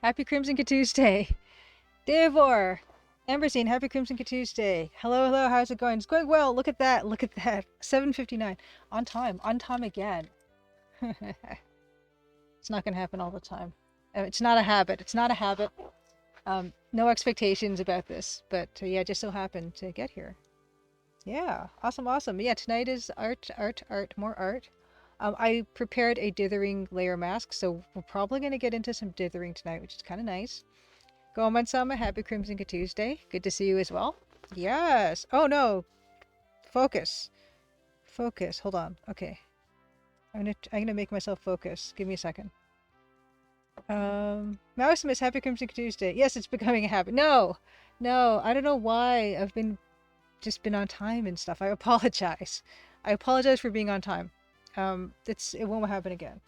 Happy Crimson Tuesday. Davor. Ambersine, happy Crimson Tuesday. Hello, hello, how's it going? It's going well. Look at that. Look at that. 7:59. On time. On time again. It's not going to happen all the time. It's not a habit. It's not a habit. No expectations about this, but yeah, just so happened to get here. Yeah, awesome, awesome. Yeah, tonight is art, art, art, more art. I prepared a dithering layer mask, so we're probably going to get into some dithering tonight, which is kind of nice. Goman-sama, happy Crimson Tuesday. Good to see you as well. Yes. Oh no. Focus. Focus. Hold on. Okay. I'm gonna make myself focus. Give me a second. Mouse Miss, happy Crimson Tuesday. Yes, it's becoming a habit. No. No, I don't know why I've just been on time and stuff. I apologize. I apologize for being on time. It won't happen again.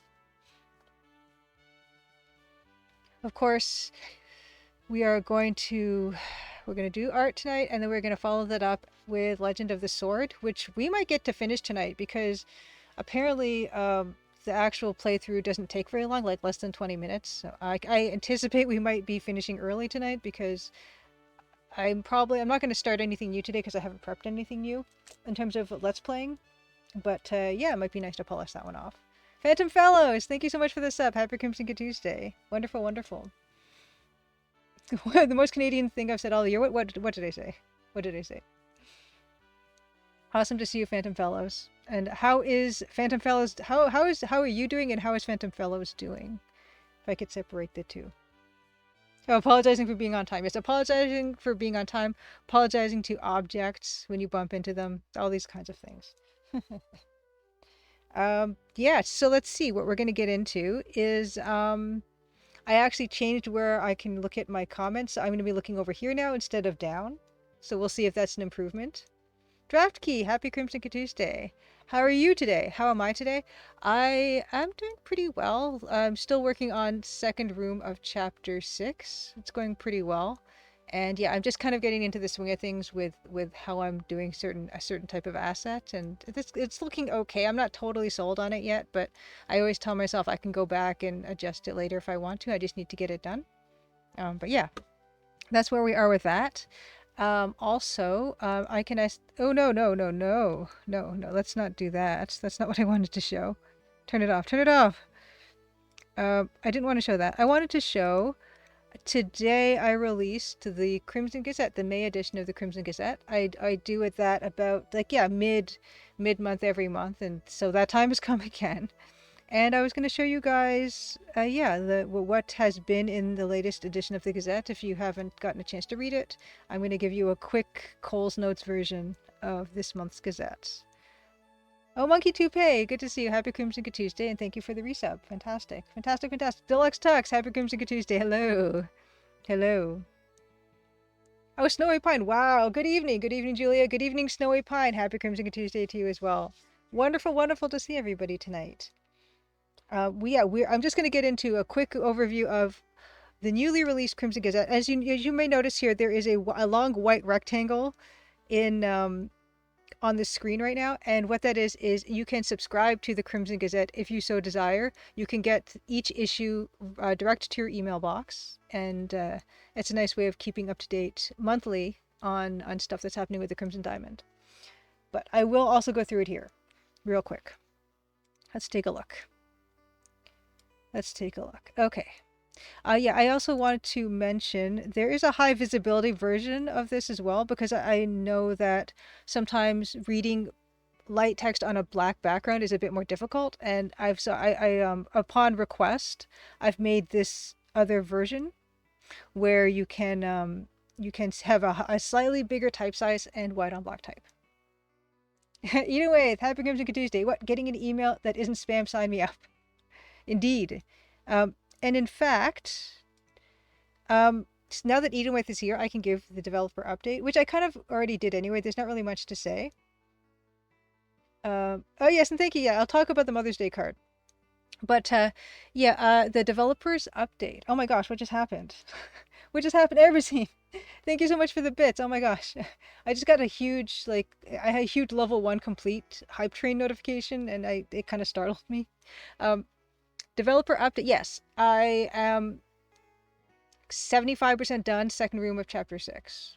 Of course, we're going to do art tonight, and then we're going to follow that up with Legend of the Sword, which we might get to finish tonight because apparently the actual playthrough doesn't take very long, like less than 20 minutes. So I anticipate we might be finishing early tonight because I'm not going to start anything new today because I haven't prepped anything new in terms of Let's Playing. But yeah, it might be nice to polish that one off. Phantom Fellows, thank you so much for the sub. Happy Crimson Tuesday. Wonderful, wonderful. The most Canadian thing I've said all year. What did I say? What did I say? Awesome to see you, Phantom Fellows. And how is Phantom Fellows? How are you doing? And how is Phantom Fellows doing? If I could separate the two. Oh, apologizing for being on time. Yes, apologizing for being on time. Apologizing to objects when you bump into them. All these kinds of things. Yeah. So let's see. What we're going to get into is I actually changed where I can look at my comments. I'm going to be looking over here now instead of down. So we'll see if that's an improvement. Draft Key, happy Crimson Tuesday. How are you today? How am I today? I am doing pretty well. I'm still working on second room of chapter 6. It's going pretty well. And yeah, I'm just kind of getting into the swing of things with how I'm doing a certain type of asset, and it's looking okay. I'm not totally sold on it yet, but I always tell myself I can go back and adjust it later if I want to. I just need to get it done. But yeah, that's where we are with that. Also, I can ask. Oh no, no, no, no, no, no! Let's not do that. That's not what I wanted to show. Turn it off. Turn it off. I didn't want to show that. I wanted to show. Today I released the Crimson Gazette, the May edition of the Crimson Gazette. I do it that about mid-month every month, and so that time has come again. And I was going to show you guys, what has been in the latest edition of the Gazette. If you haven't gotten a chance to read it, I'm going to give you a quick Cole's Notes version of this month's Gazette. Oh, Monkey Toupee, good to see you. Happy Crimson Tuesday, and thank you for the resub. Fantastic, fantastic, fantastic. Deluxe Tux, happy Crimson Tuesday. Hello, hello. Oh, Snowy Pine. Wow. Good evening. Good evening, Julia. Good evening, Snowy Pine. Happy Crimson Tuesday to you as well. Wonderful, wonderful to see everybody tonight. I'm just going to get into a quick overview of the newly released Crimson Gazette. As you may notice here, there is a long white rectangle in on the screen right now, and what that is you can subscribe to the Crimson Gazette if you so desire. You can get each issue direct to your email box, and it's a nice way of keeping up to date monthly on stuff that's happening with the Crimson Diamond. But I will also go through it here real quick. Let's take a look. Okay. Yeah, I also wanted to mention there is a high visibility version of this as well, because I know that sometimes reading light text on a black background is a bit more difficult, and upon request, I've made this other version where you can have a slightly bigger type size and white on black type. Either way, happy Crimson Tuesday. What? Getting an email that isn't spam? Sign me up. Indeed. And in fact, now that Edenwith is here, I can give the developer update, which I kind of already did anyway. There's not really much to say. Oh yes, and thank you. Yeah, I'll talk about the Mother's Day card. But the developers update. Oh my gosh, what just happened? What just happened? Everything. Thank you so much for the bits. Oh my gosh. I just got a huge level 1 complete hype train notification, and it kind of startled me. Developer update. Yes, I am 75% done, second room of chapter 6.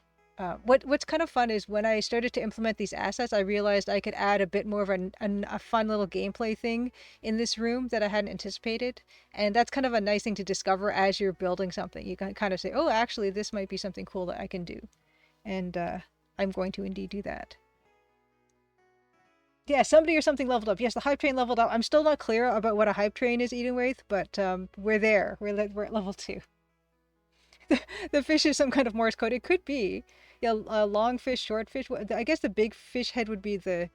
What's kind of fun is when I started to implement these assets, I realized I could add a bit more of a fun little gameplay thing in this room that I hadn't anticipated. And that's kind of a nice thing to discover as you're building something. You can kind of say, oh, actually, this might be something cool that I can do. And I'm going to indeed do that. Yeah, somebody or something leveled up. Yes, the hype train leveled up. I'm still not clear about what a hype train is, Eden Wraith, but we're there. We're at level 2. The fish is some kind of Morse code. It could be. Yeah, long fish, short fish. I guess the big fish head would be the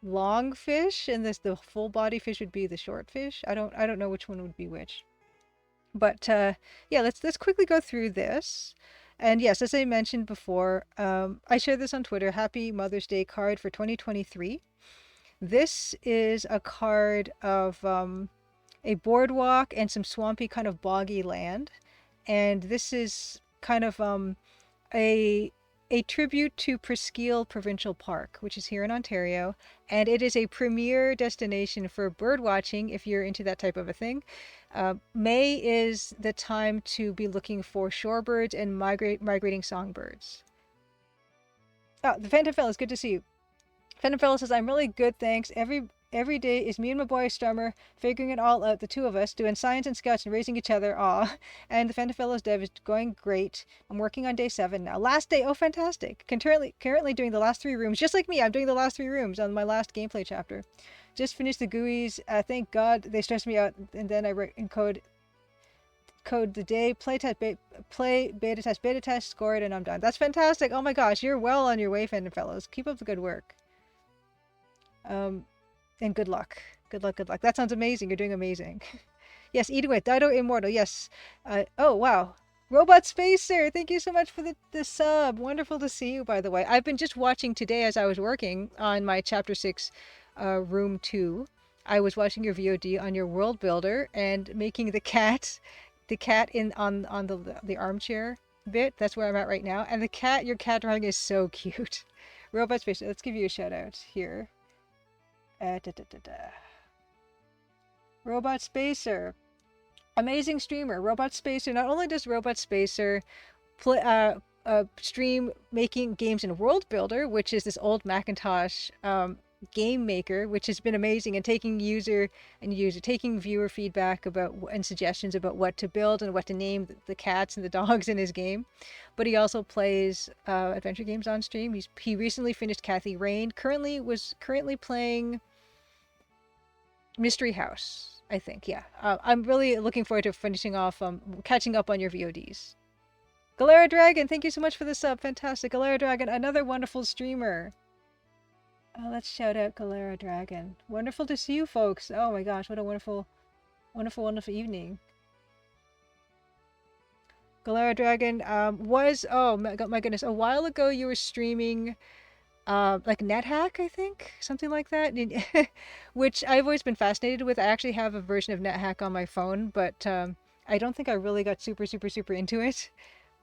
long fish, and the full body fish would be the short fish. I don't know which one would be which. But yeah, let's quickly go through this. And yes, as I mentioned before, I shared this on Twitter. Happy Mother's Day card for 2023. This is a card of a boardwalk and some swampy kind of boggy land. And this is kind of a tribute to Presqu'île Provincial Park, which is here in Ontario, and it is a premier destination for bird watching if you're into that type of a thing. May is the time to be looking for shorebirds and migrating songbirds. Oh, the Phantom Fellow, it's good to see you. Phantom Fellow says, I'm really good, thanks. Every day is me and my boy Strummer figuring it all out, the two of us, doing science and scouts and raising each other. Aw. And the Phantom Fellows dev is going great. I'm working on day 7 now. Last day, oh fantastic. Currently doing the last 3 rooms. Just like me, I'm doing the last 3 rooms on my last gameplay chapter. Just finished the GUIs. Thank God they stressed me out, and then I encode the day, play beta test, score it, and I'm done. That's fantastic. Oh my gosh, you're well on your way, Phantom Fellows. Keep up the good work. And good luck. Good luck. That sounds amazing. You're doing amazing. Yes, eat away. Dido Immortal. Yes. Oh, wow. Robot Spacer. Thank you so much for the sub. Wonderful to see you, by the way. I've been just watching today as I was working on my Chapter 6 Room 2. I was watching your VOD on your world builder and making the cat on the armchair bit. That's where I'm at right now. And your cat drawing is so cute. Robot Spacer. Let's give you a shout out here. Robot Spacer, amazing streamer. Robot Spacer. Not only does Robot Spacer stream making games in World Builder, which is this old Macintosh game maker, which has been amazing, and taking viewer feedback about and suggestions about what to build and what to name the cats and the dogs in his game. But he also plays adventure games on stream. He recently finished Kathy Rain. Currently playing Mystery House, I think. Yeah, I'm really looking forward to finishing off catching up on your VODs. Galera Dragon, thank you so much for the sub. Fantastic. Galera Dragon, another wonderful streamer. Let's shout out Galera Dragon. Wonderful to see you folks. Oh my gosh, what a wonderful evening. Galera Dragon oh my goodness, a while ago you were streaming like NetHack, I think, something like that, which I've always been fascinated with. I actually have a version of NetHack on my phone, but I don't think I really got super into it.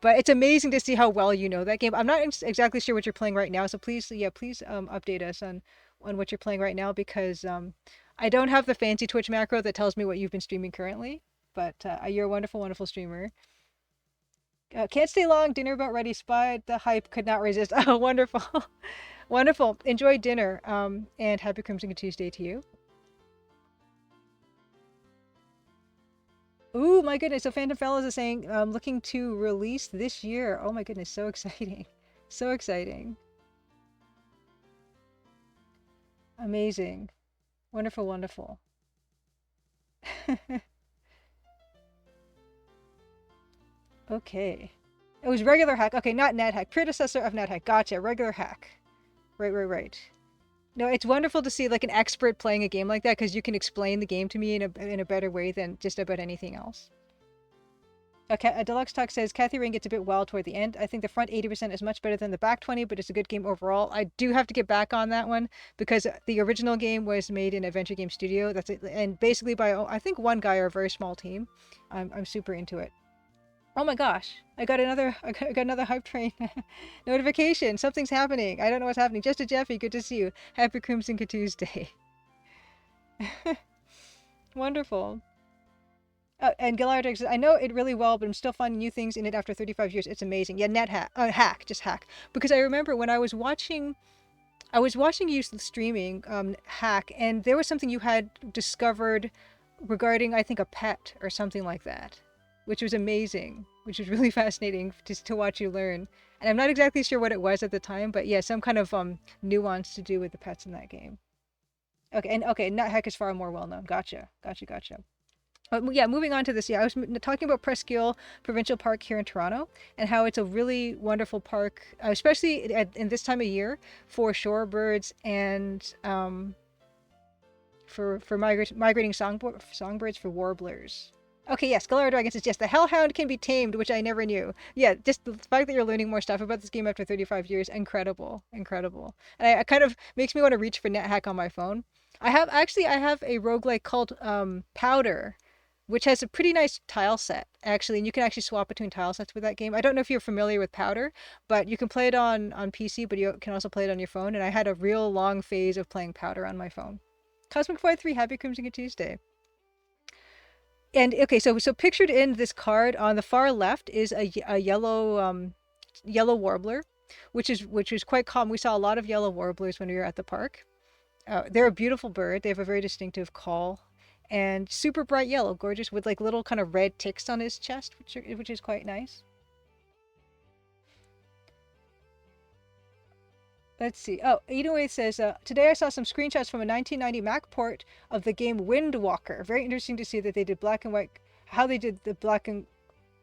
But it's amazing to see how well you know that game. I'm not exactly sure what you're playing right now, so please update us on what you're playing right now, because I don't have the fancy Twitch macro that tells me what you've been streaming currently. But you're a wonderful streamer. Can't stay long. Dinner about ready. Spied the hype. Could not resist. Oh, wonderful, wonderful. Enjoy dinner. And happy Crimson Tuesday to you. Ooh, my goodness. So Phantom Fellows is saying, looking to release this year. Oh my goodness. So exciting. So exciting. Amazing. Wonderful. Okay. It was regular hack. Okay, not NetHack. Predecessor of NetHack. Gotcha. Regular hack. Right. No, it's wonderful to see like an expert playing a game like that, because you can explain the game to me in a better way than just about anything else. Okay, Deluxe Talk says, Kathy Rain gets a bit wild toward the end. I think the front 80% is much better than the back 20, but it's a good game overall. I do have to get back on that one, because the original game was made in Adventure Game Studio. That's it, and basically by, I think, one guy or a very small team. I'm super into it. Oh my gosh, I got another hype train notification. Something's happening. I don't know what's happening. Just a Jeffy, good to see you. Happy Crimson Tuesday. Wonderful. And Galardix says, I know it really well, but I'm still finding new things in it after 35 years. It's amazing. Yeah, net hack, hack, just hack. Because I remember when I was watching you streaming hack, and there was something you had discovered regarding, I think, a pet or something like that, which was amazing, which was really fascinating just to watch you learn. And I'm not exactly sure what it was at the time, but yeah, some kind of nuance to do with the pets in that game. Okay, net hack is far more well known. Gotcha. But yeah, moving on to this, yeah, I was talking about Presqu'île Provincial Park here in Toronto and how it's a really wonderful park, especially in this time of year for shorebirds and for migrating songbirds for warblers. Okay, yes, Galar Dragon says yes. The Hellhound can be tamed, which I never knew. Yeah, just the fact that you're learning more stuff about this game after 35 years, incredible. And I kind of makes me want to reach for NetHack on my phone. I have a roguelike called Powder, which has a pretty nice tile set actually, and you can actually swap between tile sets with that game. I don't know if you're familiar with Powder, but you can play it on PC, but you can also play it on your phone. And I had a real long phase of playing Powder on my phone. Cosmic Flight 3, happy Crimson Tuesday. And okay, so pictured in this card on the far left is a yellow warbler, which is quite common. We saw a lot of yellow warblers when we were at the park. They're a beautiful bird. They have a very distinctive call, and super bright yellow, gorgeous with like little kind of red ticks on his chest, which is quite nice. Let's see. Oh, Edenway says, today I saw some screenshots from a 1990 Mac port of the game Windwalker. Very interesting to see that they did black and white, how they did the black and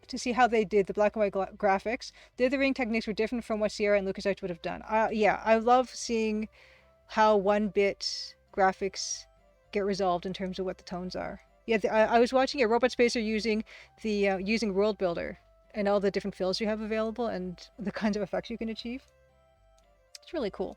to see how they did the black and white graphics. The dithering techniques were different from what Sierra and LucasArts would have done. Yeah, I love seeing how 1-bit graphics get resolved in terms of what the tones are. Yeah, I was watching a Robot Spacer using using World Builder and all the different fills you have available and the kinds of effects you can achieve. It's really cool.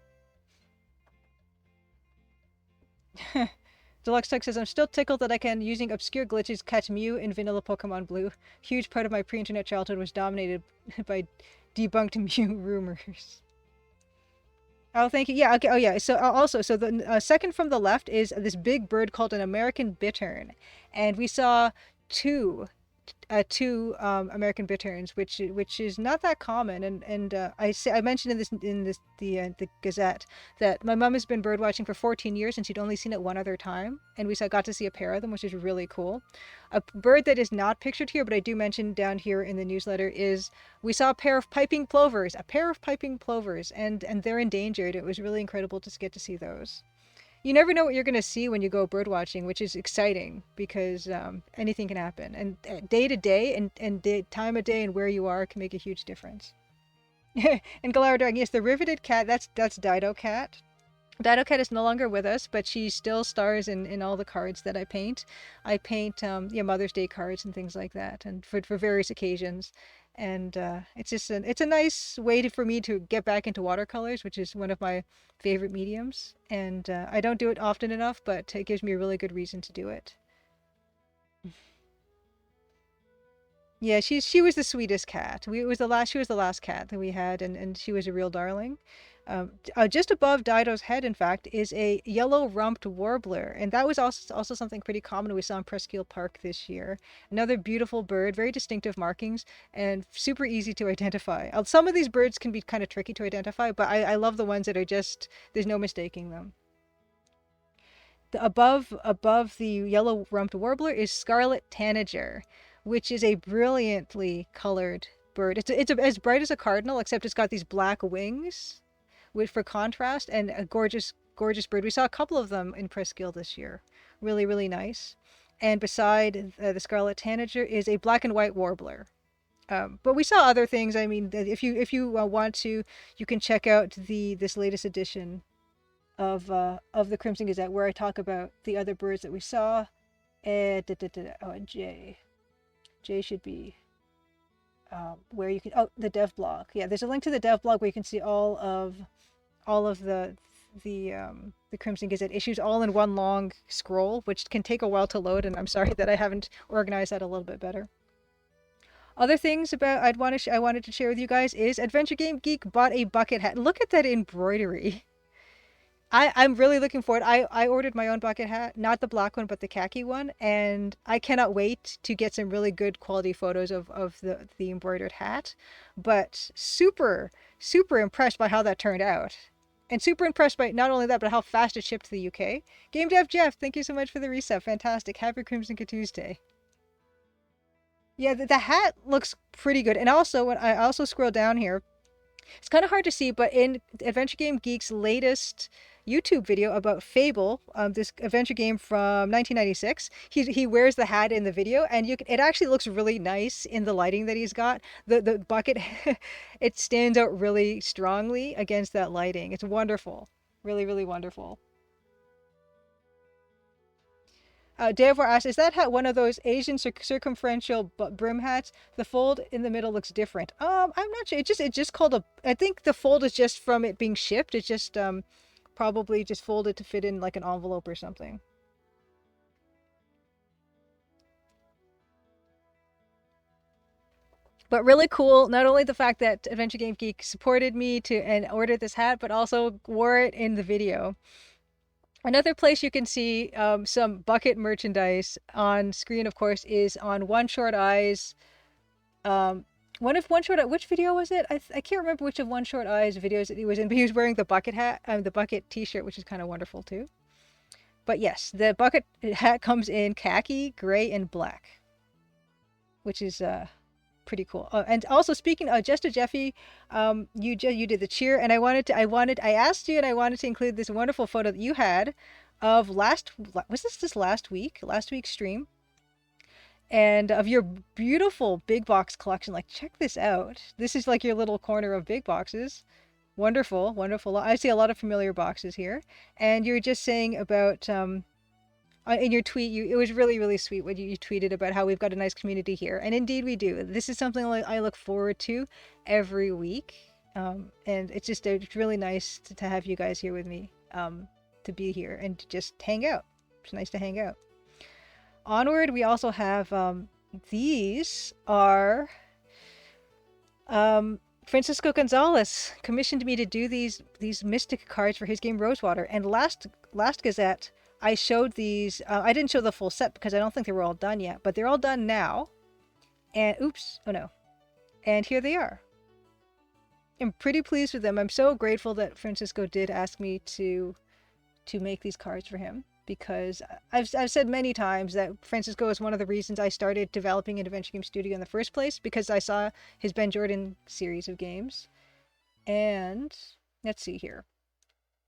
Deluxe Tech says, I'm still tickled that I can, using obscure glitches, catch Mew in vanilla Pokemon Blue. Huge part of my pre-internet childhood was dominated by debunked Mew rumors. Oh, thank you. Yeah, okay. Oh, yeah. So so the second from the left is this big bird called an American bittern. And we saw two two American bitterns, which is not that common. And I mentioned in the Gazette that my mom has been bird watching for 14 years and she'd only seen it one other time, and got to see a pair of them, which is really cool. A bird that is not pictured here, but I do mention down here in the newsletter, is we saw a pair of piping plovers, and they're endangered. It was really incredible to get to see those. You never know what you're going to see when you go bird watching, which is exciting because anything can happen. And day to day and time of day and where you are can make a huge difference. And Galara Dragon, yes, the riveted cat, that's Dido Cat. Dido Cat is no longer with us, but she still stars in all the cards that I paint. I paint Mother's Day cards and things like that, and for various occasions. And it's just it's a nice way for me to get back into watercolors, which is one of my favorite mediums. And I don't do it often enough, but it gives me a really good reason to do it. Yeah, she was the sweetest cat. She was the last cat that we had, and she was a real darling. Just above Dido's head, in fact, is a yellow-rumped warbler, and that was also something pretty common we saw in Presqu'île Park this year. Another beautiful bird, very distinctive markings, and super easy to identify. Some of these birds can be kind of tricky to identify, but I love the ones that are just, there's no mistaking them. Above the yellow-rumped warbler is scarlet tanager, which is a brilliantly colored bird. It's as bright as a cardinal, except it's got these black wings for contrast, and a gorgeous bird. We saw a couple of them in Presqu'île this year. Really nice. And beside the scarlet tanager is a black and white warbler. But we saw other things. I mean, if you want to, you can check out this latest edition of the Crimson Gazette, where I talk about the other birds that we saw. And J should be where you can, the dev blog. Yeah, there's a link to the dev blog where you can see all of the Crimson Gazette issues all in one long scroll, which can take a while to load, and I'm sorry that I haven't organized that a little bit better. Other things I wanted to share with you guys is Adventure Game Geek bought a bucket hat. Look at that embroidery. I'm really looking forward. I ordered my own bucket hat, not the black one, but the khaki one, and I cannot wait to get some really good quality photos of the embroidered hat. But super impressed by how that turned out. And super impressed by not only that, but how fast it shipped to the UK. Game Dev Jeff, thank you so much for the reset. Fantastic. Happy Crimson Tuesday. Yeah, the hat looks pretty good. And also, when I also scroll down here, it's kind of hard to see, but in Adventure Game Geek's latest YouTube video about Fable, this adventure game from 1996, he wears the hat in the video, and it actually looks really nice in the lighting that he's got. The bucket, it stands out really strongly against that lighting. It's wonderful, really wonderful. Devoir asks, is that hat one of those Asian circumferential brim hats? The fold in the middle looks different. I'm not sure. It just called a. I think the fold is just from it being shipped. It's just probably just folded to fit in like an envelope or something. But really cool. Not only the fact that Adventure Game Geek supported me to and ordered this hat, but also wore it in the video. Another place you can see some bucket merchandise on screen, of course, is on One Short Eyes. Which video was it? I can't remember which of One Short Eyes videos he was in, but he was wearing the bucket hat, the bucket t-shirt, which is kind of wonderful too. But yes, the bucket hat comes in khaki, gray, and black, which is pretty cool. And also speaking of just to Jeffy, you did the cheer, and I asked you, and I wanted to include this wonderful photo that you had of this last week's stream, and of your beautiful big box collection. Like, check this out. This is like your little corner of big boxes. Wonderful. I see a lot of familiar boxes here, and you're just saying about in your tweet, it was really sweet when you tweeted about how we've got a nice community here, and indeed we do. This is something I look forward to every week, and it's really nice to have you guys here with me, to be here and to just hang out. It's nice to hang out. Onward, we also have these are Francisco Gonzalez commissioned me to do these mystic cards for his game Rosewater, and last Gazette I showed these. I didn't show the full set because I don't think they were all done yet, but they're all done now. And oops, oh no. And here they are. I'm pretty pleased with them. I'm so grateful that Francisco did ask me to make these cards for him, because I've said many times that Francisco is one of the reasons I started developing an adventure game studio in the first place, because I saw his Ben Jordan series of games. And let's see here.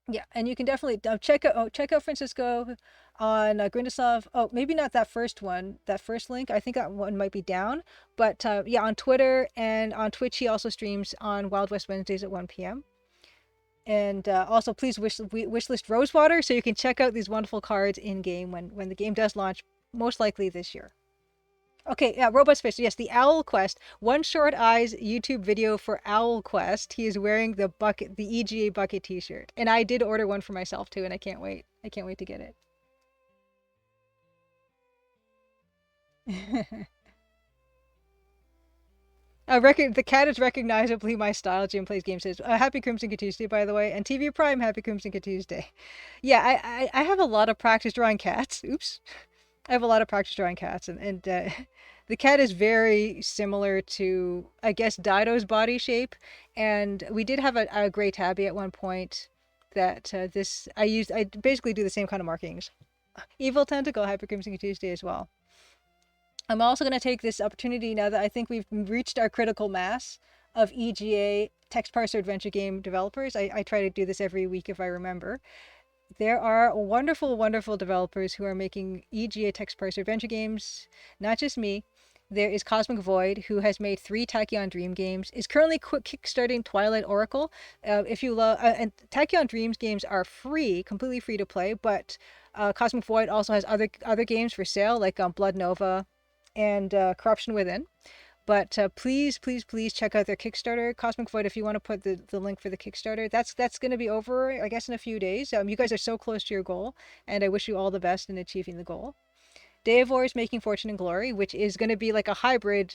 Yeah, and you can definitely check out Francisco on Grindaslov. Oh, maybe not that first one, that first link. I think that one might be down. But yeah, on Twitter and on Twitch, he also streams on Wild West Wednesdays at 1 p.m. And also, please wishlist Rosewater so you can check out these wonderful cards in game when the game does launch, most likely this year. Okay, yeah, Robot Space. Yes, the Owl Quest. One Short Eyes YouTube video for Owl Quest. He is wearing the EGA bucket t-shirt. And I did order one for myself too, and I can't wait. I can't wait to get it. The cat is recognizably my style. Jim Plays Games says, happy Crimson Tuesday, by the way. And TV Prime, happy Crimson Tuesday. Yeah, I have a lot of practice drawing cats. Oops. I have a lot of practice drawing cats, and the cat is very similar to, I guess, Dido's body shape. And we did have a gray tabby at one point that I basically do the same kind of markings. Evil Tentacle, happy Crimson Tuesday as well. I'm also going to take this opportunity, now that I think we've reached our critical mass of EGA text parser adventure game developers. I try to do this every week if I remember. There are wonderful developers who are making EGA text parser adventure games. Not just me. There is Cosmic Void, who has made 3 Tachyon Dream games, is currently kickstarting Twilight Oracle. If you love, and Tachyon Dreams games are free, completely free to play, but Cosmic Void also has other games for sale, like Blood Nova and Corruption Within. But please check out their Kickstarter. Cosmic Void, if you want to put the link for the Kickstarter, that's going to be over, I guess, in a few days. You guys are so close to your goal, and I wish you all the best in achieving the goal. Deivor is making Fortune and Glory, which is going to be like a hybrid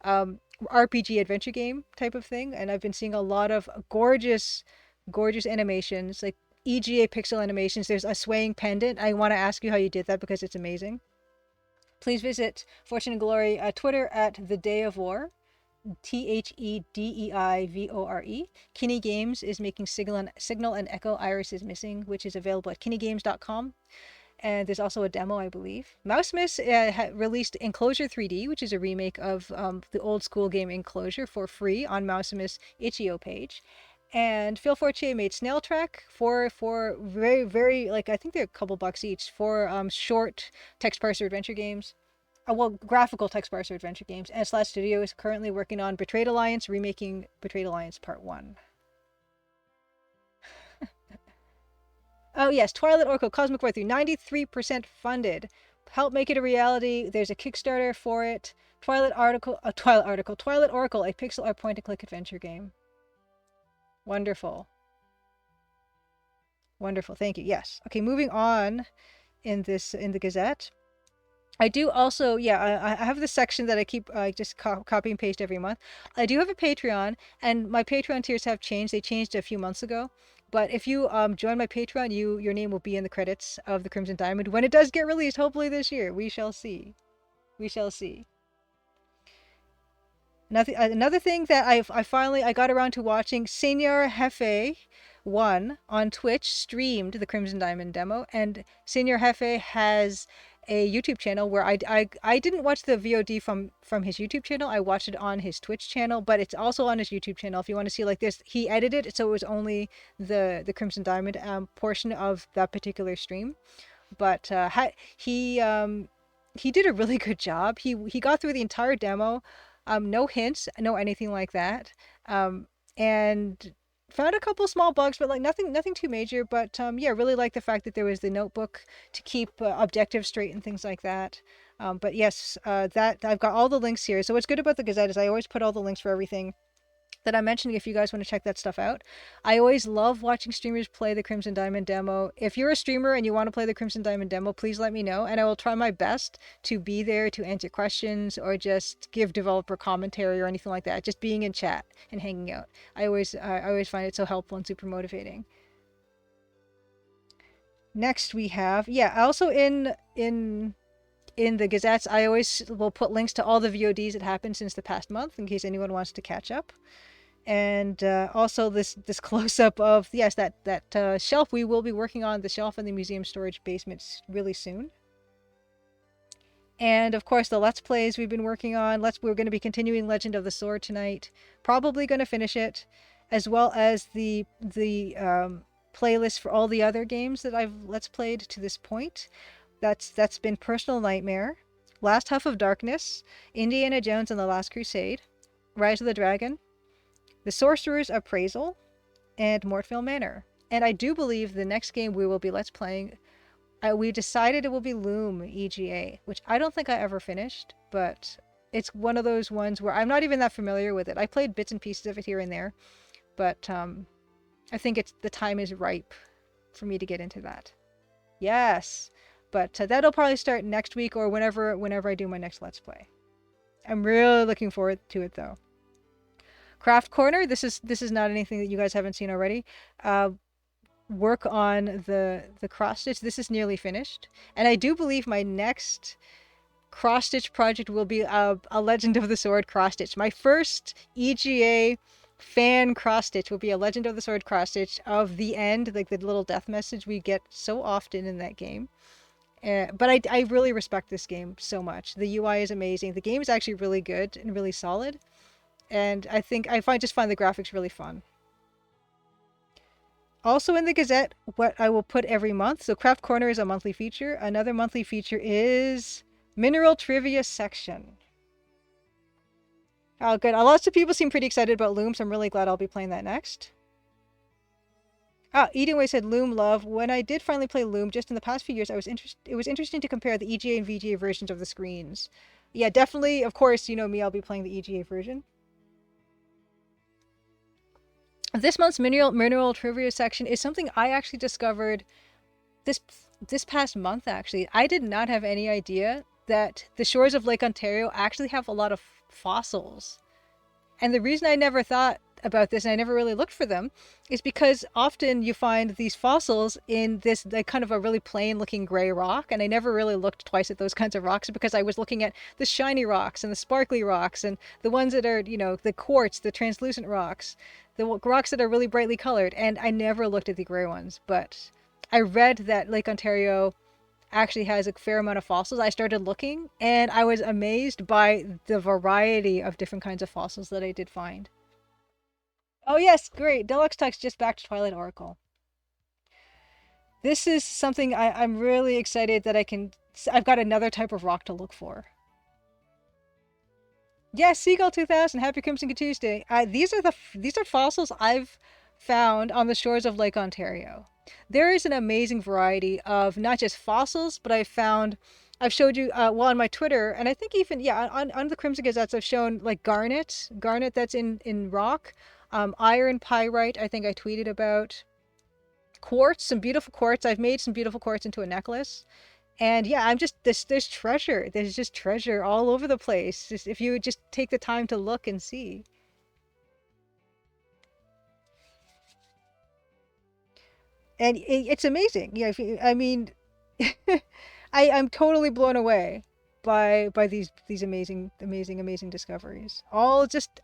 RPG adventure game type of thing. And I've been seeing a lot of gorgeous animations. Like, EGA pixel animations. There's a swaying pendant. I want to ask you how you did that because it's amazing. Please visit Fortune and Glory Twitter at The Day of War. TheDeivore. Kinney Games is making Signal and Echo Iris is Missing, which is available at kinneygames.com. And there's also a demo, I believe. Mousemas released Enclosure 3D, which is a remake of the old school game Enclosure for free on Mousemas itch.io page. And Phil Fortier made Snail Track for very, very, like, I think they're a couple bucks each for short text parser adventure games. Well, graphical text parser adventure games. And Slash Studio is currently working on Betrayed Alliance, remaking Betrayed Alliance Part 1. Oh yes, Twilight Oracle Cosmic War 3, 93% funded. Help make it a reality. There's a Kickstarter for it. Twilight Oracle, a pixel art point-and-click adventure game. Wonderful. Wonderful, thank you. Yes. Okay, moving on in the Gazette. I do also, I have this section that I keep just copy and paste every month. I do have a Patreon, and my Patreon tiers have changed. They changed a few months ago. But if you join my Patreon, your name will be in the credits of the Crimson Diamond when it does get released, hopefully this year. We shall see. We shall see. Another thing that I finally got around to watching, Senor Jefe 1 on Twitch streamed the Crimson Diamond demo, and Senor Jefe has a YouTube channel where I didn't watch the VOD from his YouTube channel. I watched it on his Twitch channel, but it's also on his YouTube channel. If you want to see like this, he edited it so it was only the Crimson Diamond portion of that particular stream. But he did a really good job. He got through the entire demo, no hints, no anything like that, and found a couple small bugs, but like nothing too major. But yeah, really like the fact that there was the notebook to keep objectives straight and things like that. But yes, that I've got all the links here. So what's good about the Gazette is I always put all the links for everything that I'm mentioning if you guys want to check that stuff out. I always love watching streamers play the Crimson Diamond demo. If you're a streamer and you want to play the Crimson Diamond demo, please let me know, and I will try my best to be there to answer questions or just give developer commentary or anything like that. Just being in chat and hanging out. I always find it so helpful and super motivating. Next we have, also in the Gazettes, I always will put links to all the VODs that happened since the past month in case anyone wants to catch up. And also this close-up of, yes, that shelf. We will be working on the shelf in the museum storage basement really soon. And of course the Let's Plays we've been working on. We're going to be continuing Legend of the Sword tonight. Probably going to finish it, as well as the playlist for all the other games that I've Let's Played to this point. That's been Personal Nightmare, Last Huff of Darkness, Indiana Jones and the Last Crusade, Rise of the Dragon, The Sorcerer's Appraisal, and Mortville Manor. And I do believe the next game we will be Let's Playing, we decided it will be Loom EGA, which I don't think I ever finished, but it's one of those ones where I'm not even that familiar with it. I played bits and pieces of it here and there, but I think the time is ripe for me to get into that. Yes, but that'll probably start next week or whenever I do my next Let's Play. I'm really looking forward to it though. Craft Corner, this is not anything that you guys haven't seen already. Work on the cross stitch. This is nearly finished, and I do believe my next cross stitch project will be a Legend of the Sword cross stitch. My first EGA fan cross stitch will be a Legend of the Sword cross stitch of the end, like the little death message we get so often in that game. But I really respect this game so much. The UI is amazing. The game is actually really good and really solid. And I just find the graphics really fun. Also in the Gazette, what I will put every month. So Craft Corner is a monthly feature. Another monthly feature is Mineral Trivia section. Oh, good. Lots of people seem pretty excited about Loom, so I'm really glad I'll be playing that next. Eden Way said Loom love. When I did finally play Loom, just in the past few years, it was interesting to compare the EGA and VGA versions of the screens. Yeah, definitely. Of course, you know me, I'll be playing the EGA version. This month's mineral trivia section is something I actually discovered this past month, actually. I did not have any idea that the shores of Lake Ontario actually have a lot of fossils. And the reason I never thought about this and I never really looked for them is because often you find these fossils in this like kind of a really plain looking gray rock, and I never really looked twice at those kinds of rocks because I was looking at the shiny rocks and the sparkly rocks and the ones that are, the quartz, the translucent rocks, the rocks that are really brightly colored, and I never looked at the gray ones. But I read that Lake Ontario actually has a fair amount of fossils. I started looking and I was amazed by the variety of different kinds of fossils that I did find. Oh yes, great. Deluxe Tux just back to Twilight Oracle. This is something I'm really excited that I've got another type of rock to look for. Yes, Seagull 2000. Happy Crimson Tuesday. These are fossils I've found on the shores of Lake Ontario. There is an amazing variety of not just fossils, but I've showed you well on my Twitter, and I think even yeah on the Crimson Gazettes I've shown like garnet that's in rock, iron pyrite. I think I tweeted about quartz, some beautiful quartz. I've made some beautiful quartz into a necklace. And yeah, I'm just there's treasure. There's just treasure all over the place. Just if you just take the time to look and see. And it's amazing. Yeah, I mean, I'm totally blown away by these amazing discoveries. All just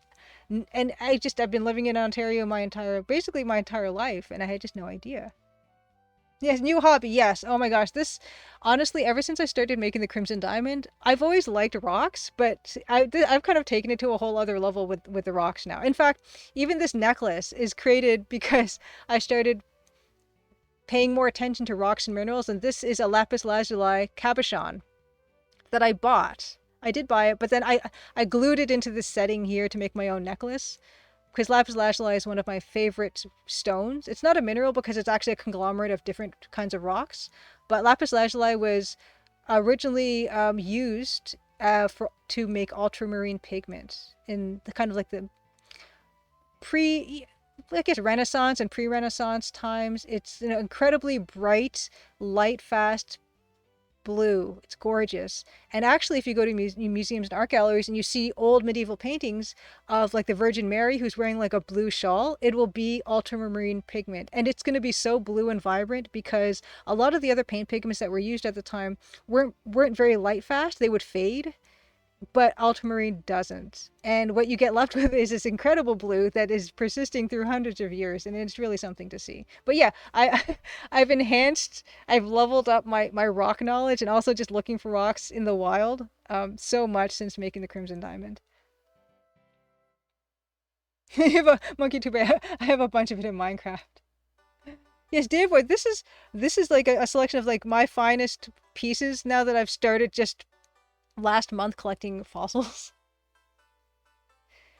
and I've been living in Ontario basically my entire life, and I had just no idea. Yes, new hobby. Yes. Oh my gosh. Honestly, ever since I started making the Crimson Diamond, I've always liked rocks, but I've kind of taken it to a whole other level with the rocks now. In fact, even this necklace is created because I started paying more attention to rocks and minerals, and this is a lapis lazuli cabochon that I bought. I did buy it, but then I glued it into this setting here to make my own necklace because lapis lazuli is one of my favorite stones. It's not a mineral because it's actually a conglomerate of different kinds of rocks, but lapis lazuli was originally used to make ultramarine pigment in the kind of like the pre, I guess, Renaissance and pre-Renaissance times. It's an incredibly bright, light, fast blue. It's gorgeous. And actually, if you go to museums and art galleries and you see old medieval paintings of like the Virgin Mary who's wearing like a blue shawl, it will be ultramarine pigment. And it's going to be so blue and vibrant because a lot of the other paint pigments that were used at the time weren't very light fast. They would fade, but ultramarine doesn't. And what you get left with is this incredible blue that is persisting through hundreds of years, and it's really something to see. But yeah, I've leveled up my rock knowledge and also just looking for rocks in the wild so much since making the Crimson Diamond. I have a monkey tube. I have a bunch of it in Minecraft. Yes, Dave Boy, this is like a selection of like my finest pieces now that I've started just last month collecting fossils.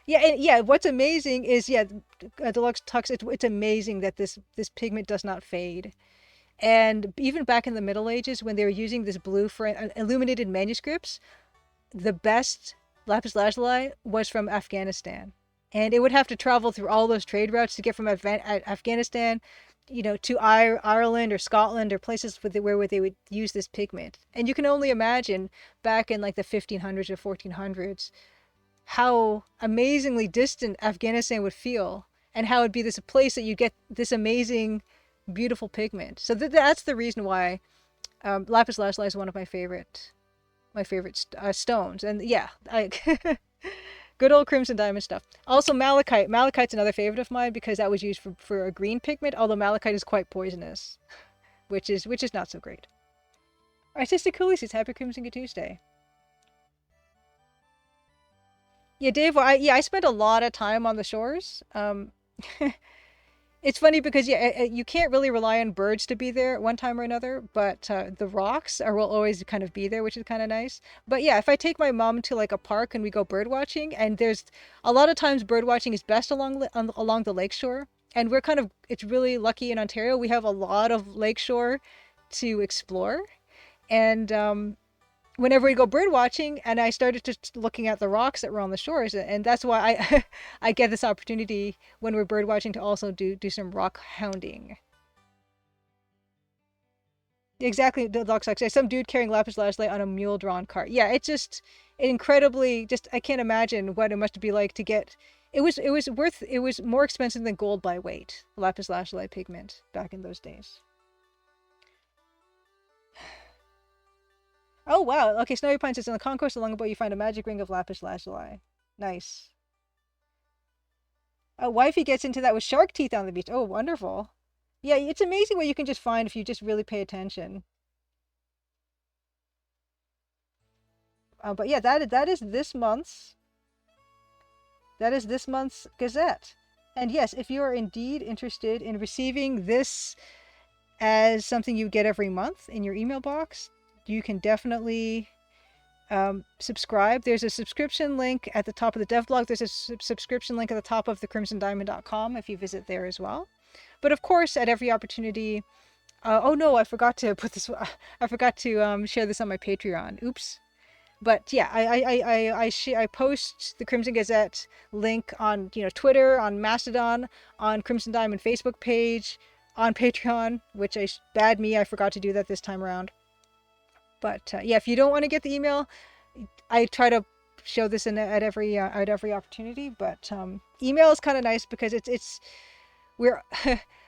Yeah, yeah. What's amazing is Deluxe Tux. It's amazing that this pigment does not fade. And even back in the Middle Ages, when they were using this blue for illuminated manuscripts, the best lapis lazuli was from Afghanistan, and it would have to travel through all those trade routes to get from Afghanistan, to Ireland or Scotland or places where they would use this pigment. And you can only imagine back in like the 1500s or 1400s how amazingly distant Afghanistan would feel and how it'd be this place that you get this amazing, beautiful pigment. So that's the reason why lapis lazuli is one of my favorite stones. And yeah, good old Crimson Diamond stuff. Also malachite. Malachite's another favorite of mine because that was used for a green pigment, although malachite is quite poisonous, which is not so great. Artistic Coolies says Happy Crimson Tuesday. Yeah, Dave, I spent a lot of time on the shores. It's funny because you can't really rely on birds to be there at one time or another, but the rocks will always kind of be there, which is kind of nice. But yeah, if I take my mom to like a park and we go bird watching, and there's a lot of times bird watching is best along the lakeshore, and it's really lucky in Ontario we have a lot of lakeshore to explore, and whenever we go bird watching, and I started just looking at the rocks that were on the shores, and that's why I I get this opportunity when we're bird watching to also do some rock hounding. Exactly, the dog sucks. Some dude carrying lapis lazuli on a mule-drawn cart. Yeah, it's just incredibly. Just I can't imagine what it must be like to get it was more expensive than gold by weight, lapis lazuli pigment back in those days. Oh wow. Okay, Snowy Pine says in the conquest of Longbow you find a magic ring of lapis lazuli. Nice. Oh, wifey gets into that with shark teeth on the beach. Oh, wonderful. Yeah, it's amazing what you can just find if you just really pay attention. But yeah, that is this month's Gazette. And yes, if you are indeed interested in receiving this as something you get every month in your email box, you can definitely subscribe. There's a subscription link at the top of the dev blog. There's a subscription link at the top of the crimsondiamond.com if you visit there as well. But of course, at every opportunity, oh no, I forgot to put this. I forgot to share this on my Patreon. Oops. But yeah, I post the Crimson Gazette link on Twitter, on Mastodon, on Crimson Diamond Facebook page, on Patreon, which bad me, I forgot to do that this time around. But yeah, if you don't want to get the email, I try to show this at every opportunity. But email is kind of nice because we're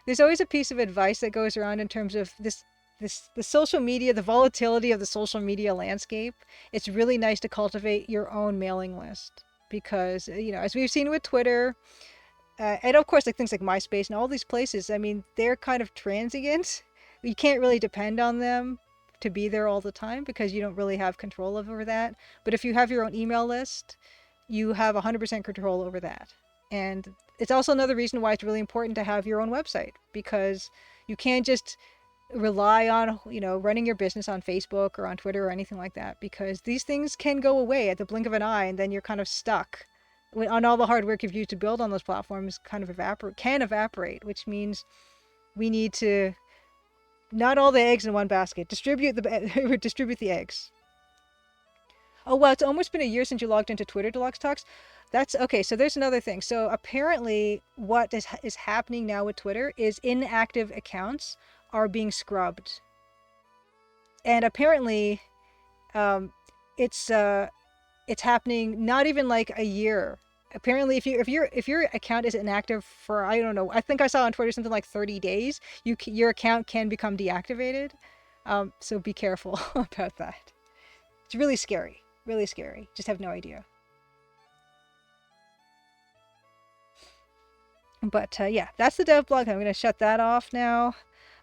there's always a piece of advice that goes around in terms of the social media, the volatility of the social media landscape. It's really nice to cultivate your own mailing list because as we've seen with Twitter, and of course like things like MySpace and all these places, I mean, they're kind of transient. You can't really depend on them to be there all the time because you don't really have control over that. But if you have your own email list, you have 100% control over that. And it's also another reason why it's really important to have your own website, because you can't just rely on running your business on Facebook or on Twitter or anything like that, because these things can go away at the blink of an eye, and then you're kind of stuck on all the hard work you've used to build on those platforms can evaporate, which means we need to not all the eggs in one basket. Distribute the eggs. Oh well, it's almost been a year since you logged into Twitter, Deluxe Talks. That's okay. So there's another thing. So apparently, what is happening now with Twitter is inactive accounts are being scrubbed, and apparently, it's happening not even like a year. Apparently, if your account is inactive for, I don't know, I think I saw on Twitter something like 30 days, your account can become deactivated. So be careful about that. It's really scary. Really scary. Just have no idea. But yeah, that's the dev blog. I'm going to shut that off now.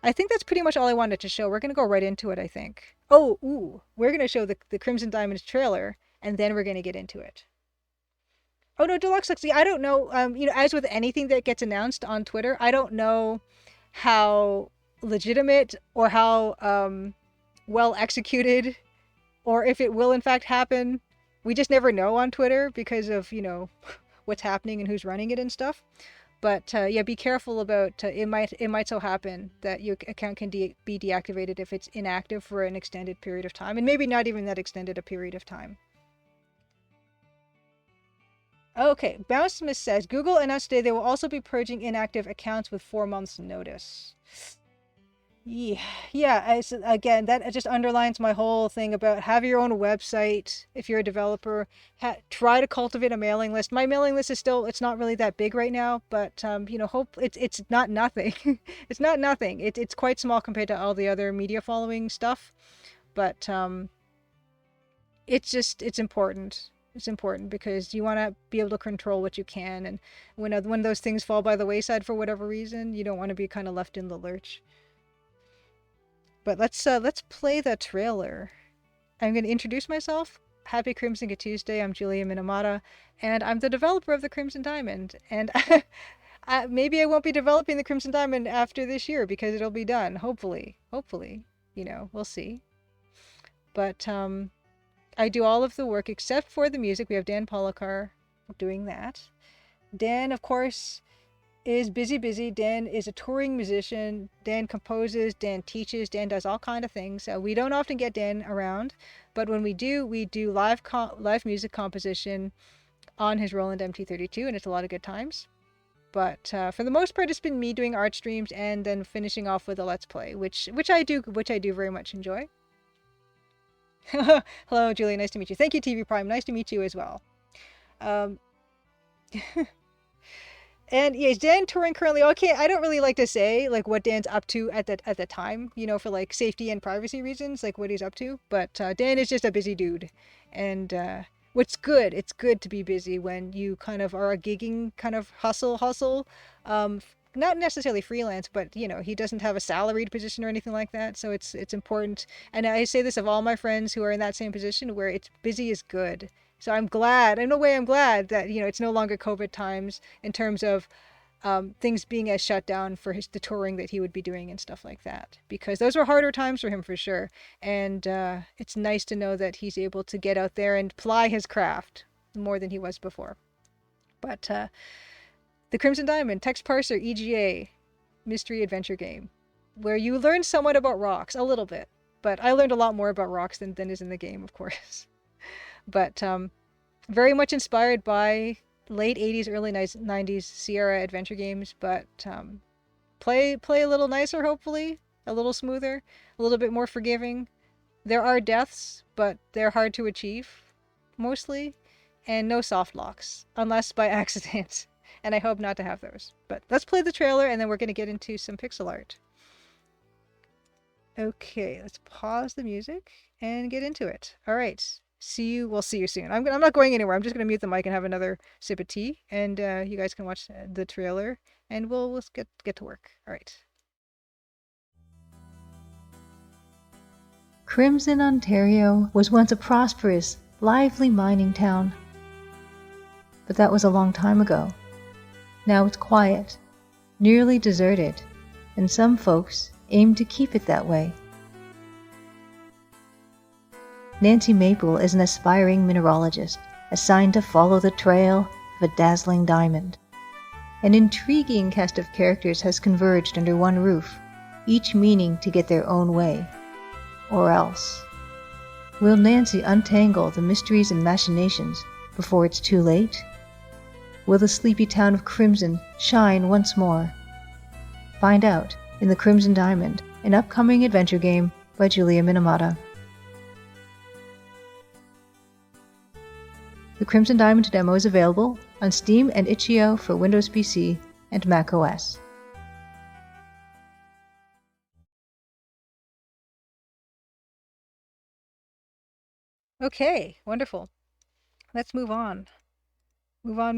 I think that's pretty much all I wanted to show. We're going to go right into it, I think. Oh, ooh, we're going to show the Crimson Diamonds trailer, and then we're going to get into it. Oh no, Deluxe Lexi, I don't know. As with anything that gets announced on Twitter, I don't know how legitimate or how well executed, or if it will in fact happen. We just never know on Twitter because of what's happening and who's running it and stuff. But yeah, be careful about it might so happen that your account can be deactivated if it's inactive for an extended period of time, and maybe not even that extended a period of time. Okay, Bounce Smith says Google announced today they will also be purging inactive accounts with 4 months notice. Yeah. Again, that just underlines my whole thing about have your own website if you're a developer. Try to cultivate a mailing list. My mailing list is it's not really that big right now, but hope it's not nothing. It's not nothing. It's quite small compared to all the other media following stuff, but it's important. It's important because you want to be able to control what you can, and when those things fall by the wayside for whatever reason, you don't want to be kind of left in the lurch. But let's play the trailer. I'm going to introduce myself. Happy Crimson Tuesday. I'm Julia Minamata, and I'm the developer of the Crimson Diamond. And maybe I won't be developing the Crimson Diamond after this year because it'll be done. Hopefully, we'll see. But I do all of the work except for the music. We have Dan Polakar doing that. Dan, of course, is busy. Dan is a touring musician. Dan composes, Dan teaches, Dan does all kind of things. We don't often get Dan around, but when we do live music composition on his Roland MT32, and it's a lot of good times. But for the most part, it's been me doing art streams and then finishing off with a Let's Play, which I do very much enjoy. Hello, Julie. Nice to meet you. Thank you, TV Prime. Nice to meet you as well. And yeah, is Dan touring currently? Okay, I don't really like to say like what Dan's up to at the time, for like safety and privacy reasons, like what he's up to. But Dan is just a busy dude, and what's good? It's good to be busy when you kind of are a gigging kind of hustle. Not necessarily freelance, but he doesn't have a salaried position or anything like that. So it's important. And I say this of all my friends who are in that same position where it's busy is good. So I'm glad, in a way, I'm glad that it's no longer COVID times in terms of things being as shut down for the touring that he would be doing and stuff like that, because those were harder times for him for sure. And it's nice to know that he's able to get out there and ply his craft more than he was before. But the Crimson Diamond text parser EGA mystery adventure game, where you learn somewhat about rocks, a little bit, but I learned a lot more about rocks than is in the game, of course. But very much inspired by late 80s, early 90s Sierra adventure games, but play a little nicer, hopefully, a little smoother, a little bit more forgiving. There are deaths, but they're hard to achieve, mostly, and no soft locks, unless by accident. And I hope not to have those. But let's play the trailer, and then we're going to get into some pixel art. Okay, let's pause the music and get into it. All right. We'll see you soon. I'm not going anywhere. I'm just going to mute the mic and have another sip of tea, and you guys can watch the trailer, and let's get to work. All right. Crimson, Ontario was once a prosperous, lively mining town. But that was a long time ago. Now it's quiet, nearly deserted, and some folks aim to keep it that way. Nancy Maple is an aspiring mineralogist assigned to follow the trail of a dazzling diamond. An intriguing cast of characters has converged under one roof, each meaning to get their own way. Or else. Will Nancy untangle the mysteries and machinations before it's too late? Will the sleepy town of Crimson shine once more? Find out in The Crimson Diamond, an upcoming adventure game by Julia Minamata. The Crimson Diamond demo is available on Steam and itch.io for Windows PC and Mac OS. Okay, wonderful. Let's move on. Move on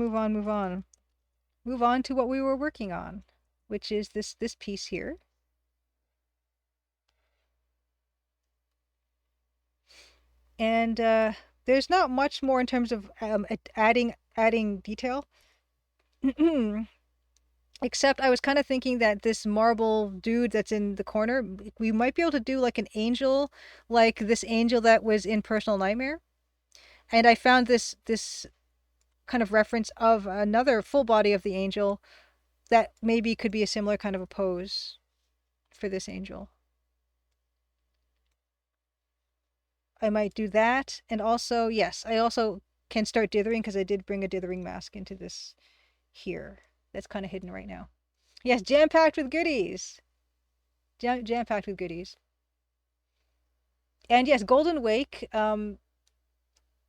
to what we were working on, which is this piece here. And there's not much more in terms of adding detail. Except I was kind of thinking that this marble dude that's in the corner, we might be able to do like an angel, like this angel that was in Personal Nightmare. And I found this kind of reference of another full body of the angel that maybe could be a similar kind of a pose for this angel. I might do that. And also, yes, I also can start dithering because I did bring a dithering mask into this here. That's kind of hidden right now. Yes, jam-packed with goodies. Jam-packed with goodies. And yes, Golden Wake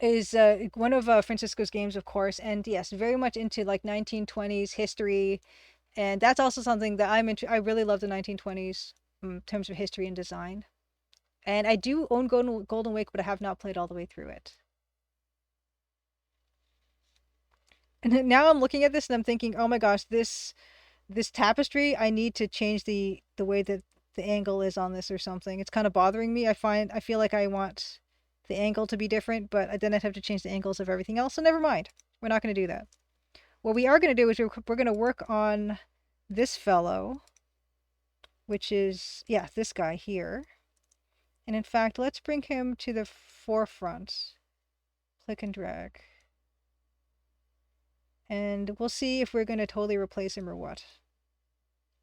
is one of Francisco's games, of course. And yes, very much into like 1920s history. And that's also something that I'm into. I really love the 1920s in terms of history and design. And I do own Golden Wake, but I have not played all the way through it. And now I'm looking at this and I'm thinking, oh my gosh, this tapestry, I need to change the way that the angle is on this or something. It's kind of bothering me. I feel like I want the angle to be different, but then I'd have to change the angles of everything else. So never mind. We're not going to do that. What we are going to do is we're going to work on this fellow, which is, yeah, this guy here. And in fact, let's bring him to the forefront. Click and drag. And we'll see if we're going to totally replace him or what.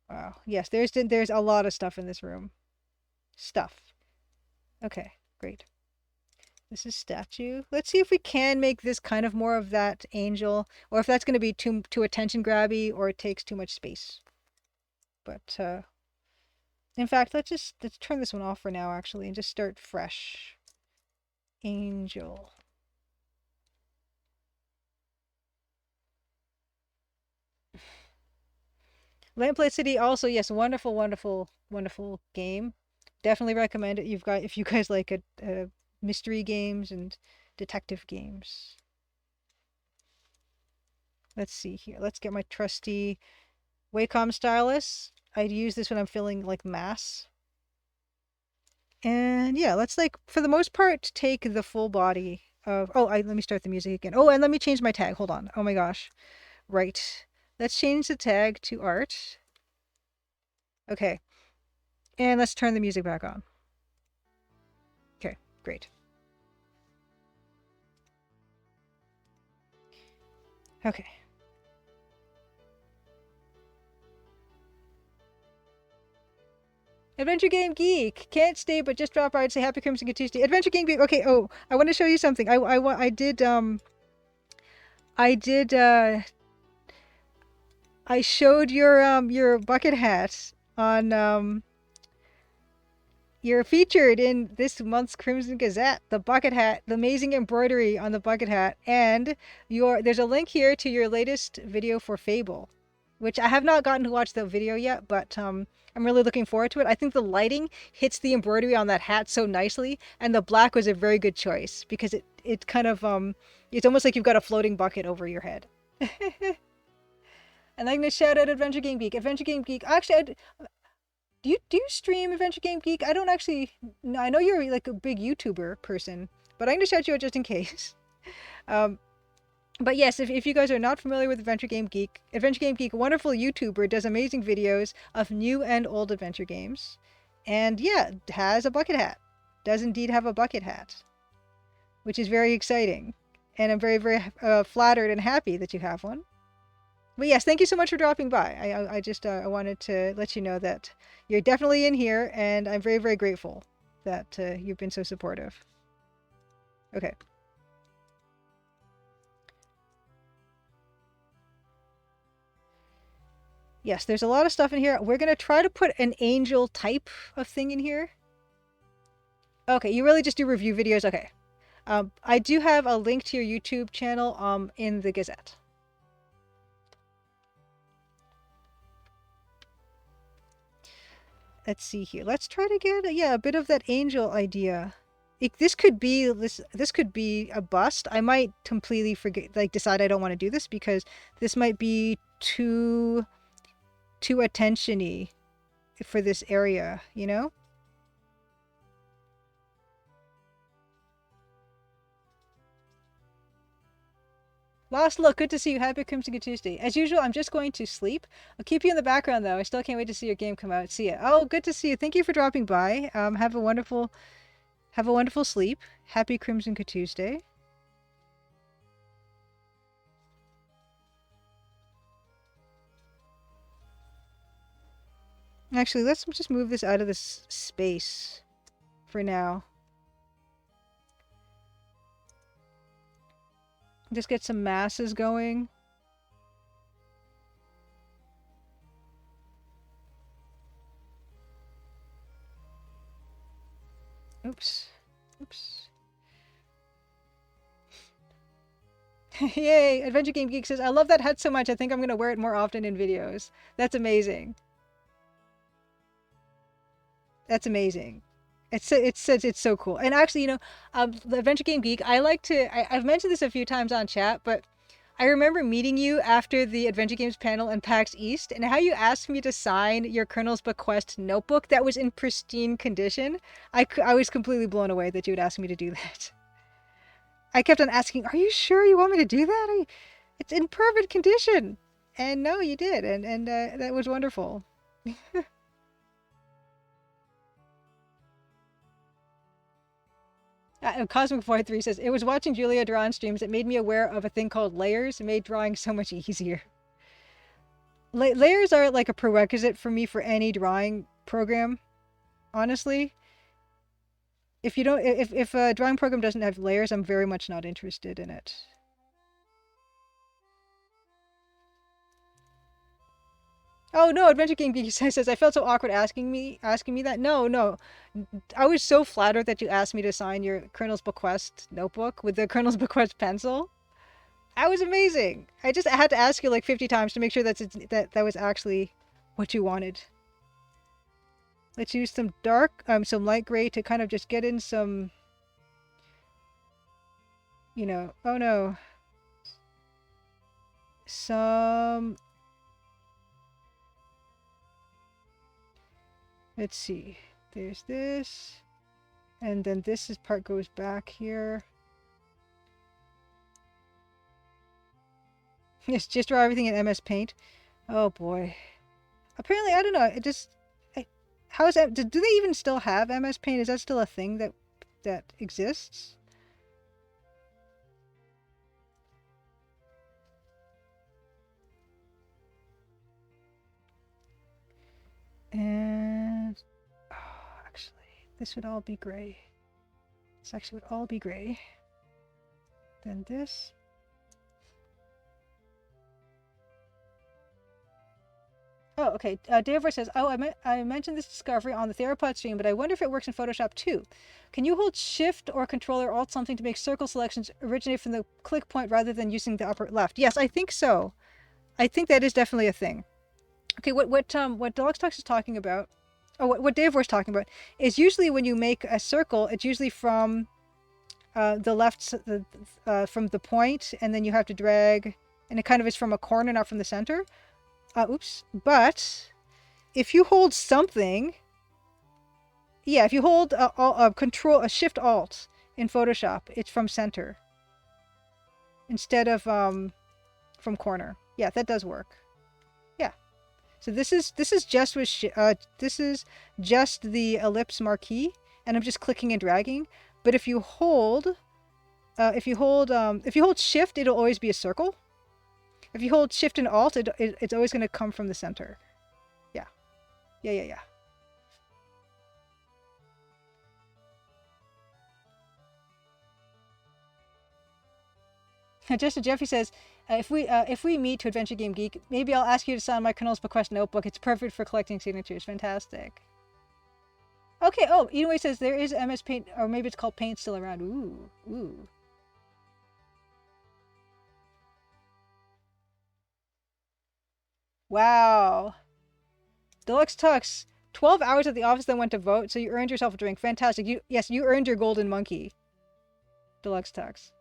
Wow. Yes, there's a lot of stuff in this room. Stuff. Okay, great. This is statue. Let's see if we can make this kind of more of that angel, or if that's going to be too attention grabby, or it takes too much space. But in fact, let's turn this one off for now, actually, and just start fresh. Angel. Lamplight City also, yes, wonderful, wonderful, wonderful game. Definitely recommend it. You've got if you guys like mystery games and detective games. Let's see here. Let's get my trusty Wacom stylus. I'd use this when I'm feeling like mass. And yeah, let's like for the most part take the full body of let me start the music again. Oh, and let me change my tag. Hold on. Oh my gosh. Right. Let's change the tag to art. Okay. And let's turn the music back on. Okay, great. Okay. Adventure Game Geek. Can't stay, but just drop by and say Happy Crimson Good Tuesday. Adventure Game Geek. Okay. Oh, I want to show you something. I showed your bucket hat on You're featured in this month's Crimson Gazette, the bucket hat, the amazing embroidery on the bucket hat, and there's a link here to your latest video for Fable, which I have not gotten to watch the video yet, but I'm really looking forward to it. I think the lighting hits the embroidery on that hat so nicely, and the black was a very good choice because it kind of it's almost like you've got a floating bucket over your head. And I'm gonna shout out Adventure Game Geek. Adventure Game Geek. Actually, do you stream Adventure Game Geek? I don't actually. I know you're like a big YouTuber person, but I'm gonna shout you out just in case. Um, but yes, if you guys are not familiar with Adventure Game Geek, a wonderful YouTuber, does amazing videos of new and old adventure games, and yeah, has a bucket hat. Does indeed have a bucket hat, which is very exciting, and I'm very very flattered and happy that you have one. But yes, thank you so much for dropping by. I just I wanted to let you know that you're definitely in here, and I'm very, very grateful that you've been so supportive. Okay. Yes, there's a lot of stuff in here. We're going to try to put an angel type of thing in here. Okay, you really just do review videos? Okay. I do have a link to your YouTube channel in the Gazette. Let's see here. Let's try to get a bit of that angel idea. This could be a bust. I might completely forget, like decide I don't want to do this because this might be too attention-y for this area, you know? Last look, good to see you. Happy Crimson Good Tuesday. As usual, I'm just going to sleep. I'll keep you in the background though. I still can't wait to see your game come out. See ya. Oh, good to see you. Thank you for dropping by. Have a wonderful sleep. Happy Crimson Good Tuesday. Actually, let's just move this out of this space for now. Just get some masses going. Oops. Oops. Yay! Adventure Game Geek says, I love that hat so much, I think I'm going to wear it more often in videos. That's amazing. That's amazing. It's so cool. And actually, you know, the Adventure Game Geek, I've mentioned this a few times on chat, but I remember meeting you after the Adventure Games panel in PAX East, and how you asked me to sign your Colonel's Bequest notebook that was in pristine condition. I was completely blown away that you would ask me to do that. I kept on asking, are you sure you want me to do that? It's in perfect condition. And no, you did, and that was wonderful. Cosmic43 says, it was watching Julia draw on streams that made me aware of a thing called layers. It made drawing so much easier. Layers are like a prerequisite for me for any drawing program, honestly. If a drawing program doesn't have layers, I'm very much not interested in it. Oh no, Adventure King Geek says, I felt so awkward asking me that. No. I was so flattered that you asked me to sign your Colonel's Bequest notebook with the Colonel's Bequest pencil. That was amazing. I had to ask you like 50 times to make sure that was actually what you wanted. Let's use some some light gray to kind of just get in some, oh no, some, let's see, there's this, and then part goes back here. Yes, just draw everything in MS Paint. Oh boy. Apparently, I don't know. It just, how is that? Do they even still have MS Paint? Is that still a thing that exists? And actually, this would all be gray. This actually would all be gray. Then this. Oh, okay. Dave says, "Oh, I mentioned this discovery on the Theropod stream, but I wonder if it works in Photoshop too. Can you hold Shift or Control or Alt something to make circle selections originate from the click point rather than using the upper left?" Yes, I think so. I think that is definitely a thing. Okay, what Deluxe Talks is talking about, what Dave was talking about, is usually when you make a circle, it's usually from the left, from the point, and then you have to drag, and it kind of is from a corner, not from the center. Oops. But if you hold something, yeah, if you hold a Shift Alt in Photoshop, it's from center instead of from corner. Yeah, that does work. Yeah. So this is just this is just the ellipse marquee, and I'm just clicking and dragging. But if you hold Shift, it'll always be a circle. If you hold Shift and Alt, it's always going to come from the center. Yeah. Yeah. Just Jeffrey says, if we meet to Adventure Game Geek, maybe I'll ask you to sign my Colonel's Bequest notebook. It's perfect for collecting signatures. Fantastic. Okay. Oh, Inoue says there is MS Paint, or maybe it's called Paint, still around. Ooh. Wow. Deluxe Tux, 12 hours at the office, then went to vote, so you earned yourself a drink. Fantastic. You earned your golden monkey. Deluxe Tux.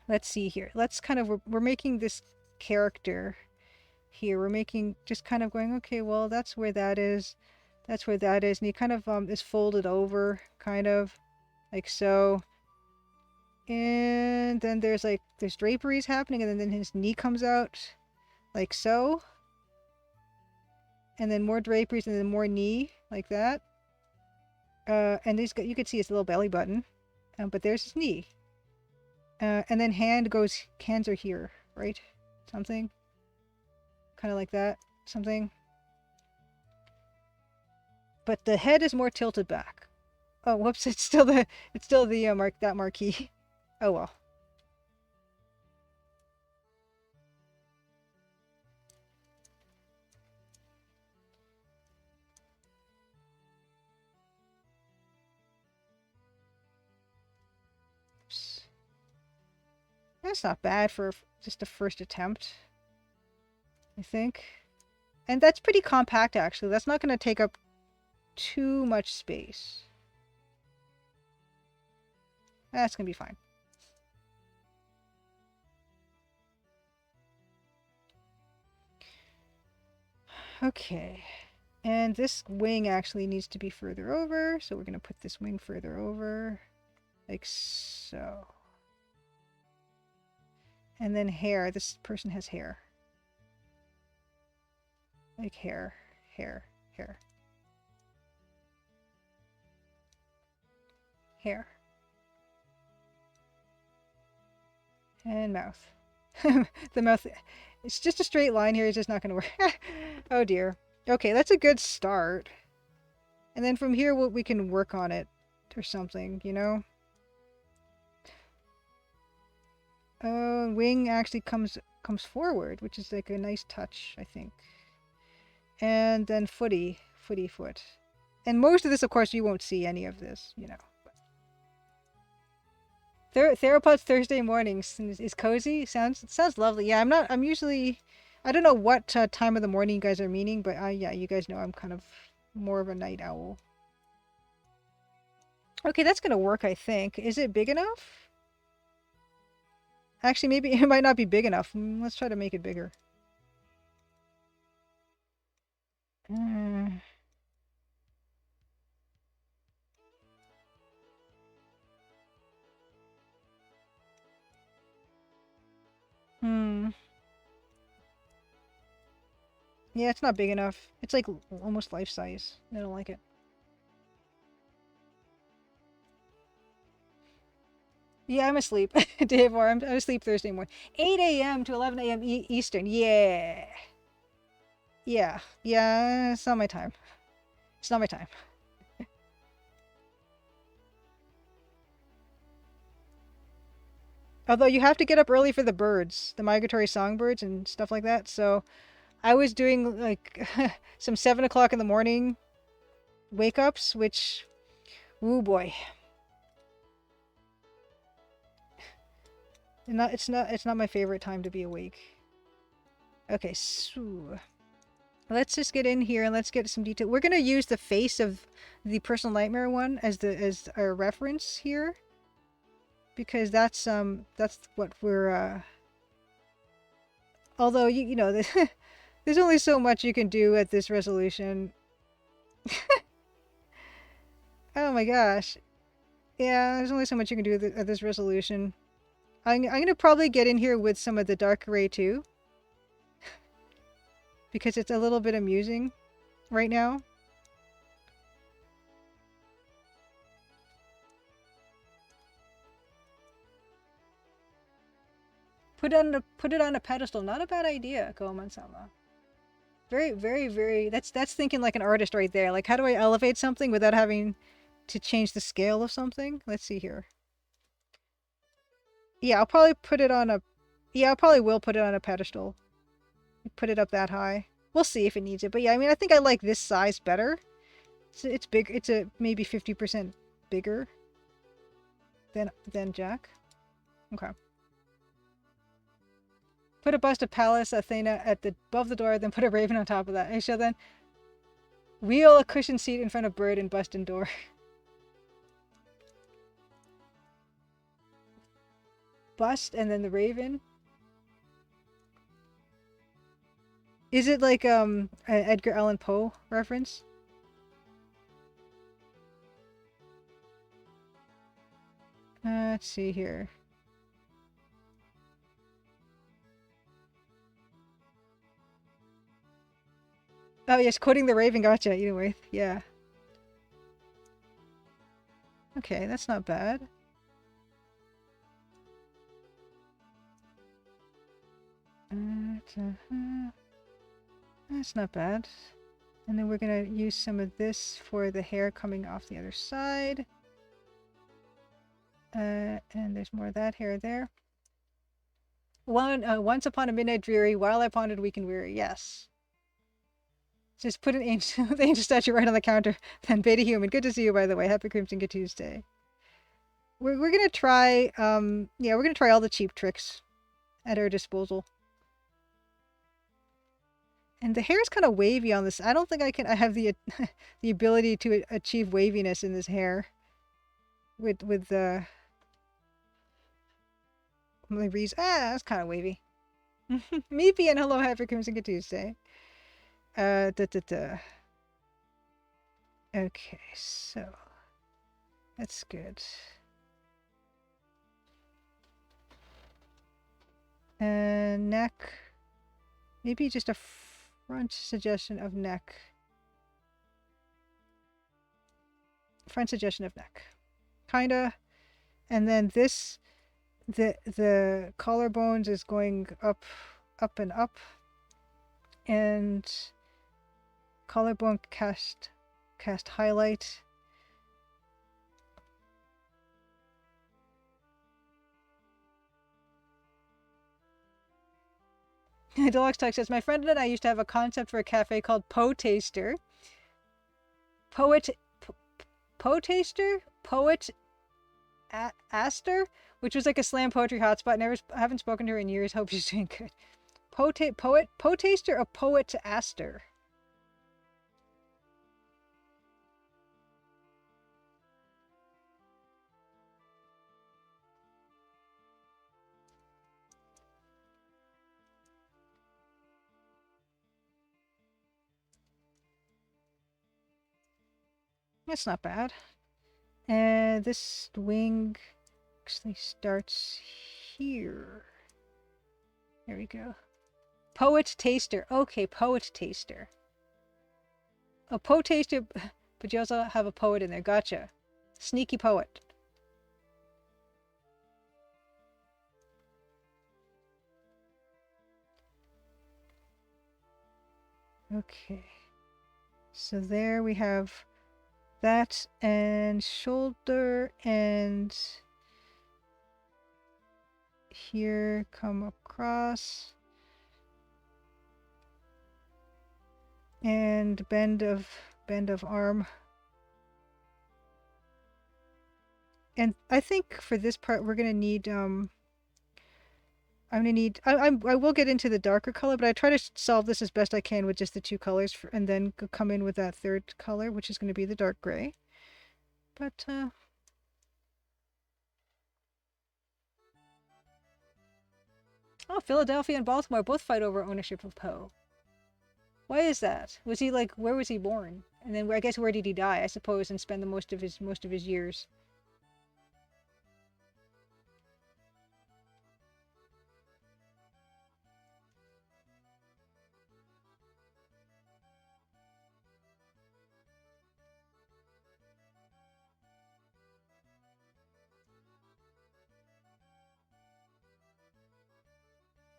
Let's see here. Let's kind of, we're making this character here. We're making, just kind of going, okay, well, that's where that is. That's where that is. And he kind of is folded over, kind of, like so. And then there's draperies happening, and then his knee comes out, like so. And then more draperies, and then more knee, like that. And you can see his little belly button. But there's his knee. And then hands are here, right? Something. Kind of like that. Something. But the head is more tilted back. Oh, whoops! It's still the that marquee. Oh well. Oops. That's not bad for just a first attempt, I think. And that's pretty compact, actually. That's not going to take up too much space. That's going to be fine. Okay. And this wing actually needs to be further over, so we're going to put this wing further over, like so. And then hair. This person has hair. Like hair. Hair. And mouth. The mouth, it's just a straight line here. It's just not going to work. Oh dear. Okay, that's a good start. And then from here, we can work on it or something, you know? Wing actually comes forward, which is like a nice touch, I think. And then foot. And most of this, of course, you won't see any of this, you know. Theropods Thursday mornings is cozy. Sounds lovely. Yeah, I'm usually. I don't know what time of the morning you guys are meaning, but yeah, you guys know I'm kind of more of a night owl. Okay, that's gonna work, I think. Is it big enough? Actually, maybe it might not be big enough. Let's try to make it bigger. Mm, hmm. Yeah, it's not big enough. It's like almost life size. I don't like it. Yeah, I'm asleep. Dave, or I'm asleep Thursday morning. 8 a.m. to 11 a.m. Eastern. Yeah. Yeah. Yeah, it's not my time. It's not my time. Although you have to get up early for the birds, the migratory songbirds and stuff like that. So I was doing like some 7 o'clock in the morning wake ups, which, woo boy. It's not my favorite time to be awake. Okay, so let's just get in here and let's get some detail. We're gonna use the face of the personal nightmare one as our reference here, because that's what we're. Although you know there's only so much you can do at this resolution. Oh my gosh, yeah, there's only so much you can do at this resolution. I'm gonna probably get in here with some of the dark gray too, because it's a little bit amusing right now. Put it on a pedestal. Not a bad idea, Koman-sama. Very, very, very. That's thinking like an artist right there. Like, how do I elevate something without having to change the scale of something? Let's see here. Yeah, I'll probably put it on a. Yeah, I probably will put it on a pedestal. Put it up that high. We'll see if it needs it. But yeah, I mean, I think I like this size better. It's big. It's a maybe 50% bigger than Jack. Okay. Put a bust of Pallas Athena above the door, then put a raven on top of that. I shall then wheel a cushioned seat in front of bird and bust in door. Bust and then the raven. Is it like an Edgar Allan Poe reference? Let's see here. Oh yes, quoting the Raven. Gotcha. Anyway, yeah. Okay, that's not bad. That's not bad. And then we're gonna use some of this for the hair coming off the other side. And there's more of that hair there. Once upon a midnight dreary, while I pondered weak and weary. Yes. Just put an angel, the angel statue right on the counter. Then beta human. Good to see you, by the way. Happy Crimson Good Tuesday. We're gonna try. Yeah, we're gonna try all the cheap tricks at our disposal. And the hair is kind of wavy on this. I don't think I have the the ability to achieve waviness in this hair. With the reason. That's kind of wavy. Meepy and hello, happy Crimson Good Tuesday. Okay, so that's good. Neck. Maybe just a front suggestion of neck. Front suggestion of neck. Kinda. And then this, the collarbones is going up and up. And collarbone cast highlight. Deluxe Tech says, my friend and I used to have a concept for a cafe called Poe Taster. Poet Taster? Poet Aster? which was like a slam poetry hotspot. I haven't spoken to her in years. Hope she's doing good. Poetaster or poet aster? That's not bad. And this wing actually starts here. There we go. Poet taster. Okay, poet taster. A poet taster, but you also have a poet in there. Gotcha. Sneaky poet. Okay. So there we have that and shoulder, and here come across and bend of arm. And I think for this part we're gonna need I will get into the darker color, but I try to solve this as best I can with just the two colors and then come in with that third color, which is going to be the dark gray. But oh, Philadelphia and Baltimore both fight over ownership of Poe. Why is that? Was he like, where was he born? And then I guess where did he die? I suppose, and spend the most of his years.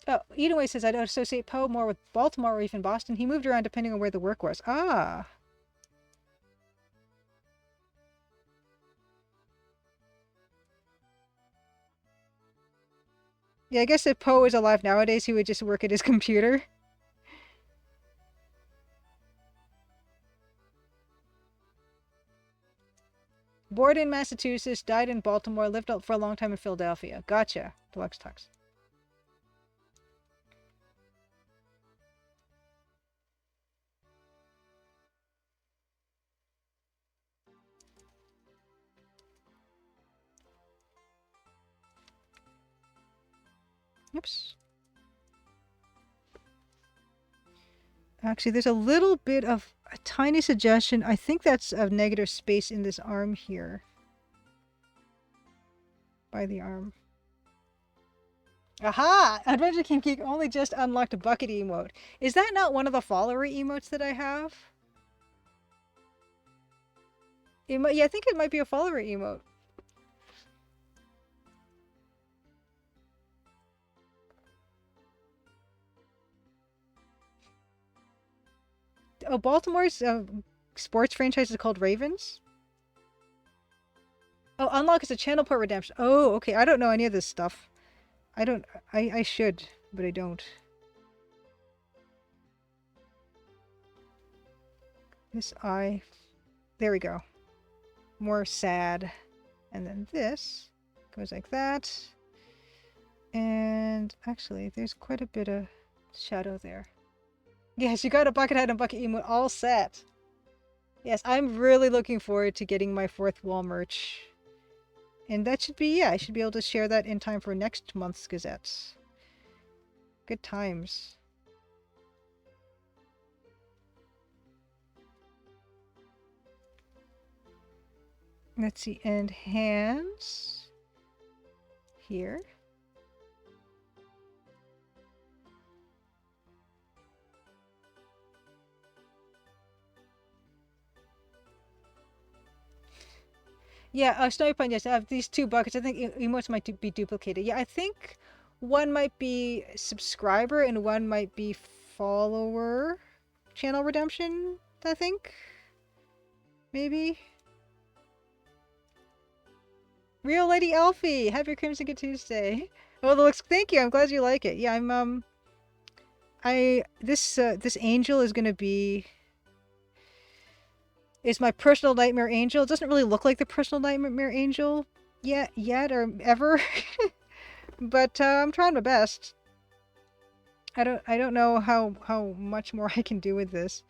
Oh, Edenway says I don't associate Poe more with Baltimore or even Boston. He moved around depending on where the work was. Ah. Yeah, I guess if Poe was alive nowadays, he would just work at his computer. Born in Massachusetts, died in Baltimore, lived for a long time in Philadelphia. Gotcha. Deluxe Tux. Oops. Actually, there's a little bit of a tiny suggestion. I think that's a negative space in this arm here. By the arm. Aha! Adventure King Geek only just unlocked a bucket emote. Is that not one of the follower emotes that I have? Yeah, I think it might be a follower emote. Oh, Baltimore's sports franchise is called Ravens? Oh, unlock is a channel port redemption. Oh, okay. I don't know any of this stuff. I should, but I don't. This eye. There we go. More sad. And then this goes like that. And actually, there's quite a bit of shadow there. Yes, you got a bucket head and bucket emote all set. Yes, I'm really looking forward to getting my fourth wall merch. And that should be, yeah, I should be able to share that in time for next month's Gazettes. Good times. Let's see, and hands here. Yeah, Snowy Pine, yes, I have these two buckets. I think emotes might be duplicated. Yeah, I think one might be subscriber and one might be follower channel redemption, I think. Maybe. Real Lady Elfie! Happy Crimson Good Tuesday. Well, thank you. I'm glad you like it. Yeah, this angel is gonna be is my personal nightmare angel. It doesn't really look like the personal nightmare angel yet or ever, but I'm trying my best. I don't know how much more I can do with this.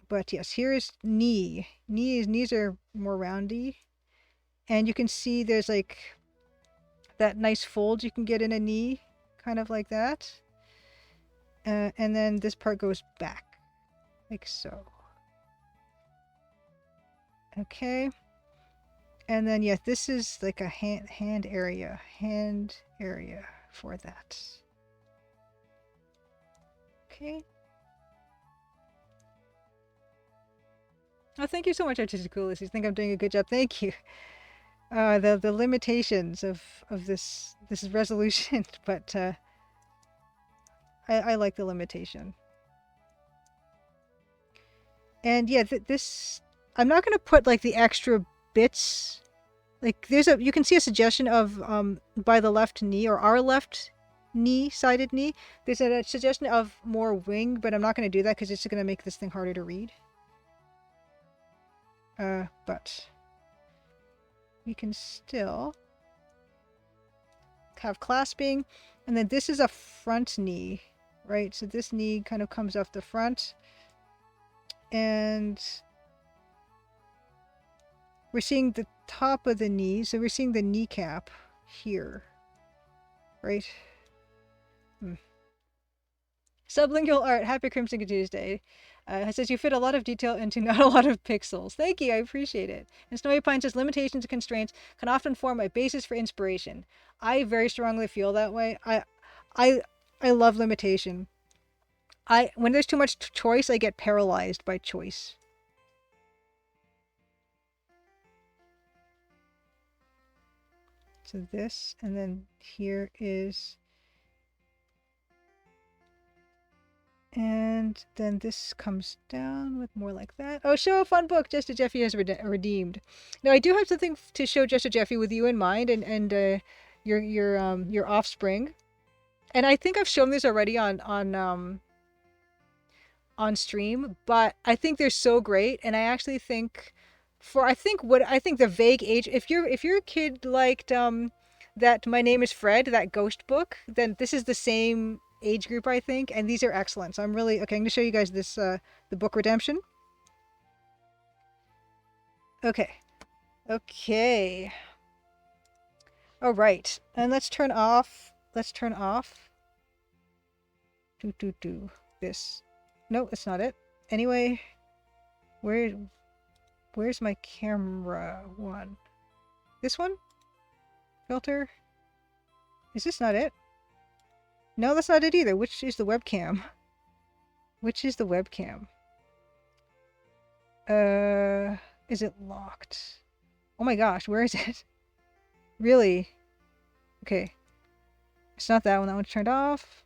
But yes, here is knee. Knees are more roundy, and you can see there's like that nice fold you can get in a knee, kind of like that. And then this part goes back, like so. Okay. And then, yes, this is like a hand area for that. Okay. Oh, thank you so much, Artistic Coolies. You think I'm doing a good job? Thank you. The limitations of this resolution, but I like the limitation. And yeah, this I'm not gonna put like the extra bits. Like you can see a suggestion of by the left knee or our left knee, sided knee. There's a suggestion of more wing, but I'm not going to do that because it's going to make this thing harder to read. But we can still have clasping, and then this is a front knee, right? So this knee kind of comes off the front, and we're seeing the top of the knee, so we're seeing the kneecap here, right? Sublingual art, happy Crimson Tuesday. It says you fit a lot of detail into not a lot of pixels. Thank you, I appreciate it. And Snowy Pine says limitations and constraints can often form a basis for inspiration. I very strongly feel that way. I love limitation. When there's too much choice, I get paralyzed by choice. So this, and then here is, and then this comes down with more like that. Oh, show a fun book Just a Jeffy has redeemed. Now I do have something to show Just a Jeffy with you in mind, and your offspring. And I think I've shown this already on stream, but I think they're so great, and I actually think I think the vague age, if your kid liked that My Name is Fred, that ghost book, then this is the same age group, I think, and these are excellent. So I'm really okay. I'm going to show you guys this the book Redemption. Okay. All right, and let's turn off this. No, that's not it. Anyway, where's my camera one? This one? Filter? Is this not it? No, that's not it either. Which is the webcam? Is it locked? Oh my gosh, where is it? Really? Okay. It's not that one. That one's turned off.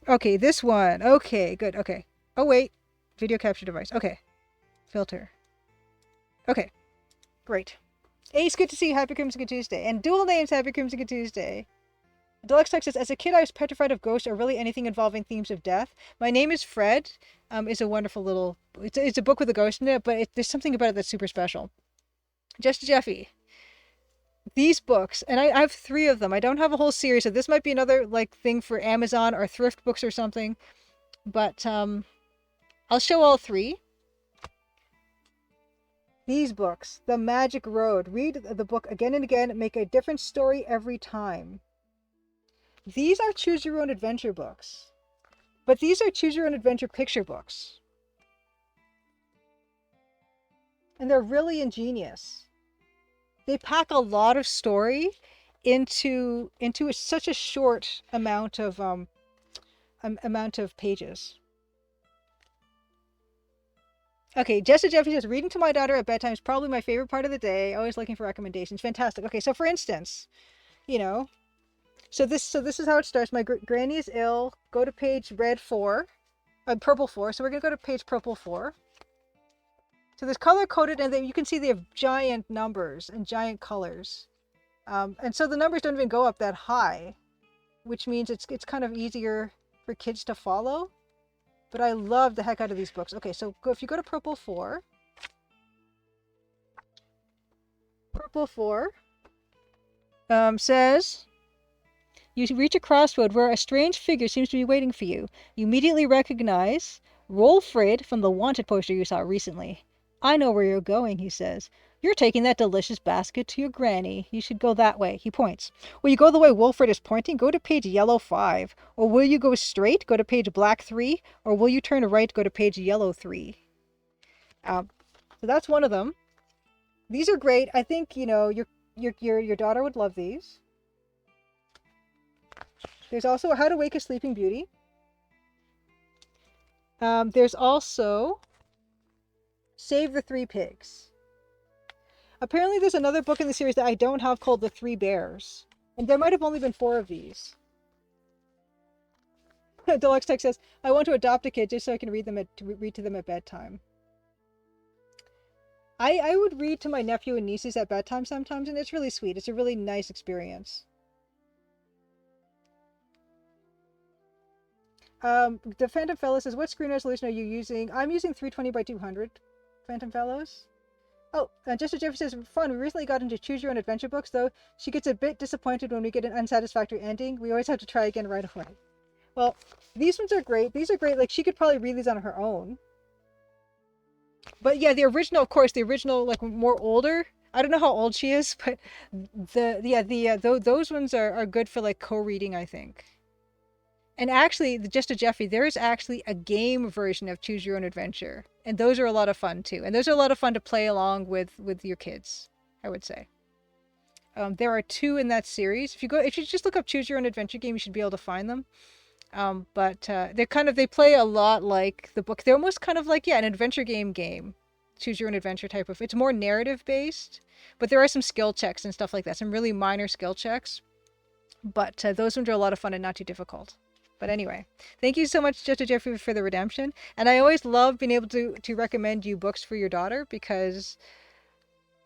Okay, this one. Okay, good. Okay. Oh, wait. Video capture device. Okay. Filter. Okay. Great. Ace, good to see you. Happy Crimson Tuesday. And dual names, Happy Crimson Tuesday. Deluxe Text says, as a kid, I was petrified of ghosts or really anything involving themes of death. My Name is Fred is a wonderful little... It's a book with a ghost in it, but there's something about it that's super special. Just Jeffy. These books, and I have 3 of them. I don't have a whole series, so this might be another like thing for Amazon or thrift books or something. But I'll show all 3. These books, The Magic Road. Read the book again and again. Make a different story every time. These are choose your own adventure books. But these are choose your own adventure picture books. And they're really ingenious. They pack a lot of story into such a short amount of pages. Okay, Jessica Jeffy says, reading to my daughter at bedtime is probably my favorite part of the day. Always looking for recommendations. Fantastic. Okay, so for instance, so this is how it starts. My granny is ill. Go to page purple 4. So we're gonna go to page purple 4. So there's color coded, and then you can see they have giant numbers and giant colors, and so the numbers don't even go up that high, which means it's kind of easier for kids to follow. But I love the heck out of these books. Okay, so if you go to purple 4, Purple 4 says, you reach a crossroad where a strange figure seems to be waiting for you. You immediately recognize Rolfrid from the wanted poster you saw recently. I know where you're going, he says. You're taking that delicious basket to your granny. You should go that way. He points. Will you go the way Wolfred is pointing? Go to page yellow 5. Or will you go straight? Go to page black 3. Or will you turn right? Go to page yellow 3. So that's one of them. These are great. I think, your daughter would love these. There's also How to Wake a Sleeping Beauty. There's also Save the Three Pigs. Apparently there's another book in the series that I don't have called The Three Bears. And there might have only been 4 of these. Deluxe Tech says, I want to adopt a kid just so I can read to them at bedtime. I would read to my nephew and nieces at bedtime sometimes, and it's really sweet. It's a really nice experience. The Phantom Fellow says, what screen resolution are you using? I'm using 320 by 200 Phantom Fellows. Oh, Jessica Jeffrey says, fun. We recently got into Choose Your Own Adventure books, though. She gets a bit disappointed when we get an unsatisfactory ending. We always have to try again right away. Well, these ones are great. These are great. Like, she could probably read these on her own. But yeah, the original, of course, like, more older. I don't know how old she is, but those ones are good for, like, co-reading, I think. And actually, just to Jeffrey, there is actually a game version of Choose Your Own Adventure. And those are a lot of fun, too. And those are a lot of fun to play along with your kids, I would say. There are 2 in that series. If you just look up Choose Your Own Adventure game, you should be able to find them. But they play a lot like the book. They're almost kind of like, an adventure game. Choose Your Own Adventure type of. It's more narrative based, but there are some skill checks and stuff like that. Some really minor skill checks. But those ones are a lot of fun and not too difficult. But anyway, thank you so much, Just Jeffrey, for the redemption. And I always love being able to recommend you books for your daughter, because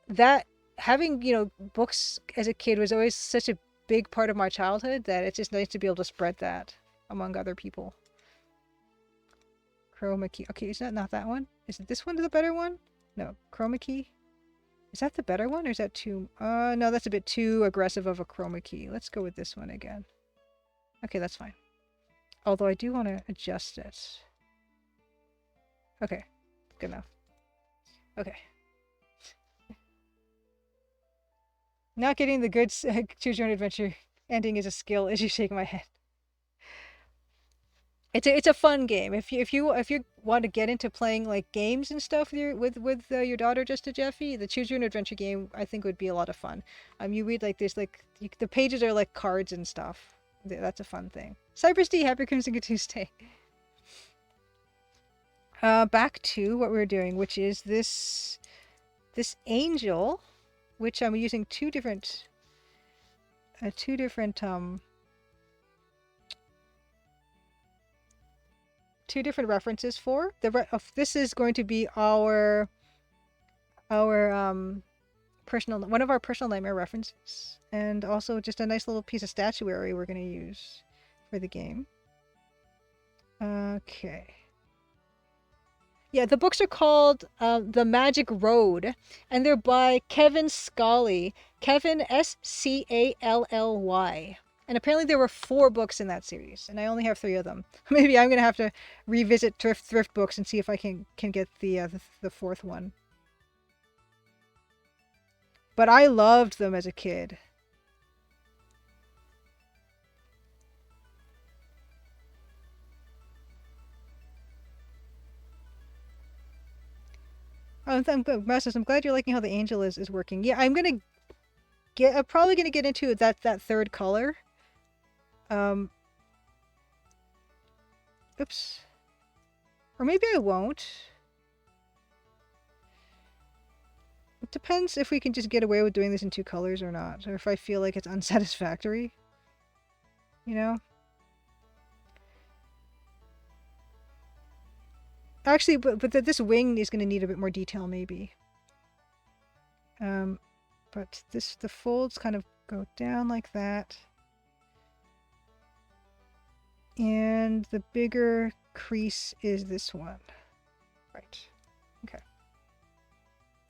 that having, books as a kid was always such a big part of my childhood that it's just nice to be able to spread that among other people. Chroma key. Okay, is that not that one? Is this one the better one? No, chroma key. Is that the better one, or is that too... no, that's a bit too aggressive of a chroma key. Let's go with this one again. Okay, that's fine. Although I do want to adjust it. Okay, good enough. Okay. Not getting the good Choose Your Own Adventure ending is a skill, as you shake my head. It's a fun game. If you want to get into playing like games and stuff with your daughter, Just to Jeffy, the Choose Your Own Adventure game I think would be a lot of fun. You read like this, like the pages are like cards and stuff. That's a fun thing. Cypress D, happy Crimson Tuesday. Back to what we were doing, which is this angel, which I'm using two different references for. This is going to be our one of our personal nightmare references, and also just a nice little piece of statuary we're going to use for the game. Okay. Yeah, the books are called The Magic Road, and they're by Kevin Scally. Kevin, Scally. And apparently there were 4 books in that series, and I only have 3 of them. Maybe I'm going to have to revisit thrift books and see if I can get the 4th one. But I loved them as a kid. Oh, Masters, I'm glad you're liking how the angel is working. Yeah, I'm probably gonna get into that 3rd color. Oops. Or maybe I won't. It depends if we can just get away with doing this in 2 colors or not, or if I feel like it's unsatisfactory. You know? Actually, but this wing is going to need a bit more detail, maybe. But the folds kind of go down like that. And the bigger crease is this one. Right. Okay.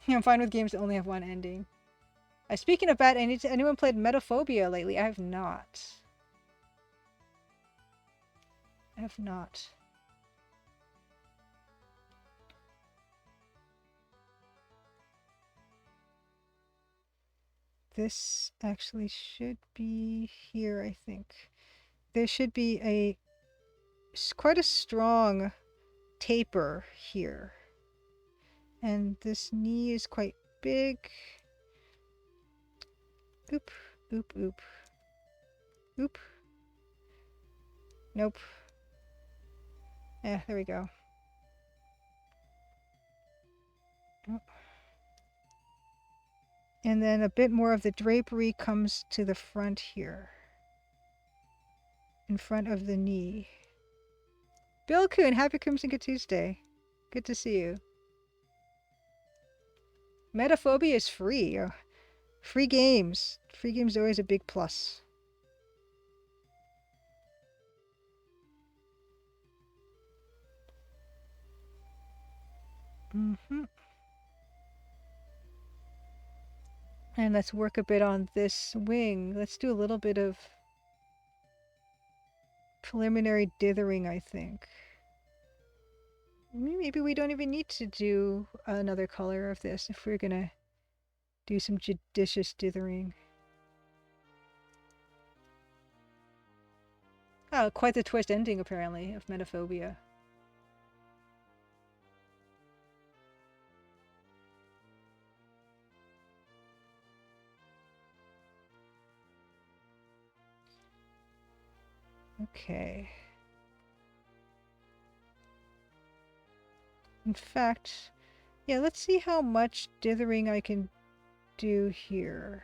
Yeah, I'm fine with games that only have one ending. Speaking of bad, anyone played Metaphobia lately? I have not. I have not. This actually should be here, I think. There should be quite a strong taper here. And this knee is quite big. Oop, oop, oop. Oop. Nope. Yeah, there we go. And then a bit more of the drapery comes to the front here. In front of the knee. Bill Kuhn, happy Crimson Good Tuesday. Good to see you. Metaphobia is free. Free games. Free games are always a big plus. And let's work a bit on this wing. Let's do a little bit of preliminary dithering, I think. Maybe we don't even need to do another color of this if we're gonna do some judicious dithering. Oh, quite the twist ending, apparently, of Metaphobia. Okay. In fact, yeah, let's see how much dithering I can do here.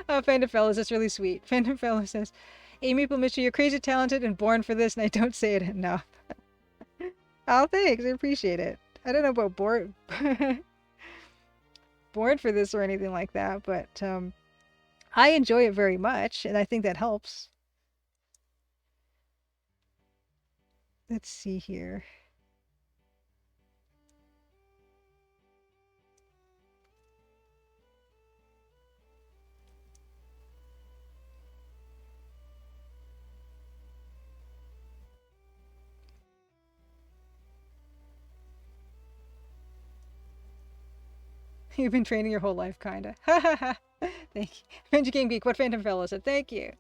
Oh, Phantom Fellows, that's really sweet. Phantom Fellows says, "Hey, Maple Mystery, you're crazy talented and born for this, and I don't say it enough." Oh, thanks. I appreciate it. I don't know about born born for this or anything like that, but I enjoy it very much, and I think that helps. Let's see here. You've been training your whole life, kinda. Ha ha ha. Thank you. Venture Game Geek, what Phantom Fellow said. Thank you.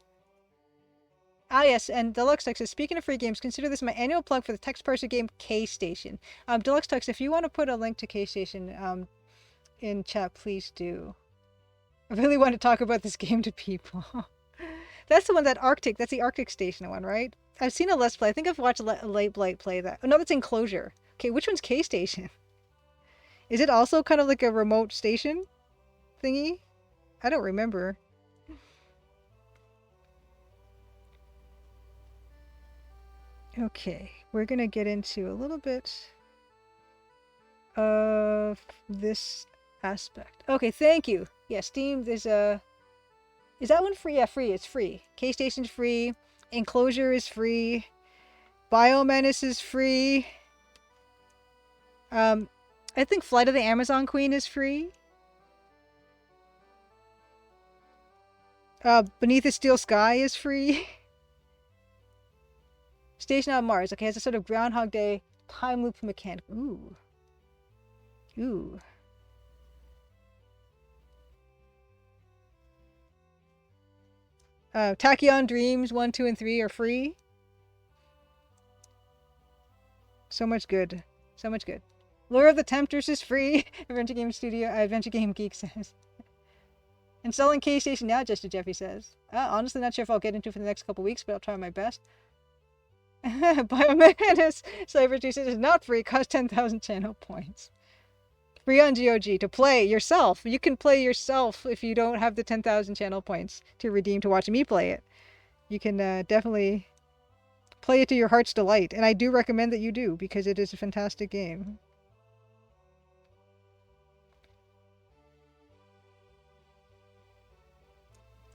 Ah, yes, and Deluxe Tux says, speaking of free games, consider this my annual plug for the text parser game K-Station. Deluxe Tux, if you want to put a link to K-Station in chat, please do. I really want to talk about this game to people. That's the one that's the Arctic Station one, right? I've seen a Let's Play. I think I've watched a Late Blight play that. Oh, no, that's Enclosure. Okay, which one's K-Station? Is it also kind of like a remote station thingy? I don't remember. Okay, we're gonna get into a little bit of this aspect. Okay, thank you. Yeah, Steam, there's a... Is that one free? Yeah, free. It's free. K-Station's free. Enclosure is free. Bio Menace is free. I think Flight of the Amazon Queen is free. Beneath the Steel Sky is free. Station on Mars. Okay, has a sort of Groundhog Day time loop mechanic. Ooh. Ooh. Tachyon Dreams 1, 2, and 3 are free. So much good. So much good. Lure of the Tempters is free. Adventure Game Studio, Adventure Game Geek says. Installing K-Station now, Just Jeffy says. Honestly, not sure if I'll get into it for the next couple weeks, but I'll try my best. Bio Menace Cyber Jesus is not free, costs 10,000 channel points. Free on GOG to play yourself. You can play yourself if you don't have the 10,000 channel points to redeem to watch me play it. You can definitely play it to your heart's delight, and I do recommend that you do because it is a fantastic game.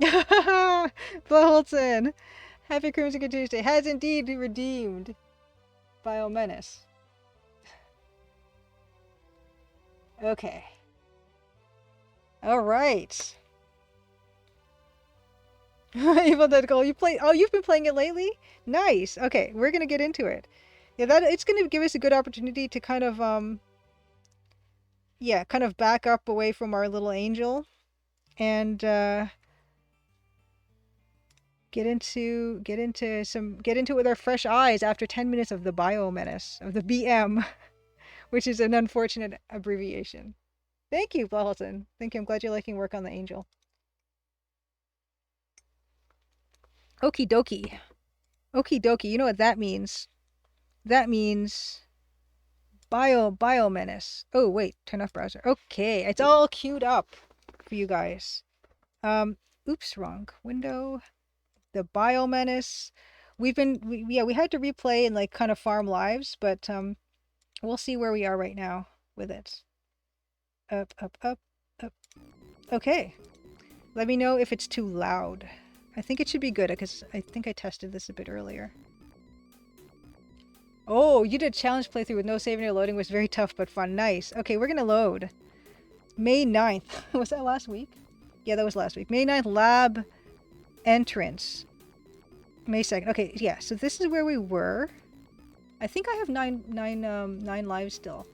Blaholtzen! Happy Crimson Tuesday has indeed redeemed Bio Menace. Okay. Alright. Evil Dead Goal, you've been playing it lately? Nice. Okay, we're gonna get into it. Yeah, it's gonna give us a good opportunity to kind of yeah, kind of back up away from our little angel and get into it with our fresh eyes after 10 minutes of the Bio Menace of the BM, which is an unfortunate abbreviation. Thank you, Blaholton. Thank you. I'm glad you're liking work on the angel. Okie dokie. Okie dokie. You know what that means? That means Bio Menace. Oh wait, turn off browser. Okay, it's all queued up for you guys. Oops, wrong window. The Bio Menace. We had to replay and like kind of farm lives, but we'll see where we are right now with it. Up, up, up, up. Okay. Let me know if it's too loud. I think it should be good because I think I tested this a bit earlier. Oh, you did a challenge playthrough with no saving or loading. Was very tough but fun. Nice. Okay, we're gonna load. May 9th. Was that last week? Yeah, that was last week. May 9th lab entrance. May 2nd. Okay, yeah, so this is where we were. I think I have nine lives still.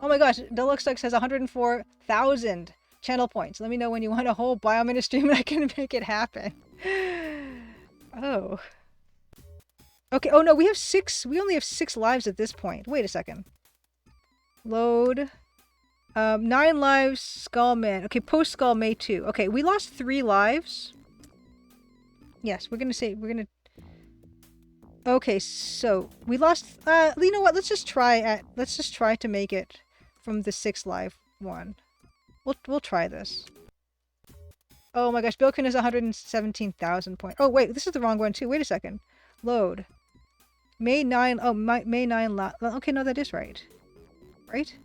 Oh my gosh, Deluxe Lux has 104,000 channel points. Let me know when you want a whole Bio Menace stream and I can make it happen. Oh. Okay, oh no, we only have 6 lives at this point. Wait a second. Load. 9 lives, Skullman. Okay, post Skull May 2. Okay, we lost 3 lives. Yes, we're gonna... Okay, so we lost... you know what? Let's just try to make it from the 6 live one. We'll try this. Oh my gosh, Bilkin is 117,000 points. Oh wait, this is the wrong one too. Wait a second. Load. May 9... Oh, May 9... Okay, no, that is right. Right?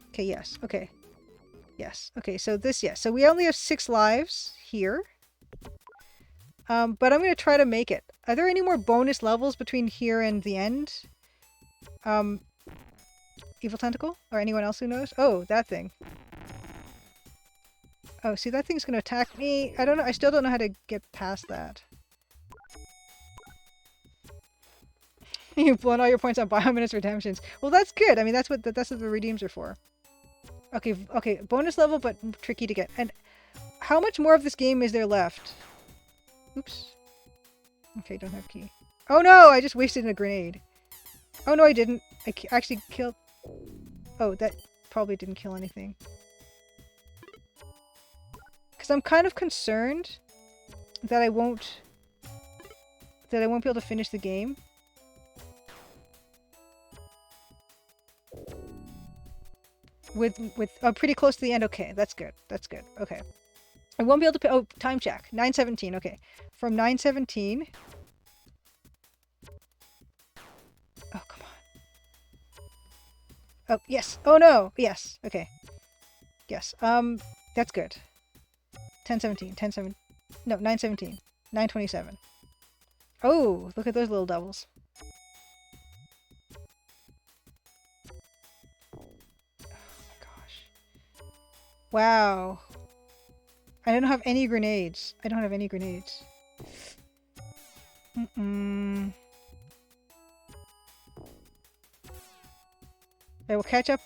Okay, yes. Okay. Yes. Okay, so this, yes. So we only have 6 lives here. But I'm going to try to make it. Are there any more bonus levels between here and the end? Evil Tentacle? Or anyone else who knows? Oh, that thing. Oh, see, that thing's going to attack me. I don't know. I still don't know how to get past that. You've blown all your points on Bio Menace redemptions. Well, that's good. I mean, that's what the redeems are for. Okay, okay. Bonus level, but tricky to get. And how much more of this game is there left? Oops. Okay, don't have key. Oh no! I just wasted a grenade. Oh no, I didn't. I actually killed... Oh, that probably didn't kill anything. Because I'm kind of concerned that I won't be able to finish the game. With pretty close to the end. Okay, that's good. That's good. Okay. I won't be able to... Oh, time check. 9:17. Okay. From 9:17... Oh, come on. Oh, yes. Oh, no. Yes. Okay. Yes. That's good. 10:17. 10:17. No, 9:17. 9:27. Oh, look at those little devils. Oh my gosh. Wow. I don't have any grenades. I don't have any grenades. I will catch up.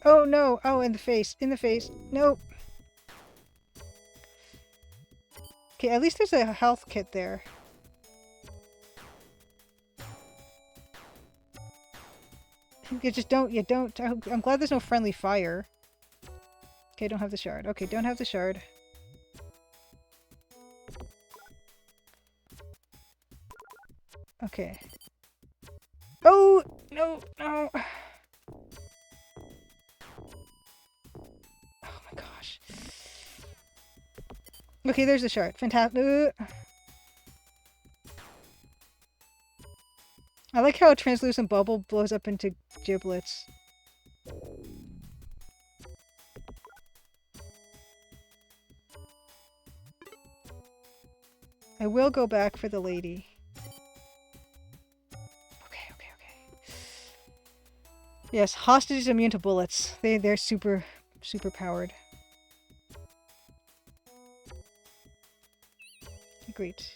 Oh no! Oh, in the face. In the face. Nope. Okay, at least there's a health kit there. You don't. I'm glad there's no friendly fire. Okay, don't have the shard. Okay, don't have the shard. Okay. Oh! No! No! Oh my gosh. Okay, there's the shard. Fantastic. I like how a translucent bubble blows up into giblets. I will go back for the lady. Okay. Yes, hostage is immune to bullets. They're super powered. Great.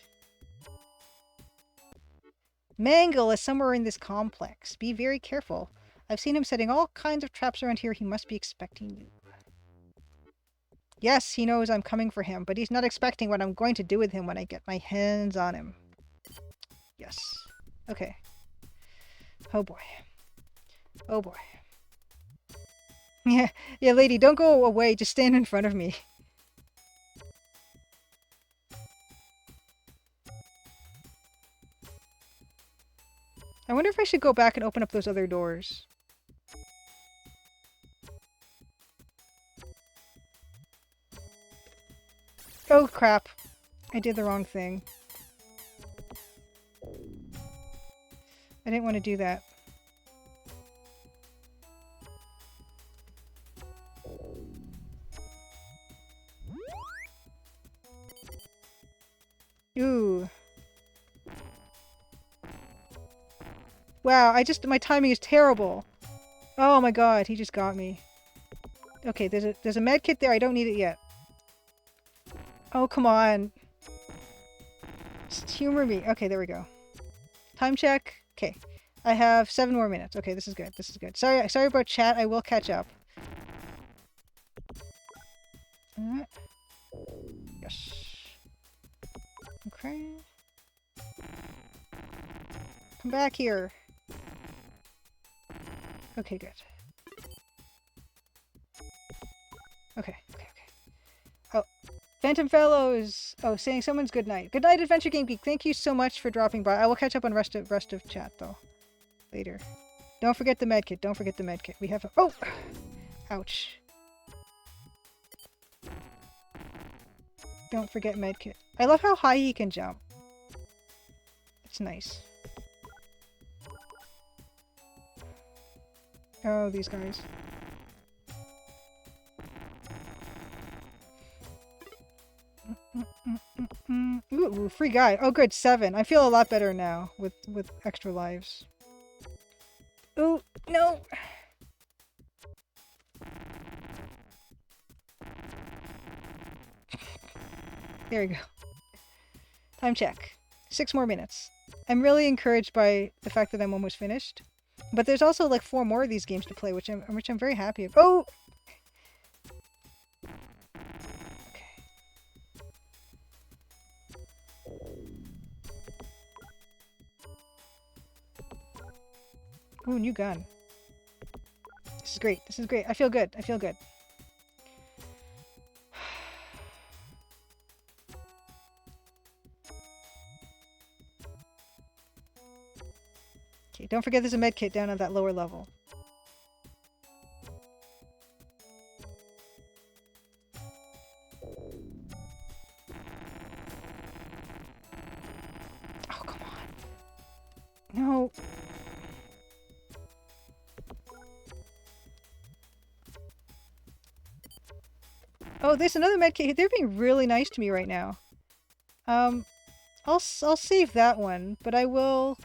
Mangle is somewhere in this complex. Be very careful. I've seen him setting all kinds of traps around here. He must be expecting you. Yes, he knows I'm coming for him, but he's not expecting what I'm going to do with him when I get my hands on him. Yes. Okay. Oh boy. Oh boy. Yeah, lady, don't go away. Just stand in front of me. I wonder if I should go back and open up those other doors. Oh crap. I did the wrong thing. I didn't want to do that. Ooh. Wow, my timing is terrible. Oh my god, he just got me. Okay, there's a med kit there. I don't need it yet. Oh, come on. Just humor me. Okay, there we go. Time check. Okay. I have 7 more minutes. Okay, this is good. This is good. Sorry about chat. I will catch up. Yes. Okay. Come back here. Okay, good. Okay. Oh, Phantom Fellows! Oh, saying someone's good night. Good night, Adventure Game Geek. Thank you so much for dropping by. I will catch up on rest of chat, though. Later. Don't forget the medkit. Don't forget the medkit. We have a... Oh! Ouch. Don't forget medkit. I love how high he can jump. It's nice. Oh, these guys. Ooh, free guy. Oh, good, 7. I feel a lot better now with extra lives. Ooh, no. There we go. Time check. 6 more minutes. I'm really encouraged by the fact that I'm almost finished. But there's also like 4 more of these games to play, which I'm very happy about. Oh! Ooh, new gun. This is great. This is great. I feel good. I feel good. Okay, don't forget there's a med kit down at that lower level. Oh, come on. No. Oh, there's another medkit. They're being really nice to me right now. I'll save that one, but I'll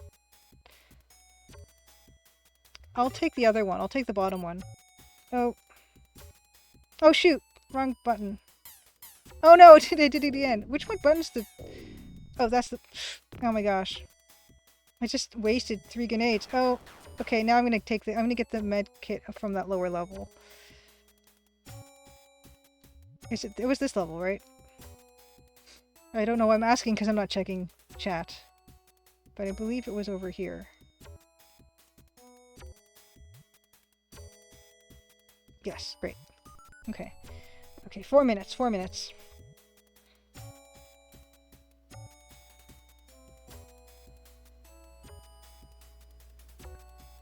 take the other one. I'll take the bottom one. Oh. Oh, shoot. Wrong button. Oh, no. I did it again. Which one button's the... Oh, that's the... Oh, my gosh. I just wasted 3 grenades. Oh. Okay, now I'm gonna get the med kit from that lower level. It was this level, right? I don't know. I'm asking because I'm not checking chat. But I believe it was over here. Yes, great. Okay. Okay, 4 minutes, 4 minutes.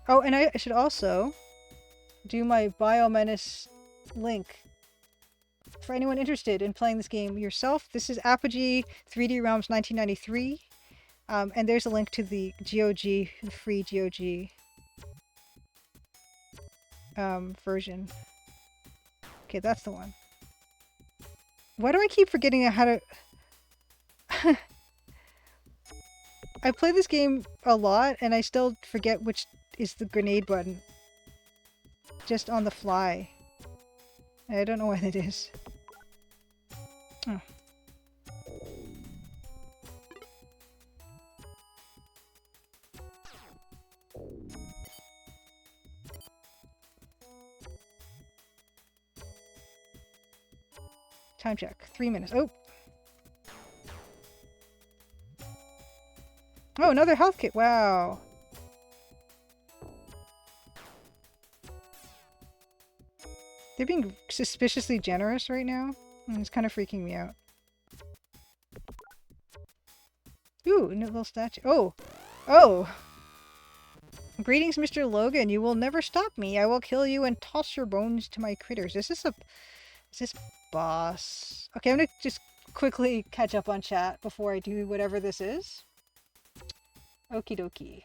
Oh, and I should also do my Bio Menace link. For anyone interested in playing this game yourself, this is Apogee 3D Realms 1993. And there's a link to the GOG, the free GOG version. Okay, that's the one. Why do I keep forgetting how to... I play this game a lot and I still forget which is the grenade button. Just on the fly. I don't know why that is. Oh. Time check. 3 minutes. Oh! Oh, another health kit. Wow. They're being suspiciously generous right now. It's kind of freaking me out. Ooh, a little statue. Oh! Oh! Greetings, Mr. Logan. You will never stop me. I will kill you and toss your bones to my critters. Is this boss? Okay, I'm gonna just quickly catch up on chat before I do whatever this is. Okie dokie.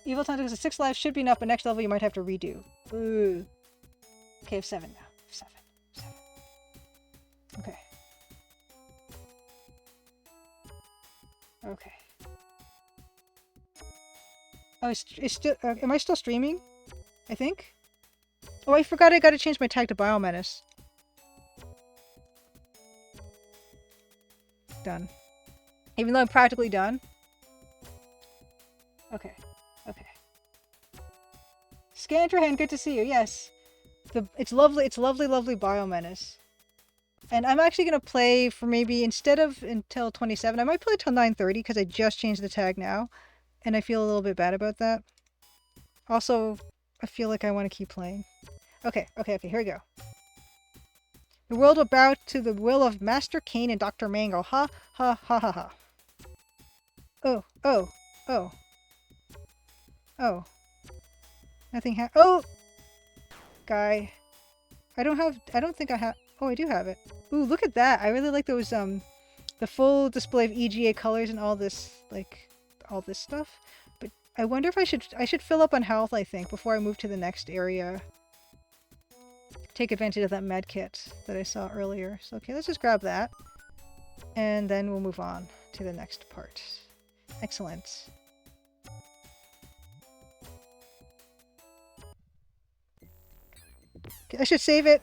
Evil Tentacles is 6 lives should be enough, but next level you might have to redo. Ooh. Okay, I have 7 now. 7. Okay. Okay. Oh, it's still. Am I still streaming? I think. Oh, I forgot I gotta change my tag to Bio Menace. Done. Even though I'm practically done. Okay. Okay. Scantrahan, good to see you. Yes. It's lovely Bio Menace. And I'm actually gonna play for maybe instead of until 27, I might play till 9:30 because I just changed the tag now. And I feel a little bit bad about that. Also, I feel like I want to keep playing. Okay, here we go. The world will bow to the will of Master Kane and Dr. Mango. Ha, ha, ha, ha, ha. Oh, oh, oh. Oh. Nothing oh! Guy. I don't think I have, oh, I do have it. Ooh, look at that. I really like those, the full display of EGA colors and all this, like, all this stuff. But I wonder if I should fill up on health, I think, before I move to the next area. Take advantage of that med kit that I saw earlier. So, okay, let's just grab that. And then we'll move on to the next part. Excellent. Okay, I should save it.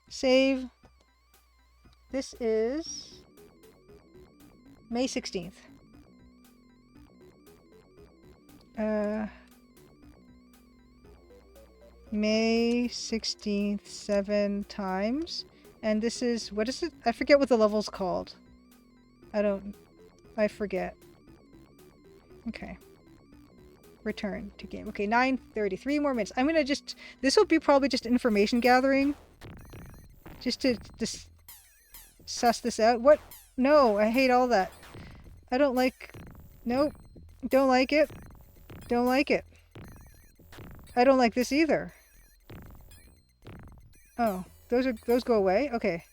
Save. This is May 16th. May 16th 7 times. And this is, what is it? I forget what the level's called. I forget. Okay. Return to game. Okay, 9:30. 3 more minutes. I'm gonna just, this will be probably just information gathering. Just to suss this out. What? No, I hate all that. I don't like, nope. Don't like it. Don't like it. I don't like this either. Oh, those go away? Okay.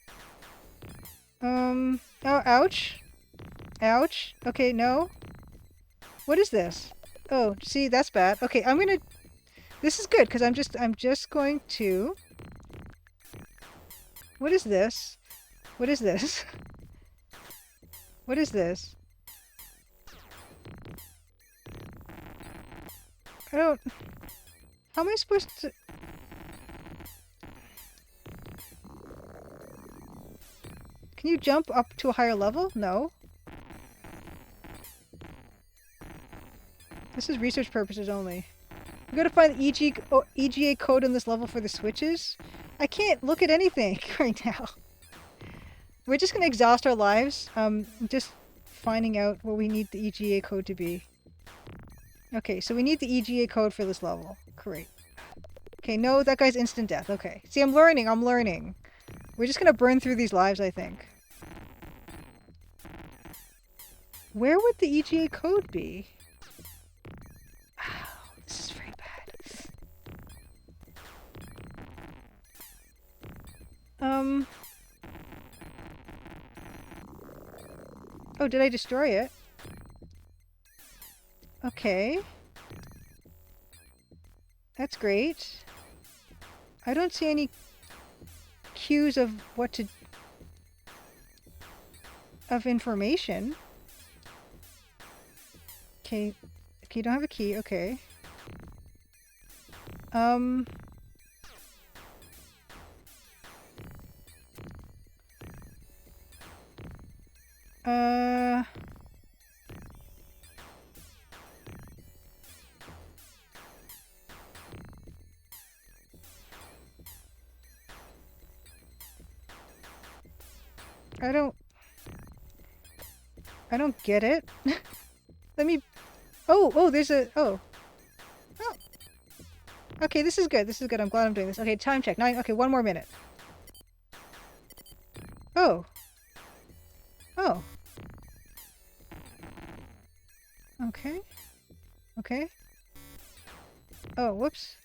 Oh, ouch. Ouch. Okay, no. What is this? Oh, see, that's bad. Okay, I'm gonna, this is good, because I'm just going to, what is this? What is this? What is this? I don't, how am I supposed to, can you jump up to a higher level? No. This is research purposes only. We gotta find the EGA code in this level for the switches. I can't look at anything right now. We're just gonna exhaust our lives, just finding out what we need the EGA code to be. Okay, so we need the EGA code for this level. Great. Okay, no, that guy's instant death. Okay. See, I'm learning. We're just gonna burn through these lives, I think. Where would the EGA code be? Oh, this is very bad. Oh, did I destroy it? Okay. That's great. I don't see any cues of what to... of information. Okay. Okay, you don't have a key. Okay. Um... Uh... I don't get it. Let me... Oh, there's a... Oh. Oh. Okay, this is good. This is good. I'm glad I'm doing this. Okay, time check. 9... Okay, 1 more minute. Oh. Oh. Okay. Okay. Oh, whoops.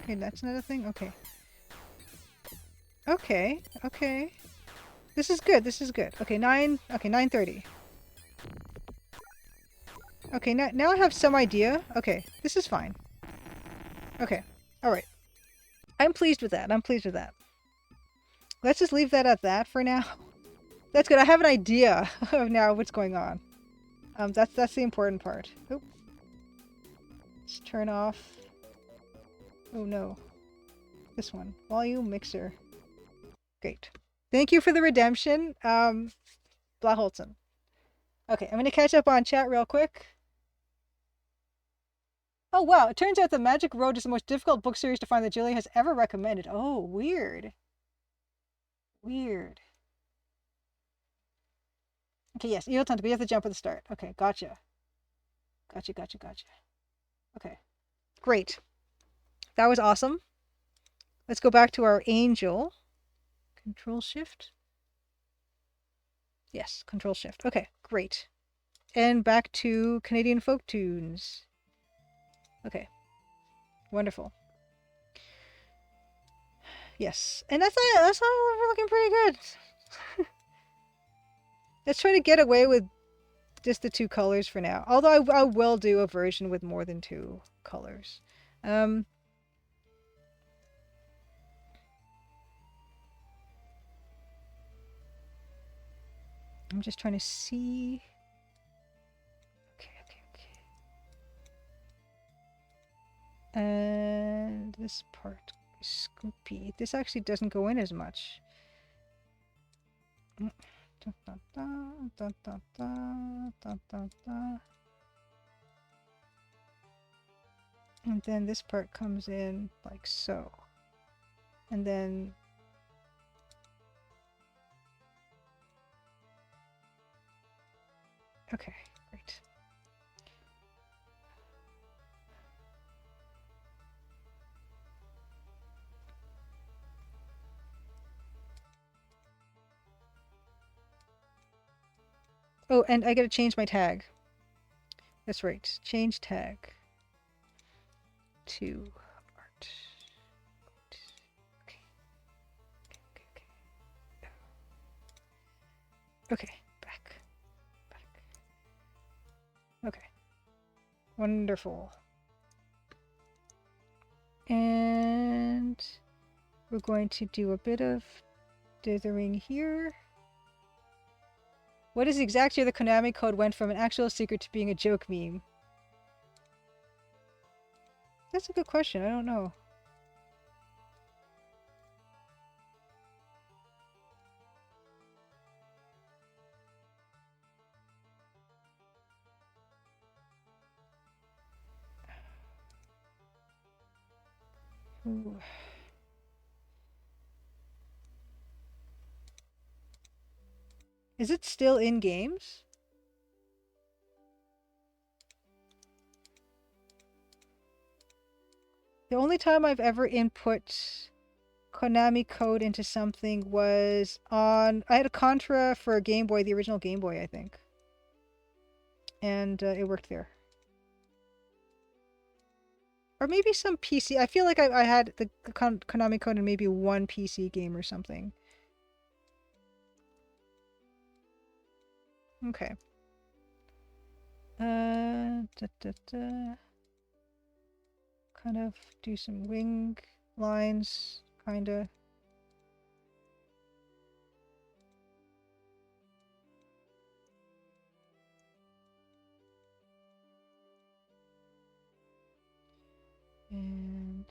Okay, that's another thing. Okay. Okay. Okay. This is good. This is good. Okay, 9... Okay, 9:30. Okay, now I have some idea. Okay, this is fine. Okay. Alright. I'm pleased with that. I'm pleased with that. Let's just leave that at that for now. That's good. I have an idea of now what's going on. That's the important part. Oop. Let's turn off. Oh no. This one. Volume mixer. Great. Thank you for the redemption, Blaholtzen. Okay, I'm gonna catch up on chat real quick. Oh wow, it turns out the Magic Road is the most difficult book series to find that Julie has ever recommended. Oh, weird. Weird. Okay, yes, Eel Hunter, but you have to jump at the start. Okay, gotcha. Gotcha. Okay, great. That was awesome. Let's go back to our angel. Control Shift? Yes, Control Shift. Okay, great. And back to Canadian folk tunes. Okay, wonderful. Yes, and that's all we're looking pretty good. Let's try to get away with just the 2 colors for now. Although I will do a version with more than 2 colors. I'm just trying to see. Okay. And this part is Scoopy. This actually doesn't go in as much. And then this part comes in like so. And then okay, great. Oh, and I gotta change my tag. That's right. Change tag to art. Okay. Okay, back. Okay. Wonderful. And we're going to do a bit of dithering here. What is the exact year the Konami code went from an actual secret to being a joke meme? That's a good question. I don't know. Ooh. Is it still in games? The only time I've ever input Konami code into something was on... I had a Contra for a Game Boy, the original Game Boy, I think. And it worked there. Or maybe some PC. I feel like I had the Konami code in maybe one PC game or something. Okay. Kind of do some wing lines, kinda. And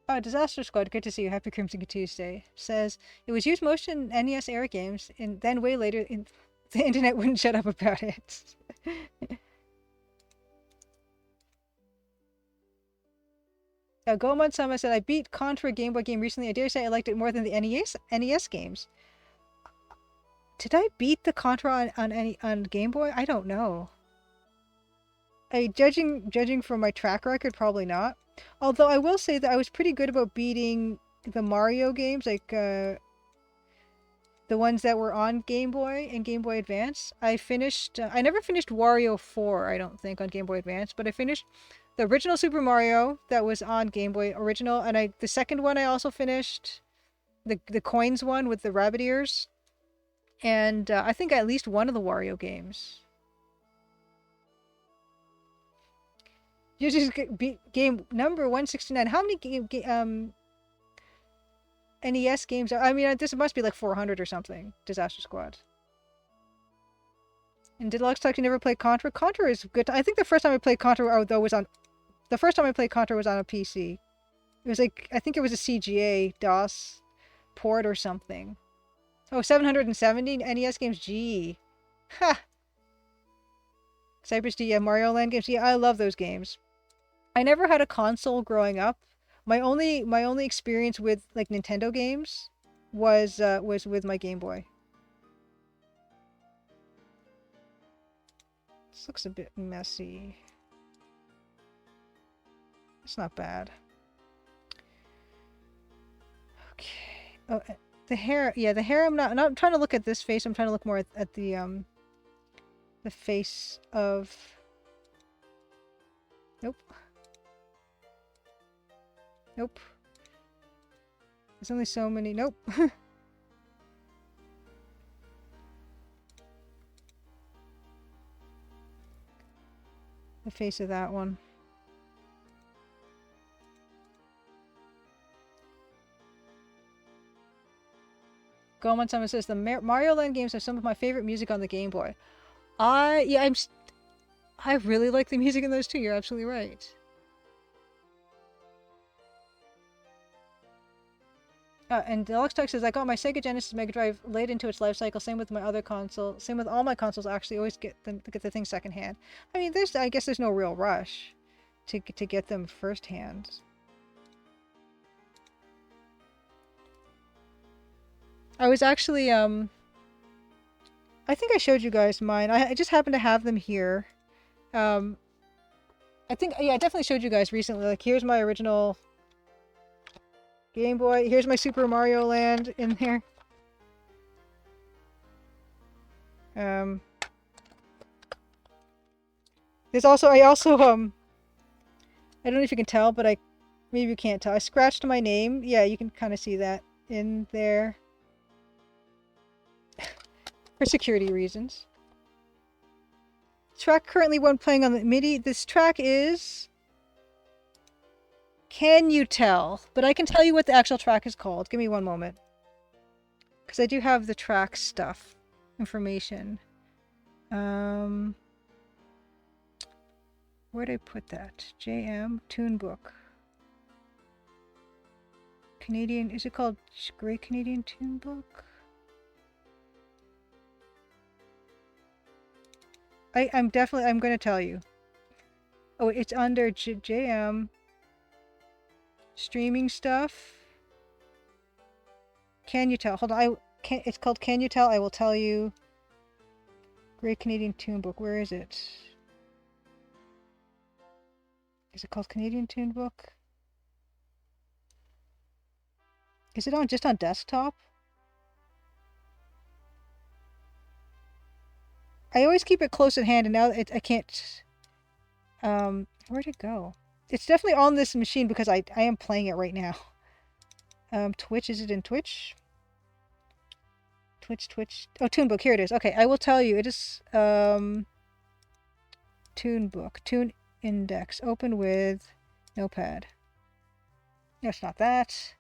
oh, Disaster Squad, good to see you. Happy Crimson Tuesday. Says it was used most in NES era games, and then way later, the internet wouldn't shut up about it. Gomon-sama said, I beat Contra Game Boy game recently. I dare say I liked it more than the NES games. Did I beat the Contra on Game Boy? I don't know. Judging from my track record, probably not. Although I will say that I was pretty good about beating the Mario games, like the ones that were on Game Boy and Game Boy Advance. I never finished Wario 4, I don't think, on Game Boy Advance, but I finished the original Super Mario that was on Game Boy original, and the second one I also finished, the coins one with the rabbit ears, and I think at least one of the Wario games. You just beat game number 169. How many NES games are? I mean, this must be like 400 or something. Disaster Squad. And Deluxe Talk, you never played Contra? Contra is good. I think the first time I played Contra, though, was on a PC. It was like, I think it was a CGA DOS port or something. Oh, 770 NES games. Gee. Ha! Cypress D, yeah, Mario Land games. Yeah, I love those games. I never had a console growing up. My only experience with like Nintendo games was with my Game Boy. This looks a bit messy. It's not bad. Okay. Oh, the hair. Yeah, the hair. I'm not trying to look at this face. I'm trying to look more at the face of. Nope. Nope. There's only so many. Nope. The face of that one. Goman-sama says the Mario Land games are some of my favorite music on the Game Boy. I really like the music in those too. You're absolutely right. And Deluxe Talk says, I got my Sega Genesis Mega Drive late into its life cycle. Same with my other console. Same with all my consoles. I actually always get the thing secondhand. I mean, I guess there's no real rush to get them firsthand. I was actually I think I showed you guys mine. I just happen to have them here. I think, yeah, I definitely showed you guys recently. Like, here's my original Game Boy. Here's my Super Mario Land in here. There's also, I don't know if you can tell, but maybe you can't tell. I scratched my name. Yeah, you can kind of see that in there. For security reasons. Track currently one playing on the MIDI. This track is... Can you tell? But I can tell you what the actual track is called. Give me one moment. Because I do have the track stuff. Information. Where'd I put that? JM Tune Book. Canadian... Is it called Great Canadian Tune Book? I'm going to tell you. Oh, it's under JM. Streaming stuff. Can you tell? Hold on. It's called Can You Tell? I will tell you. Great Canadian Tune Book. Where is it? Is it called Canadian Tune Book? Is it just on desktop? I always keep it close at hand, and now I can't... where'd it go? It's definitely on this machine because I am playing it right now. Twitch, is it in Twitch? Twitch. Oh, Tune Book, here it is. Okay, I will tell you. It is, Tune Book. Tune Index. Open with Notepad. No, it's not that.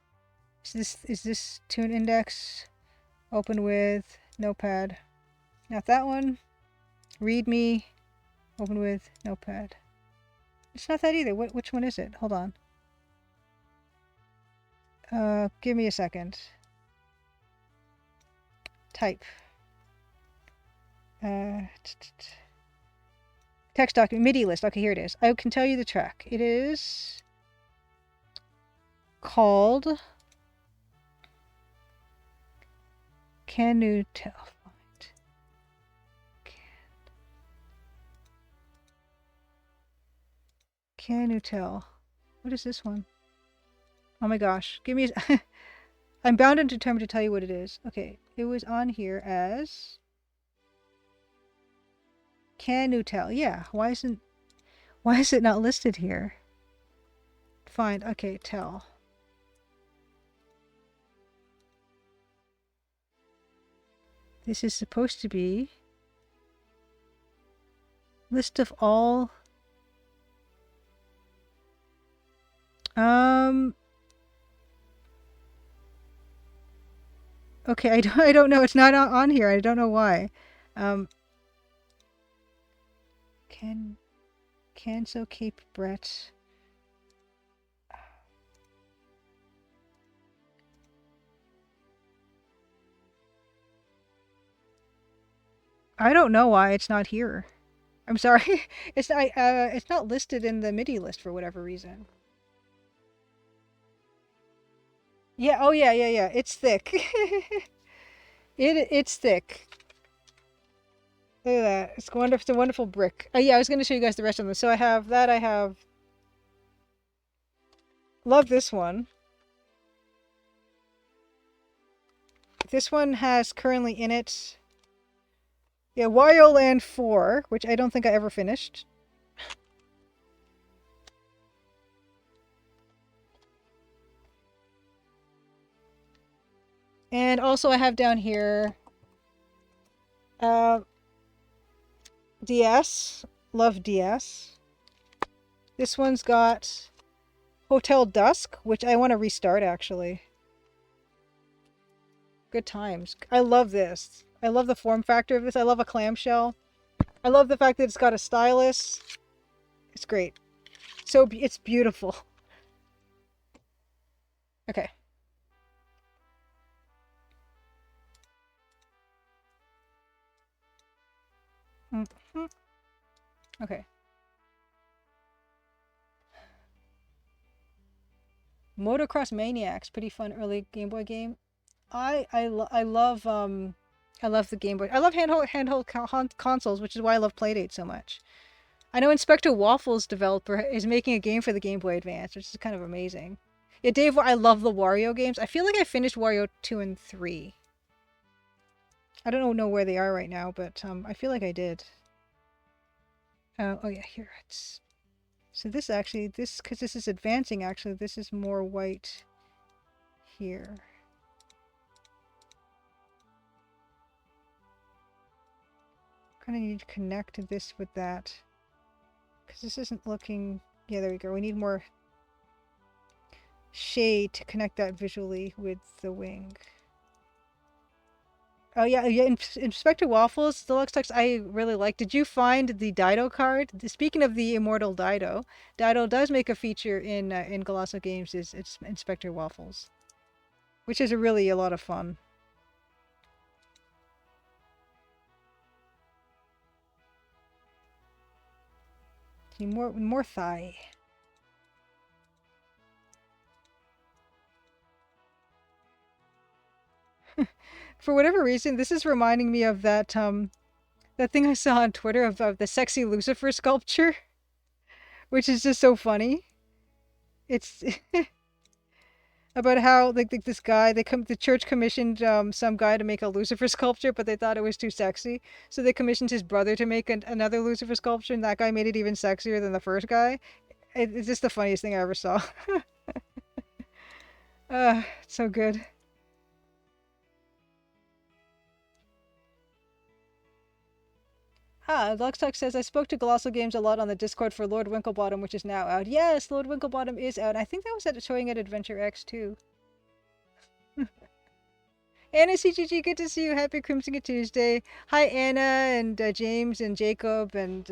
Is this Tune Index? Open with Notepad. Not that one. README. Open with notepad. It's not that either. Which one is it? Hold on. Give me a second. Type. Text document. MIDI list. Okay, here it is. I can tell you the track. It is called Can You Tell? Can you tell? What is this one? Oh my gosh. Give me a... I'm bound and determined to tell you what it is. Okay. It was on here as... Can you tell? Yeah. Why is it not listed here? Find. Okay. Tell. This is supposed to be... List of all... Okay, I don't know. It's not on here. I don't know why. Cancel Cape Brett. I don't know why it's not here. I'm sorry. It's not listed in the MIDI list for whatever reason. Yeah, oh yeah. It's thick. It's thick. Look at that. It's wonderful. It's a wonderful brick. Yeah, I was going to show you guys the rest of them. So I have that. I have... Love this one. This one has currently in it... Yeah, Wario Land 4, which I don't think I ever finished. And also I have down here... DS. Love DS. This one's got Hotel Dusk, which I want to restart actually. Good times. I love this. I love the form factor of this. I love a clamshell. I love the fact that it's got a stylus. It's great. So it's beautiful. Okay. Okay. Motocross Maniacs, pretty fun early Game Boy game. I love the Game Boy. I love handheld consoles, which is why I love Playdate so much. I know Inspector Waffle's developer is making a game for the Game Boy Advance, which is kind of amazing. Yeah, Dave, I love the Wario games. I feel like I finished Wario 2 and 3. I don't know where they are right now, but I feel like I did. Oh yeah, here it's... So this actually, because this is advancing actually, this is more white here. Kind of need to connect this with that. Because this isn't looking... Yeah, there we go. We need more shade to connect that visually with the wing. Oh yeah, Inspector Waffles Deluxe Text I really like. Did you find the Dido card? Speaking of the immortal Dido, Dido does make a feature in Golasso Games. It's Inspector Waffles, which is really a lot of fun. See more thigh. For whatever reason, this is reminding me of that that thing I saw on Twitter of the sexy Lucifer sculpture, which is just so funny. It's about how like this guy the church commissioned some guy to make a Lucifer sculpture, but they thought it was too sexy, so they commissioned his brother to make another Lucifer sculpture, and that guy made it even sexier than the first guy. It's just the funniest thing I ever saw. It's so good. Luxtalk says, I spoke to Golasso Games a lot on the Discord for Lord Winklebottom, which is now out. Yes, Lord Winklebottom is out. I think that was showing at Adventure X too. Anna CGG, good to see you. Happy Crimson Tuesday. Hi, Anna and James and Jacob and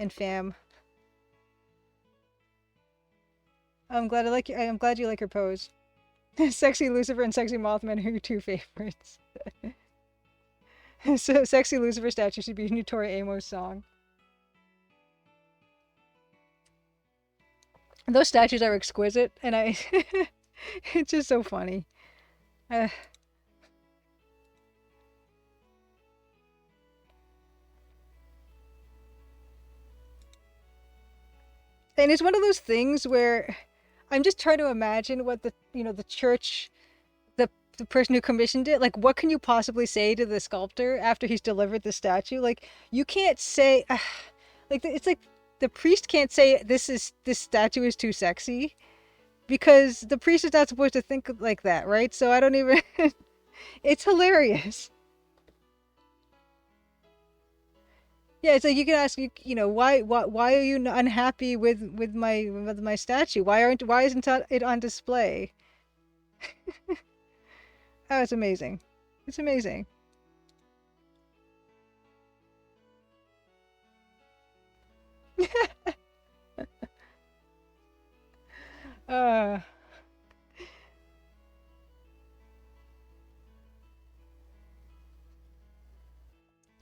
Fam. I'm glad you like her pose. Sexy Lucifer and Sexy Mothman are your two favorites. So, Sexy Lucifer statue should be a new Tori Amos song. Those statues are exquisite, and I. It's just so funny. Uh, and it's one of those things where I'm just trying to imagine what the church, the person who commissioned it, like, what can you possibly say to the sculptor after he's delivered the statue? Like, you can't say, like, it's like the priest can't say this statue is too sexy because the priest is not supposed to think like that, right? So I don't even. It's hilarious. Yeah, it's like you can ask why are you unhappy with my statue? Why isn't it on display? Oh, it's amazing. It's amazing. uh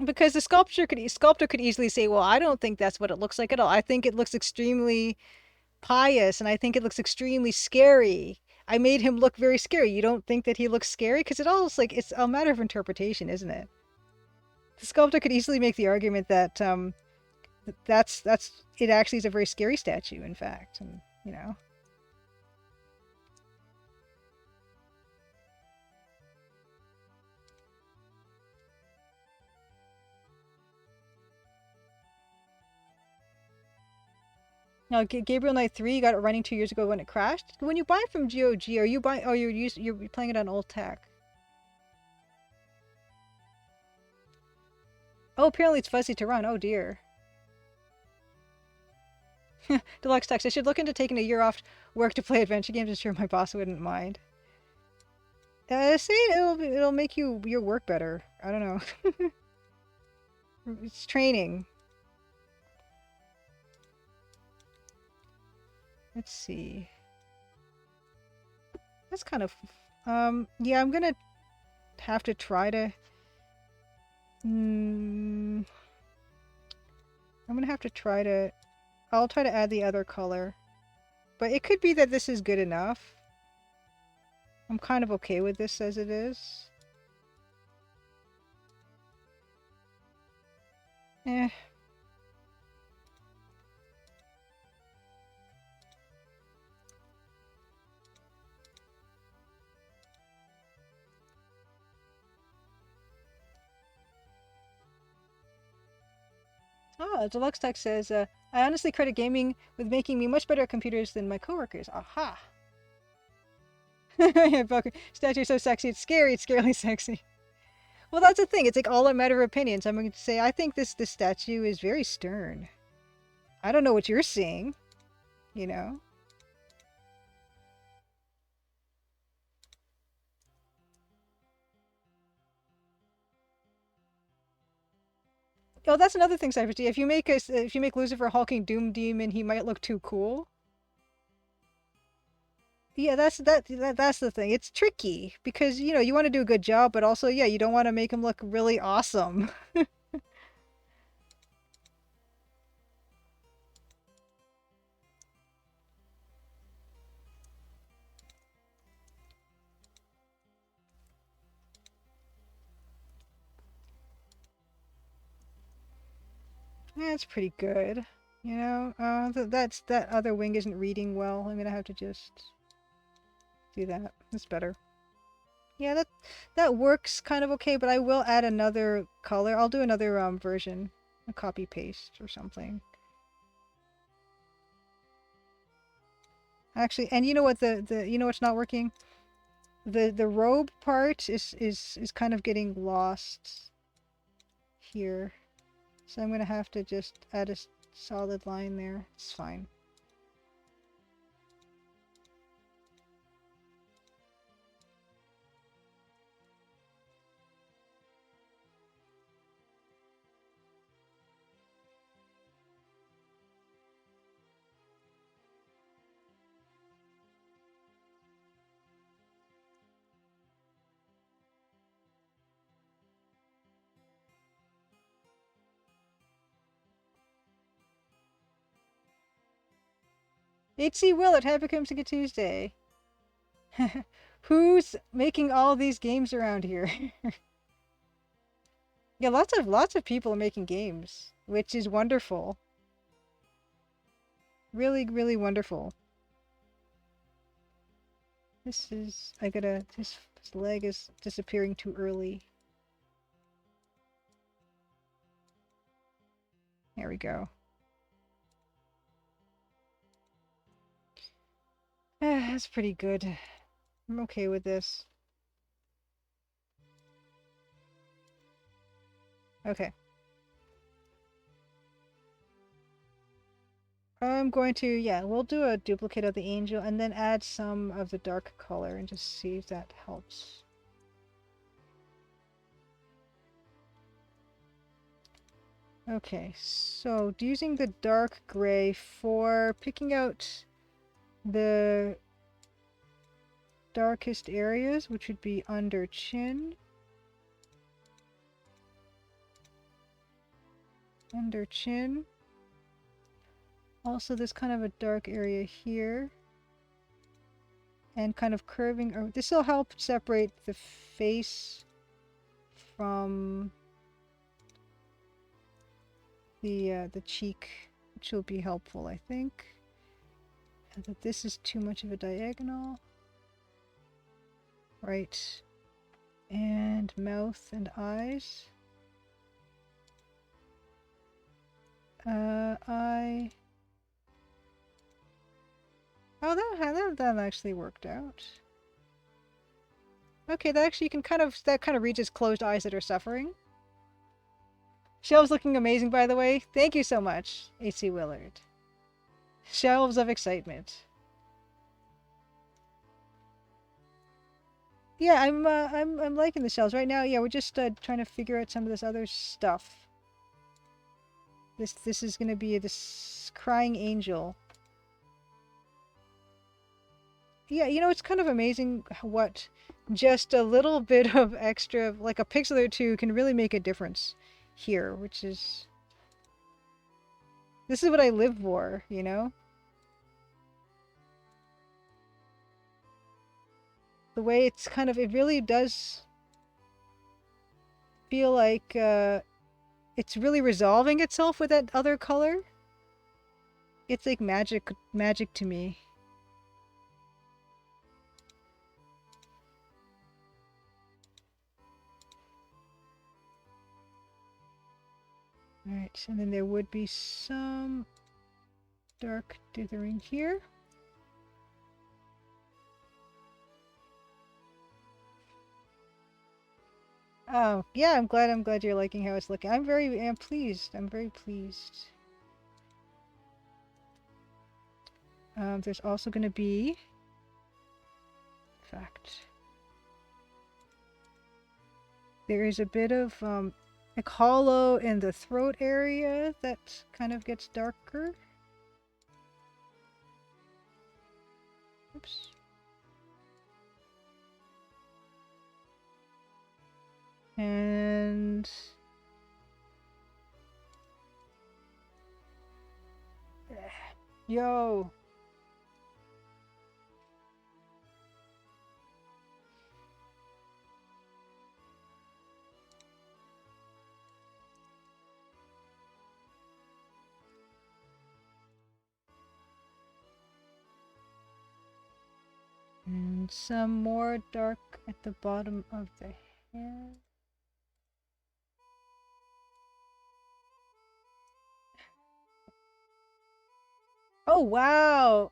because the sculptor could easily say, "Well, I don't think that's what it looks like at all. I think it looks extremely pious and I think it looks extremely scary. I made him look very scary. You don't think that he looks scary? Because it's a matter of interpretation, isn't it? The sculptor could easily make the argument that that's it actually is a very scary statue, in fact, and you know. Now, Gabriel Knight 3, you got it running 2 years ago when it crashed. When you buy it from GOG, are you buying? Oh, you're playing it on old tech. Oh, apparently it's fuzzy to run. Oh dear. Deluxe text. I should look into taking a year off work to play adventure games. I'm sure my boss wouldn't mind. Say it'll make your work better. I don't know. It's training. Let's see. That's kind of yeah, I'm gonna have to try to I'm gonna have to try to I'll try to add the other color. But it could be that this is good enough. I'm kind of okay with this as it is. Eh. Ah, Deluxe Tech says, I honestly credit gaming with making me much better at computers than my coworkers. Aha! Yeah, Valkyrie. Statue's so sexy, it's scary, it's scarily sexy. Well, that's the thing. It's like all a matter of opinions. I'm going to say I think this statue is very stern. I don't know what you're seeing, you know. Oh, that's another thing, Cypher T. If you make Lucifer a hulking doom demon, he might look too cool. Yeah, that's the thing. It's tricky because you want to do a good job, but also yeah, you don't want to make him look really awesome. Yeah, it's pretty good. That other wing isn't reading well. I'm gonna have to just do that. That's better. Yeah, that works kind of okay, but I will add another color. I'll do another version, a copy paste or something. Actually, and you know what what's not working? The robe part is kind of getting lost here. So I'm gonna have to just add a solid line there. It's fine. HC Willett, happy Crimson Tuesday. Who's making all these games around here? Yeah, lots of people are making games, which is wonderful. Really, really wonderful. This leg is disappearing too early. There we go. That's pretty good. I'm okay with this. Okay. I'm going to, yeah, we'll do a duplicate of the angel and then add some of the dark color and just see if that helps. Okay, so using the dark gray for picking out the darkest areas, which would be under chin. Under chin. Also, there's kind of a dark area here. And kind of curving. Or this will help separate the face from the cheek, which will be helpful, I think. And that this is too much of a diagonal. Right. And mouth and eyes. Eye. Oh, that actually worked out. Okay, that actually that kind of reaches closed eyes that are suffering. Shelves looking amazing, by the way. Thank you so much, AC Willard. Shelves of excitement. Yeah, I'm liking the shelves right now. Yeah, we're just trying to figure out some of this other stuff. This is gonna be this crying angel. Yeah, you know, it's kind of amazing what just a little bit of extra, like a pixel or two, can really make a difference here, which is... This is what I live for, you know? The way it's kind of... It really does feel like it's really resolving itself with that other color. It's like magic to me. Alright, and then there would be some dark dithering here. Oh, yeah, I'm glad you're liking how it's looking. I'm very pleased. I'm very pleased. There's also going to be... In fact... There is a bit of, like hollow in the throat area that kind of gets darker. Oops. And... Yo! And some more dark at the bottom of the hair. Oh, wow!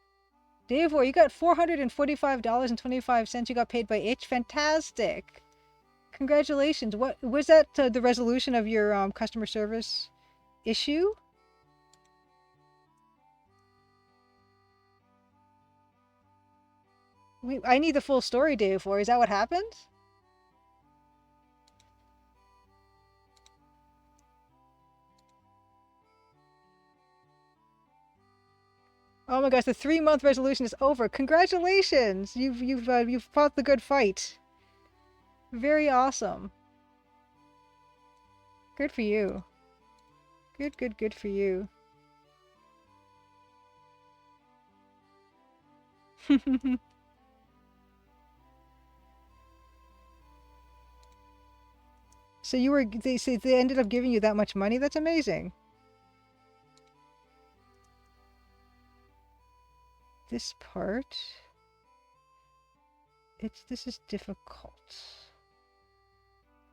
Davor, you got $445.25 you got paid by Itch. Fantastic! Congratulations. What was that the resolution of your customer service issue? I need the full story, Davor. Is that what happened? Oh my gosh, the 3-month resolution is over. Congratulations! You've fought the good fight. Very awesome. Good for you. Good for you. So you were they ended up giving you that much money? That's amazing. This part, this is difficult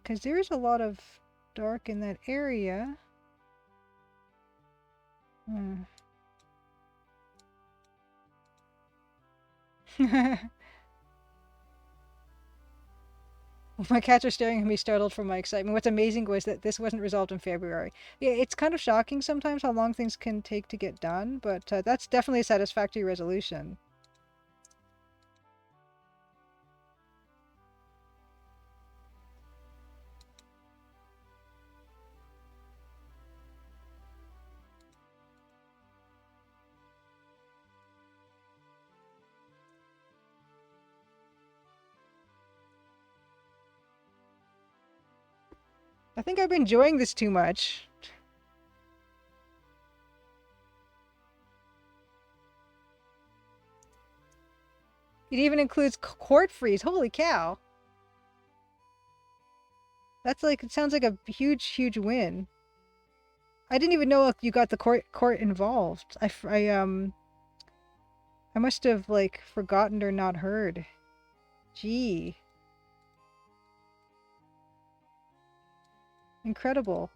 because there is a lot of dark in that area. Hmm. My cats are staring at me, startled from my excitement. What's amazing was that this wasn't resolved in February. Yeah, it's kind of shocking sometimes how long things can take to get done, but that's definitely a satisfactory resolution. I think I've been enjoying this too much. It even includes court freeze. Holy cow. That's like, it sounds like a huge, huge win. I didn't even know if you got the court involved. I must have like forgotten or not heard. Gee. Incredible.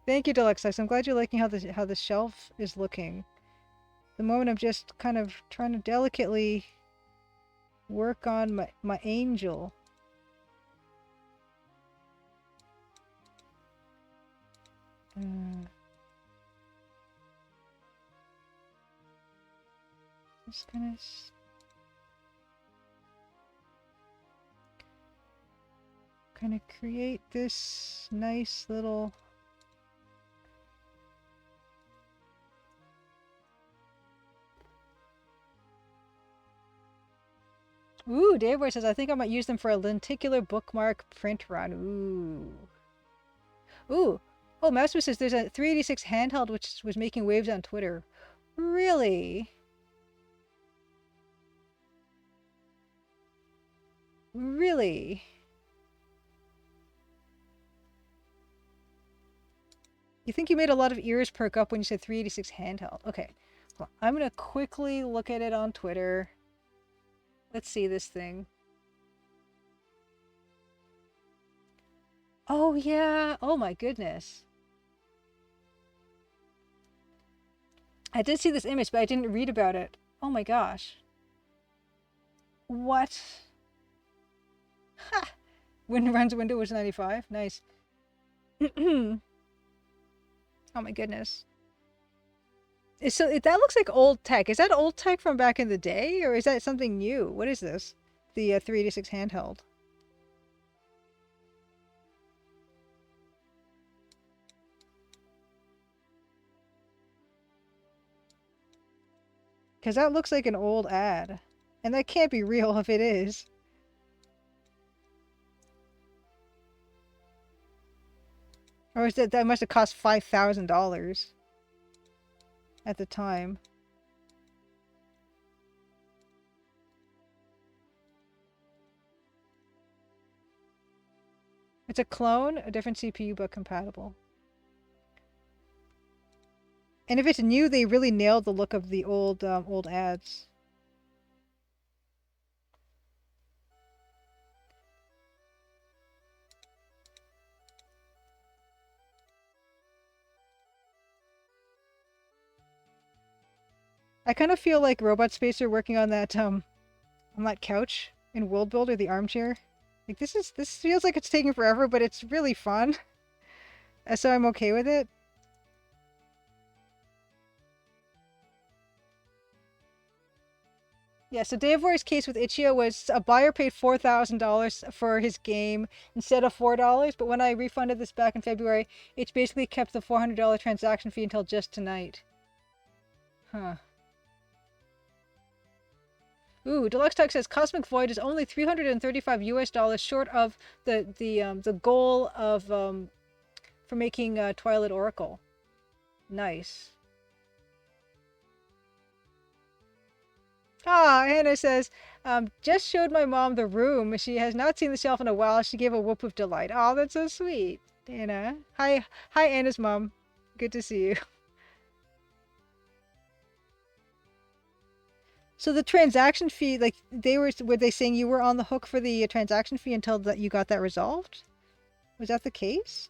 Thank you, Deluxe Ice. I'm glad you're liking how the shelf is looking. The moment I'm just kind of trying to delicately work on my angel. Just gonna kind of create this nice little. Ooh, Dave Boy says, I think I might use them for a lenticular bookmark print run. Ooh. Ooh. Oh, Master says there's a 386 handheld which was making waves on Twitter. Really? Really? You think you made a lot of ears perk up when you said 386 handheld. Okay. Well, I'm going to quickly look at it on Twitter. Let's see this thing. Oh, yeah. Oh, my goodness. I did see this image, but I didn't read about it. Oh, my gosh. What? Ha! When runs Windows 95? Nice. Oh, my goodness. So that looks like old tech. Is that old tech from back in the day, or is that something new? What is this? The 386 handheld. Because that looks like an old ad. And that can't be real if it is. Or is that must have cost $5,000 at the time. It's a clone, a different CPU, but compatible. And if it's new, they really nailed the look of the old ads. I kind of feel like Robot Spacer working on that couch in World Builder, the armchair. Like this feels like it's taking forever, but it's really fun. So I'm okay with it. Yeah, so Davor's case with Itch.io was a buyer paid $4,000 for his game instead of $4, but when I refunded this back in February, it basically kept the $400 transaction fee until just tonight. Huh. Ooh, Deluxe Tech says Cosmic Void is only $335 US short of the goal of for making Twilight Oracle. Nice. Ah, Hannah says, just showed my mom the room. She has not seen the shelf in a while. She gave a whoop of delight. Oh, that's so sweet, Anna. Hi, Anna's mom. Good to see you. So the transaction fee, like were they saying you were on the hook for the transaction fee until that you got that resolved? Was that the case?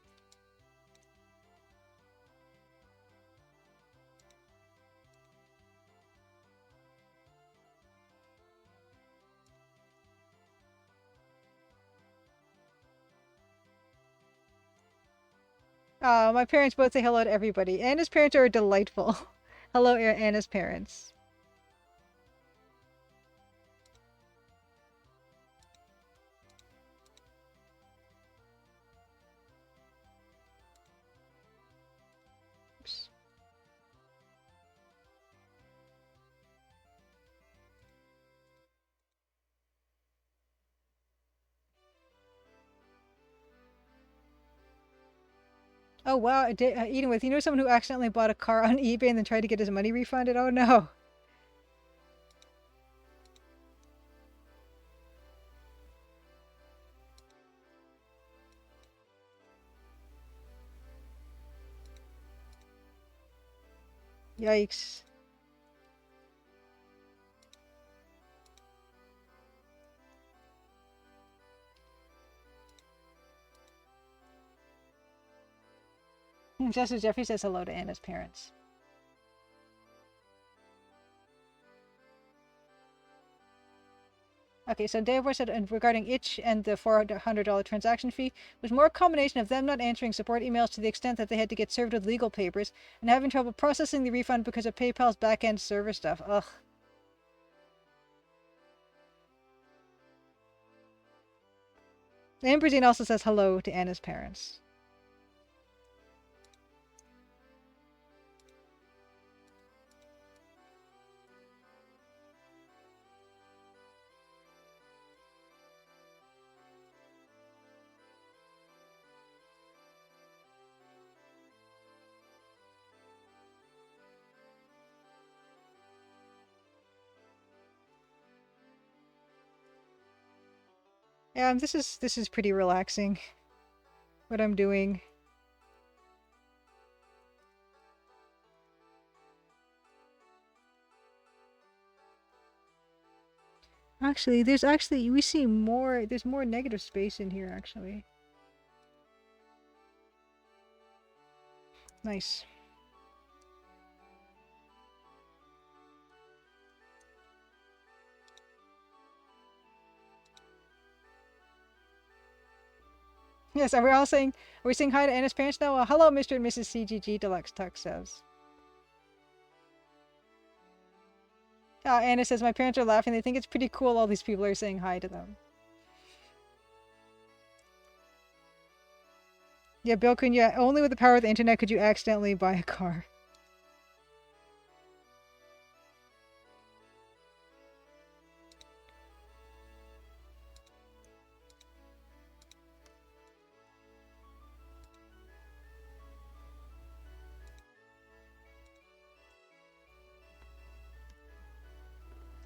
My parents both say hello to everybody. Anna's parents are delightful. Hello, Anna's parents. Oops. Oh wow, Edith, you know someone who accidentally bought a car on eBay and then tried to get his money refunded? Oh no. Yikes. Just as Jeffrey says hello to Anna's parents. Okay, so Davor said regarding Itch and the $400 transaction fee was more a combination of them not answering support emails to the extent that they had to get served with legal papers and having trouble processing the refund because of PayPal's back-end server stuff. Ugh. Amberzine also says hello to Anna's parents. Yeah, this is pretty relaxing. What I'm doing. Actually, we see more, there's more negative space in here, actually. Nice. Yes, are we saying hi to Anna's parents now? Hello, Mr. and Mrs. CGG, Deluxe Tuck says. Anna says, my parents are laughing. They think it's pretty cool all these people are saying hi to them. Yeah, Bill Kun, yeah, only with the power of the internet could you accidentally buy a car.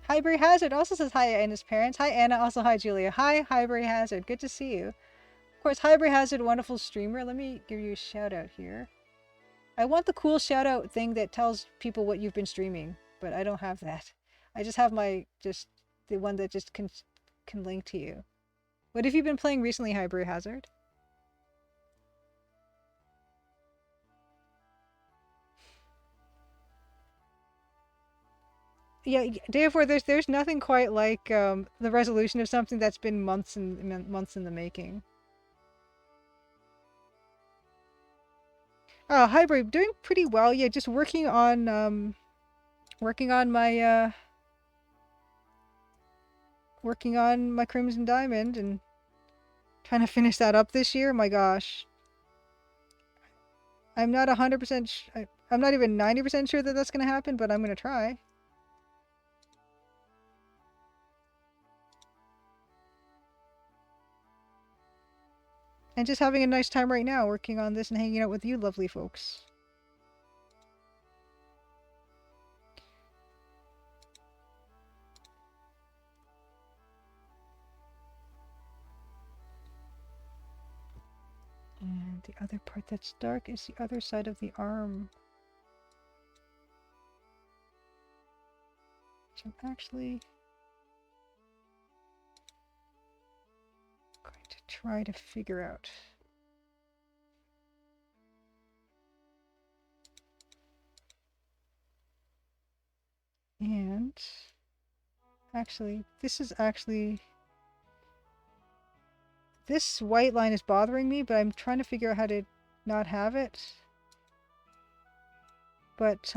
Highbury Hazard also says hi to Anna's parents. Hi, Anna. Also, hi, Julia. Hi, Highbury Hazard. Good to see you. Of course, Highbury Hazard, wonderful streamer. Let me give you a shout out here. I want the cool shout out thing that tells people what you've been streaming, but I don't have that. I just have the one that just can link to you. What have you been playing recently, Highbury Hazard? Yeah, therefore there's nothing quite like the resolution of something that's been months and months in the making. Highbury, doing pretty well. Yeah, just working on my working on my Crimson Diamond and trying to finish that up this year. My gosh. I'm not 100% I'm not even 90% sure that that's going to happen, but I'm going to try. And just having a nice time right now working on this and hanging out with you lovely folks. And the other part that's dark is the other side of the arm. Which I'm actually going to try to figure out. And actually, this white line is bothering me, but I'm trying to figure out how to not have it. But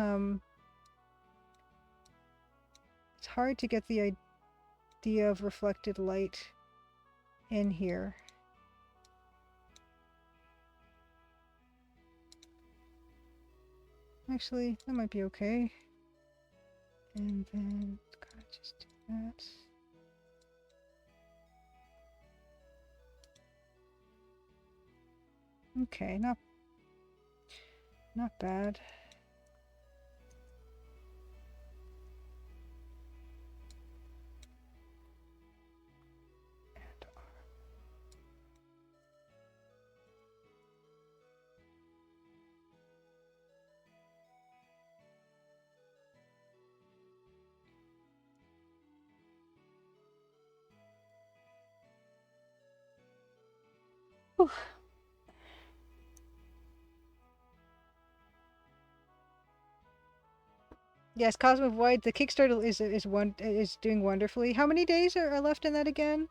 it's hard to get the idea of reflected light in here. Actually, that might be okay. And then gotta just do that. Okay, not bad. Whew. Yes, Cosmic Void. The Kickstarter is doing wonderfully. How many days are left in that again?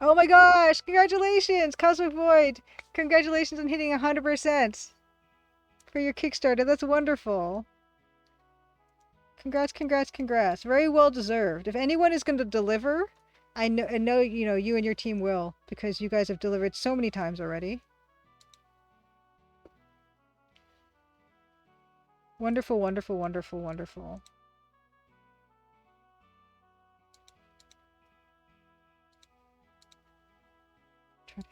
Oh my gosh! Congratulations, Cosmic Void! Congratulations on hitting 100% for your Kickstarter. That's wonderful. Congrats, congrats, congrats. Very well deserved. If anyone is going to deliver, I know you know you and your team will, because you guys have delivered so many times already. Wonderful, wonderful, wonderful, wonderful. Try to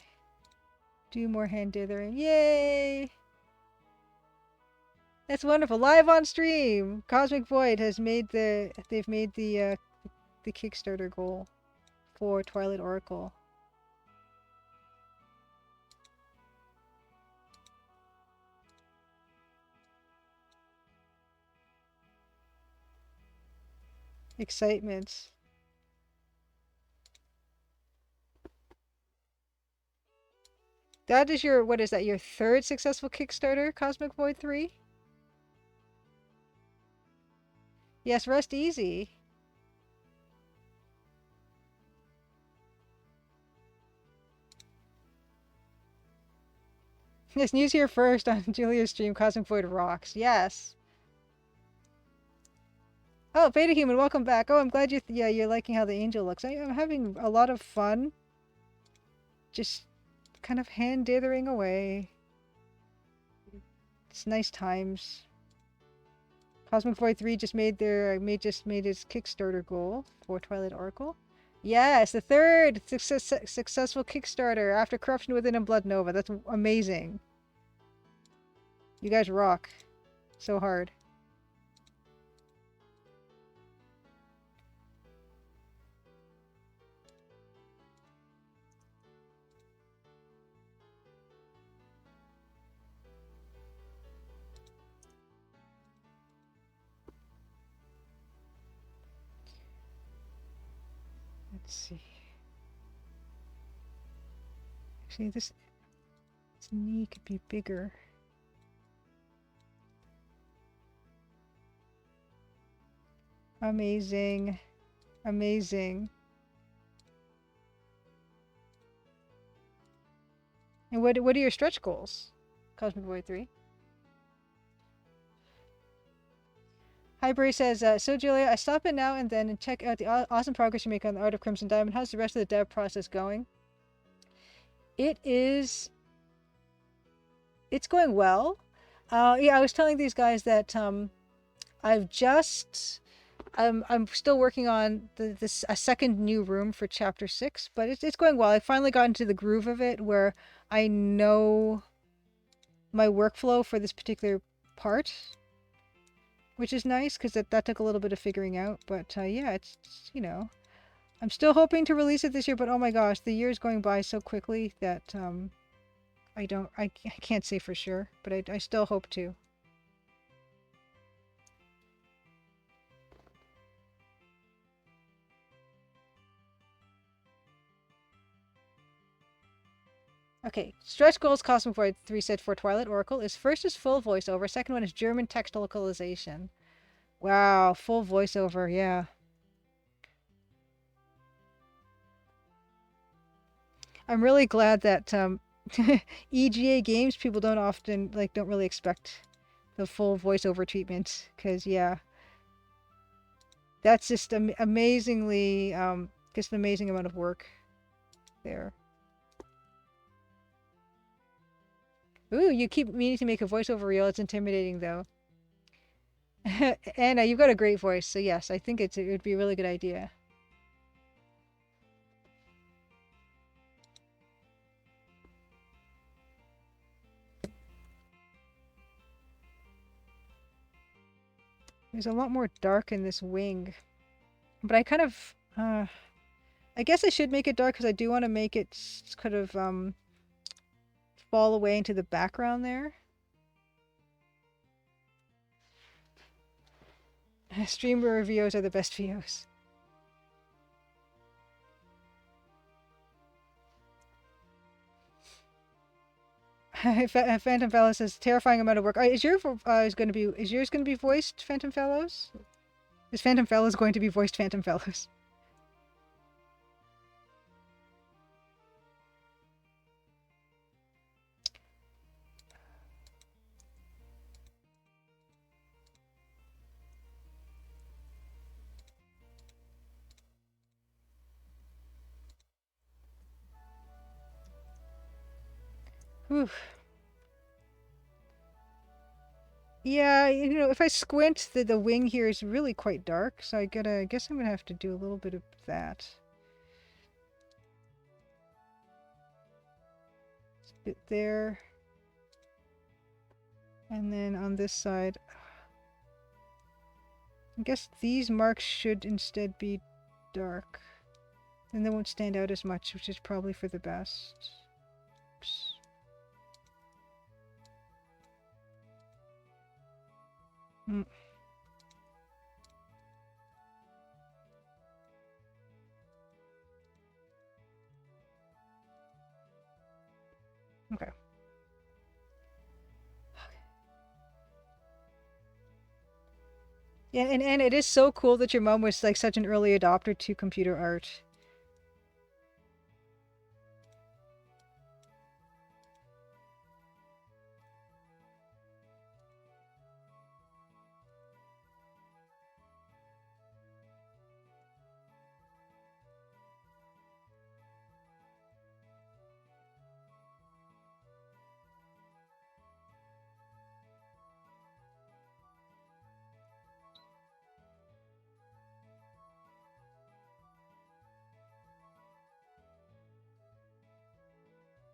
do more hand dithering. Yay! That's wonderful. Live on stream. Cosmic Void has made they've made the Kickstarter goal for Twilight Oracle. Excitement. That is your, what is that, your third successful Kickstarter, Cosmic Void 3? Yes, rest easy. Yes, news here first on Julia's stream, Cosmic Void rocks. Yes. Oh, Beta Human, welcome back. Oh, I'm glad you're liking how the angel looks. I'm having a lot of fun. Just kind of hand dithering away. It's nice times. Cosmic Void 3 just made its Kickstarter goal for Twilight Oracle. Yes, the third successful Kickstarter after Corruption Within and Blood Nova. That's amazing. You guys rock so hard. Let's see. Actually, this knee could be bigger. Amazing. Amazing. And what are your stretch goals, Cosmic Void 3? Hi, Bray says, so Julia, I stop it now and then and check out the awesome progress you make on the Art of Crimson Diamond. How's the rest of the dev process going? It's going well. Yeah, I was telling these guys that I've just I'm still working on this a second new room for chapter 6, but it's going well. I finally got into the groove of it where I know my workflow for this particular part, which is nice because that took a little bit of figuring out. But yeah, it's, you know, I'm still hoping to release it this year, but oh my gosh, the year is going by so quickly that I can't say for sure, but I still hope to. Okay, stretch goals Cosmic Void 3 said for Twilight Oracle is first is full voiceover, second one is German text localization. Wow, full voiceover, yeah. I'm really glad that EGA games people don't often don't really expect the full voiceover treatment because yeah, that's just amazingly just an amazing amount of work there. Ooh, you keep meaning to make a voiceover reel. It's intimidating though. Anna, you've got a great voice, so yes, I think it would be a really good idea. There's a lot more dark in this wing, but I kind of, I guess I should make it dark because I do want to make it kind of fall away into the background there. Streamer VOs are the best VOs. Phantom Fellows says terrifying amount of work. Is yours going to be voiced Phantom Fellows? Is Phantom Fellows going to be voiced Phantom Fellows? Whew. Yeah, you know, if I squint, the wing here is really quite dark, so I guess I'm gonna have to do a little bit of that. Bit there. And then on this side, I guess these marks should instead be dark. Then they won't stand out as much, which is probably for the best. Oops. Mm. Okay. Yeah, and it is so cool that your mom was like such an early adopter to computer art.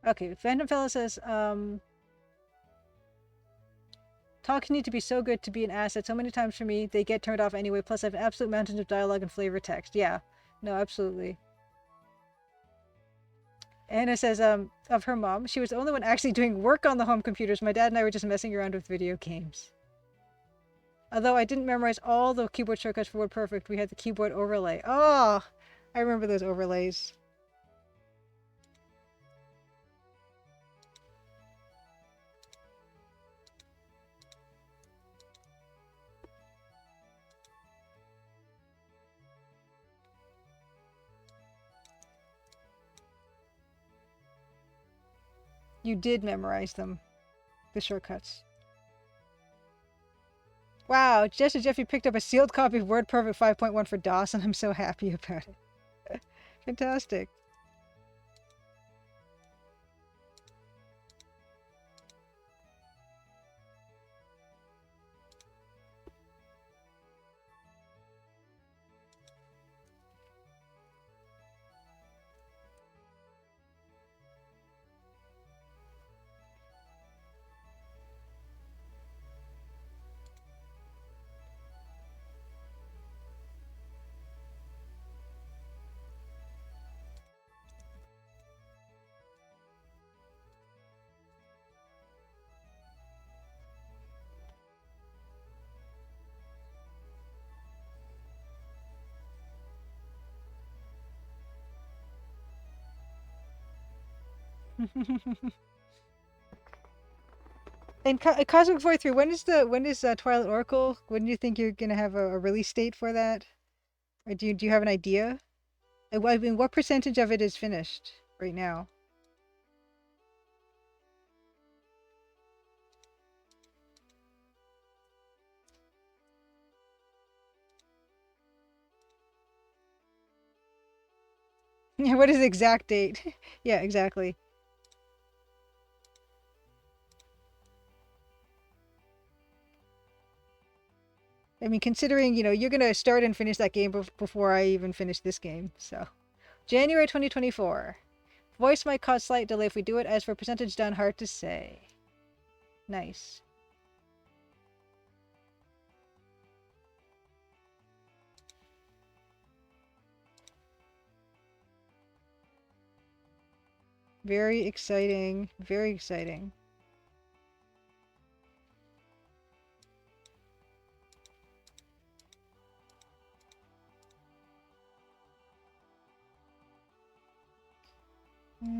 Okay, Phantom Fella says, talks need to be so good to be an asset. So many times for me, they get turned off anyway. Plus, I have absolute mountains of dialogue and flavor text. Yeah, no, absolutely. Anna says, of her mom, she was the only one actually doing work on the home computers. My dad and I were just messing around with video games. Although I didn't memorize all the keyboard shortcuts for WordPerfect, we had the keyboard overlay. Oh, I remember those overlays. You did memorize them, the shortcuts. Wow, Jess and Jeffy picked up a sealed copy of WordPerfect 5.1 for DOS, and I'm so happy about it. Fantastic. And Cosmic 43, when is Twilight Oracle? When do you think you're gonna have a release date for that? Or do you have an idea? I mean, what percentage of it is finished right now? Yeah, what is the exact date? Yeah, exactly. I mean, considering, you're gonna start and finish that game before I even finish this game, so. January 2024. Voice might cause slight delay if we do it. As for percentage done, hard to say. Nice. Very exciting. Very exciting.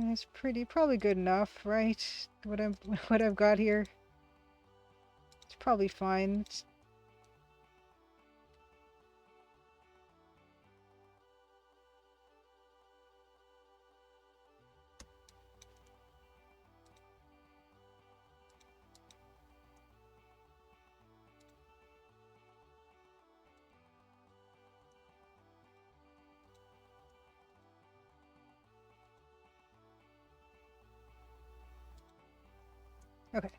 It's probably good enough, right? What I've got here. It's probably fine. Okay.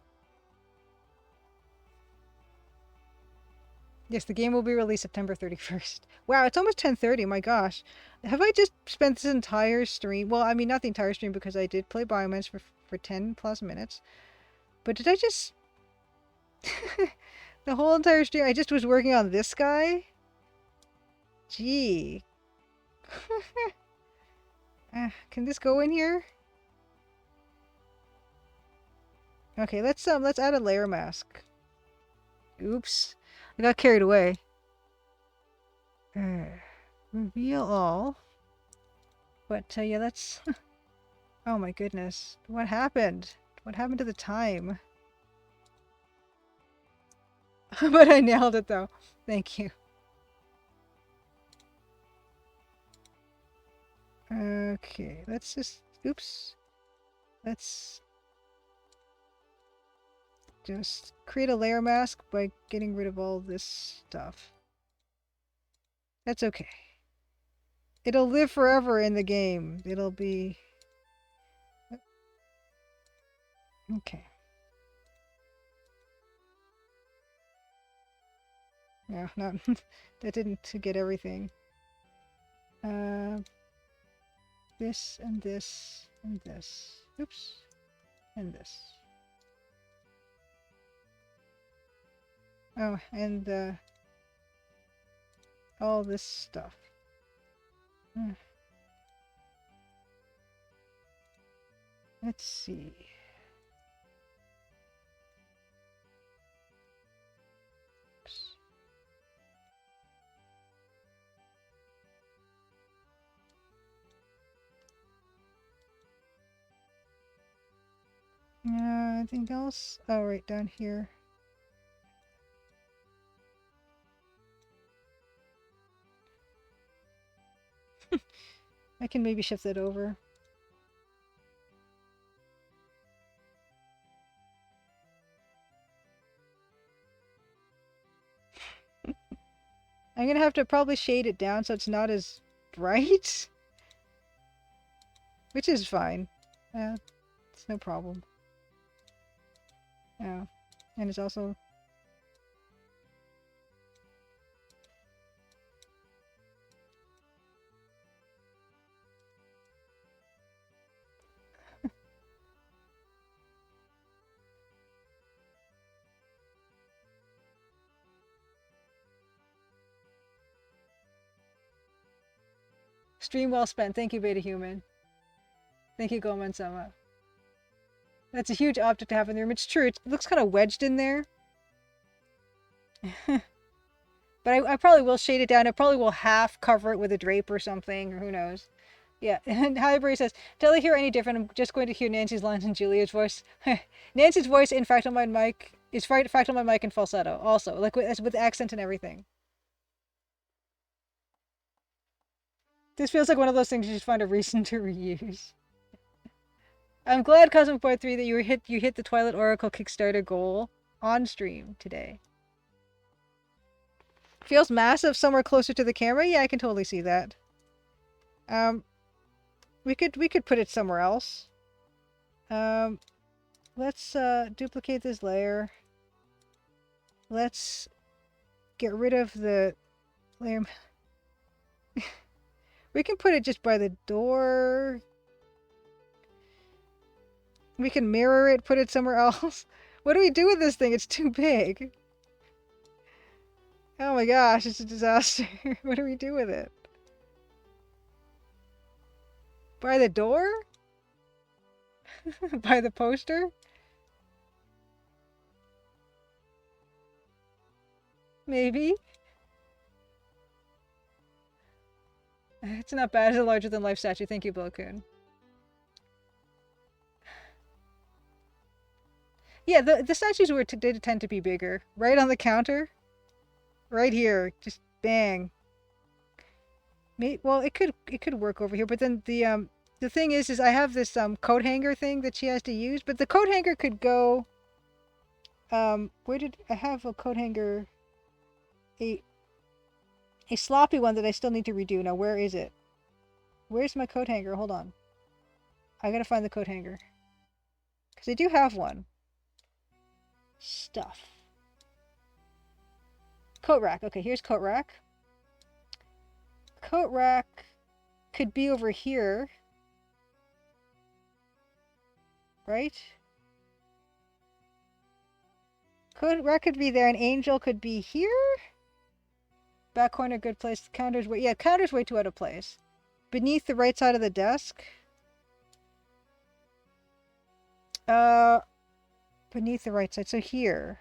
Yes, the game will be released September 31st. Wow, it's almost 10:30. My gosh. Have I just spent this entire stream? Well, I mean, not the entire stream because I did play Bio Menace for 10 plus minutes. But did I just... the whole entire stream, I just was working on this guy? Gee. Can this go in here? Okay, let's add a layer mask. Oops. I got carried away. Reveal all. But yeah, that's... oh my goodness. What happened? What happened to the time? But I nailed it though. Thank you. Okay, let's just... oops. Let's just create a layer mask by getting rid of all this stuff. That's okay. It'll live forever in the game. It'll be... okay. Yeah, not... that didn't get everything. This and this and this. Oops. And this. Oh, and all this stuff. Let's see. Oops. Anything else? Oh, right down here. I can maybe shift that over. I'm gonna have to probably shade it down so it's not as bright. Which is fine. Yeah, it's no problem. Yeah, and it's also... stream well spent. Thank you, Beta Human. Thank you, Goman-sama. That's a huge object to have in the room. It's true. It looks kind of wedged in there. But I probably will shade it down. I probably will half cover it with a drape or something, or who knows. Yeah, and Highbury says, "Till I hear any different, I'm just going to hear Nancy's lines in Julia's voice." Nancy's voice, in fact, on my mic is fact on my mic in falsetto. Also, like with accent and everything. This feels like one of those things you just find a reason to reuse. I'm glad, Cosmic Boy 3, that you hit the Twilight Oracle Kickstarter goal on stream today. Feels massive somewhere closer to the camera. Yeah, I can totally see that. We could put it somewhere else. Let's duplicate this layer. Let's get rid of the layer. We can put it just by the door. We can mirror it, put it somewhere else. What do we do with this thing? It's too big. Oh my gosh, it's a disaster. What do we do with it? By the door? By the poster? Maybe? It's not bad as a larger than life statue. Thank you, Blowcoon. Yeah, the statues did tend to be bigger. Right on the counter. Right here. Just bang. Well, it could work over here, but then the thing is I have this coat hanger thing that she has to use, but the coat hanger could go where did I have a coat hanger, a sloppy one that I still need to redo. Now where is it? Where's my coat hanger? Hold on. I gotta find the coat hanger. Because I do have one. Stuff. Coat rack. Okay, here's coat rack. Coat rack could be over here. Right? Coat rack could be there, and angel could be here? Back corner, good place. Counter's way... Yeah, counter's way too out of place. Beneath the right side of the desk. Beneath the right side. So here.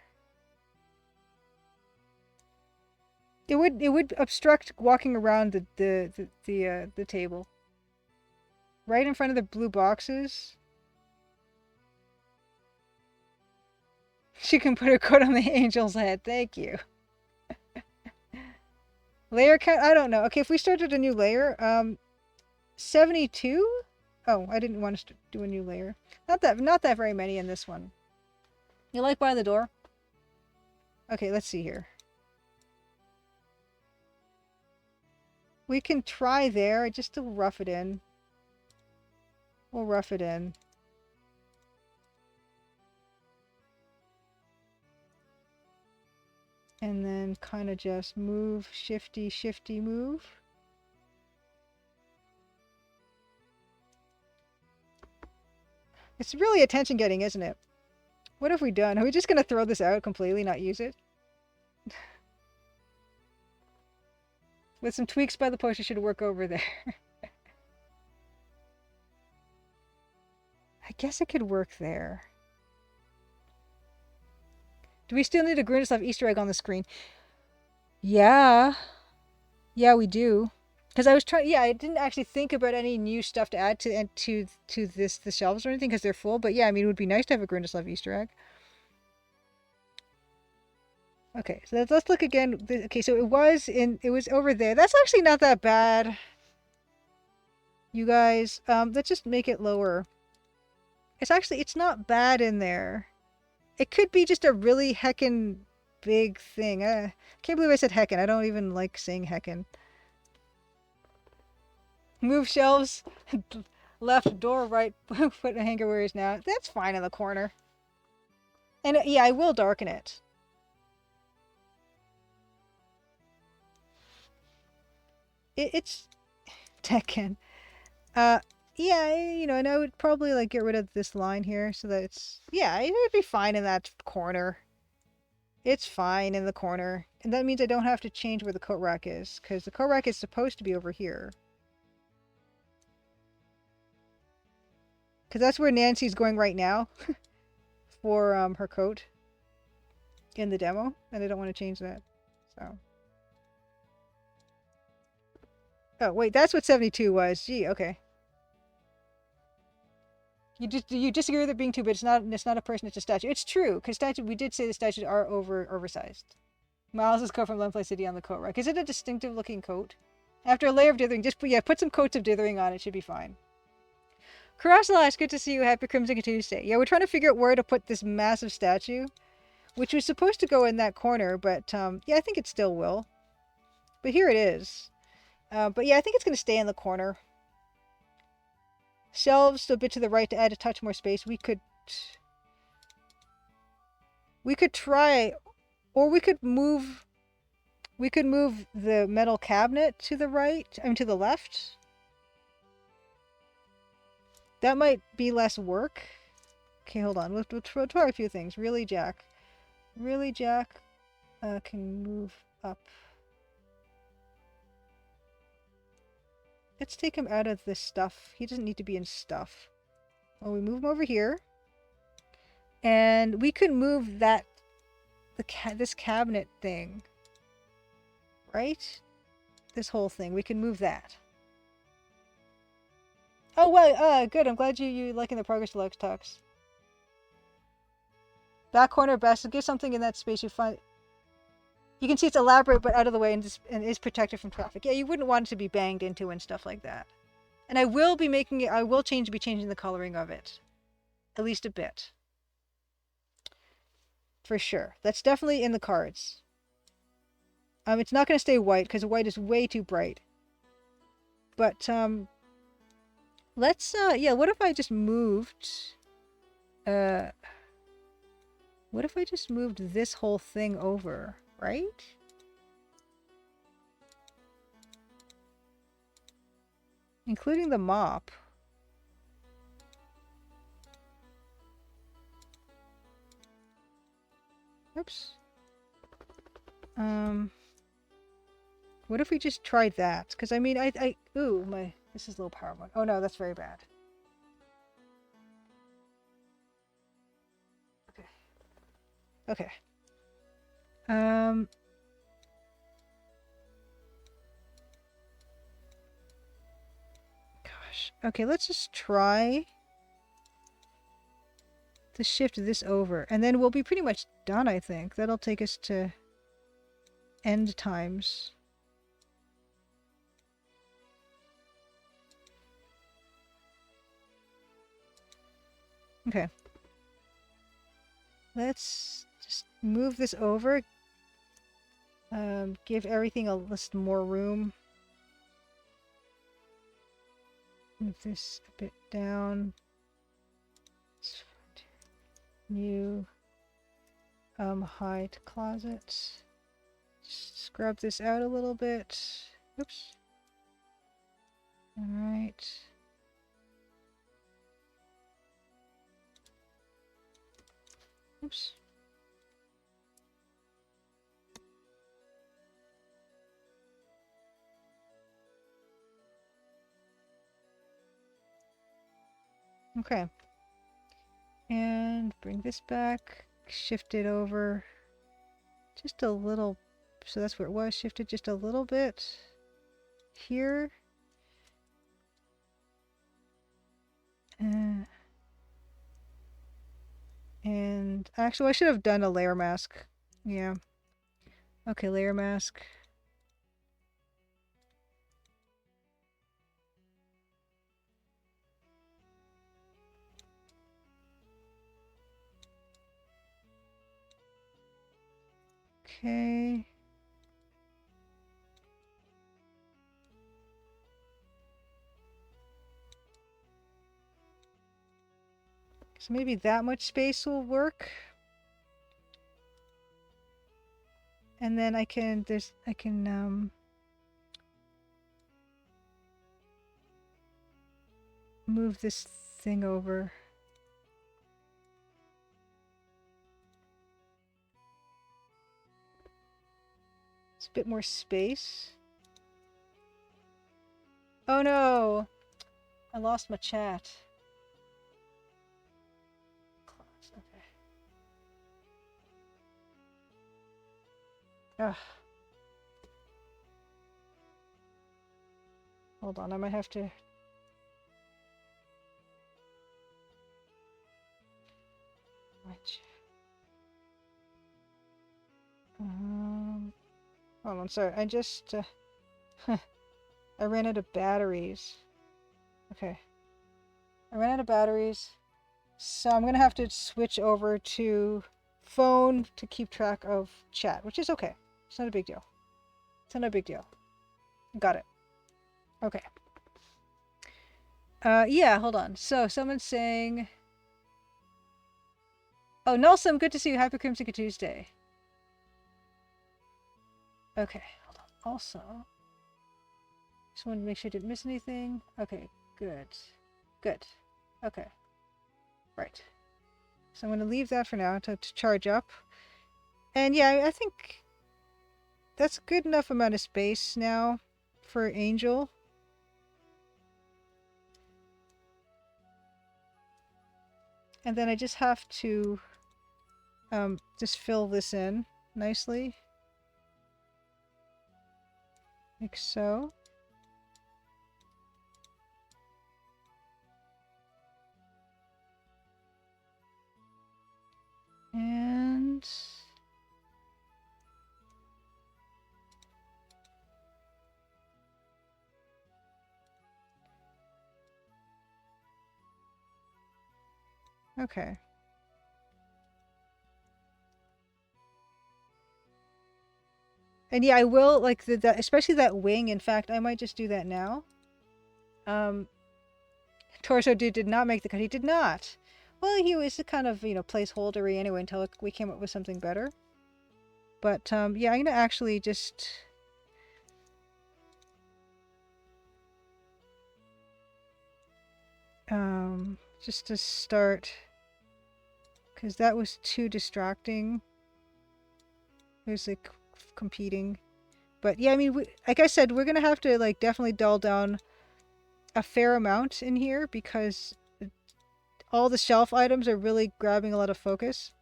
It would obstruct walking around the table. Right in front of the blue boxes. She can put her coat on the angel's head. Thank you. Layer count? I don't know. Okay, if we started a new layer, 72? Oh, I didn't want to do a new layer. Not that very many in this one. You like by the door? Okay, let's see here. We can try there, just to rough it in. We'll rough it in. And then kind of just move, shifty, move. It's really attention getting, isn't it? What have we done? Are we just going to throw this out completely, not use it? With some tweaks by the poster, should work over there. I guess it could work there. Do we still need a Grunislav Easter egg on the screen? Yeah. Yeah, we do. Because I was trying, yeah, I didn't actually think about any new stuff to add to the shelves or anything because they're full. But yeah, I mean, it would be nice to have a Grunislav Easter egg. Okay, so let's look again. Okay, so it was over there. That's actually not that bad. You guys, let's just make it lower. It's not bad in there. It could be just a really heckin' big thing. I can't believe I said heckin'. I don't even like saying heckin'. Move shelves. Left door, right. Put a hanger where it is now. That's fine in the corner. And yeah, I will darken it. It's Tekken. Yeah, you know, and I would probably like get rid of this line here so that it's, yeah, it would be fine in that corner. It's fine in the corner. And that means I don't have to change where the coat rack is, because the coat rack is supposed to be over here. Because that's where Nancy's going right now for her coat in the demo, and I don't want to change that. So. Oh, wait, that's what 72 was. Gee, okay. You disagree with it being too big. It's not a person, it's a statue. It's true, because we did say the statues are oversized. Miles' coat from Lemplay City on the coat rack. Is it a distinctive looking coat? After a layer of dithering, just put some coats of dithering on. It should be fine. Karasala, good to see you. Happy Crimson Tuesday. Yeah, we're trying to figure out where to put this massive statue, which was supposed to go in that corner, but yeah, I think it still will. But here it is. But yeah, I think it's going to stay in the corner. Shelves a bit to the right to add a touch more space. We could try, or we could move the metal cabinet to the right, to the left. That might be less work. Okay, hold on. We'll try a few things. Really, Jack can move up. Let's take him out of this stuff. He doesn't need to be in stuff. Well, we move him over here. And we could move this cabinet thing. Right? This whole thing. We can move that. Oh, well, good. I'm glad you liking the progress Lux talks. Back corner best. Give something in that space you find. You can see it's elaborate but out of the way and is protected from traffic. Yeah, you wouldn't want it to be banged into and stuff like that. And I will be making it. I will be changing the coloring of it, at least a bit. For sure. That's definitely in the cards. It's not going to stay white because white is way too bright. But let's yeah. What if I just moved? What if I just moved this whole thing over? Right? Including the mop. Oops. What if we just tried that? Because I mean, ooh, this is low power mode. Oh no, that's very bad. Okay. Okay. Gosh. Okay, let's just try to shift this over, and then we'll be pretty much done, I think. That'll take us to end times. Okay. Let's just move this over. Give everything a little more room. Move this a bit down. New hide closet. Just scrub this out a little bit. Oops. Alright. Oops. Okay. And bring this back. Shift it over just a little. So that's where it was. Shifted just a little bit here. And actually, I should have done a layer mask. Yeah. Okay, layer mask. Okay. So maybe that much space will work. And then I can move this thing over. It's a bit more space. Oh no! I lost my chat. Okay. Ugh. Hold on, I might have to... Which, hold on, sorry. I just I ran out of batteries. Okay. I ran out of batteries. So I'm gonna have to switch over to phone to keep track of chat, which is okay. It's not a big deal. It's not a big deal. Got it. Okay. Yeah, hold on. So someone's saying, oh, Nelson, good to see you. Happy Crimson Tuesday. Okay, hold on. Also, just wanted to make sure I didn't miss anything. Okay, good. Good. Okay. Right. So I'm going to leave that for now to charge up. And yeah, I think that's a good enough amount of space now for Angel. And then I just have to just fill this in nicely. Like so. And okay. And yeah, I will like that, especially that wing. In fact, I might just do that now. Torso Dude did not make the cut. He did not. Well, he was a kind of, placeholdery anyway until we came up with something better. But yeah, I'm gonna actually just just to start, because that was too distracting. It was like competing. But yeah, I mean, like I said, we're gonna have to like definitely dull down a fair amount in here because all the shelf items are really grabbing a lot of focus.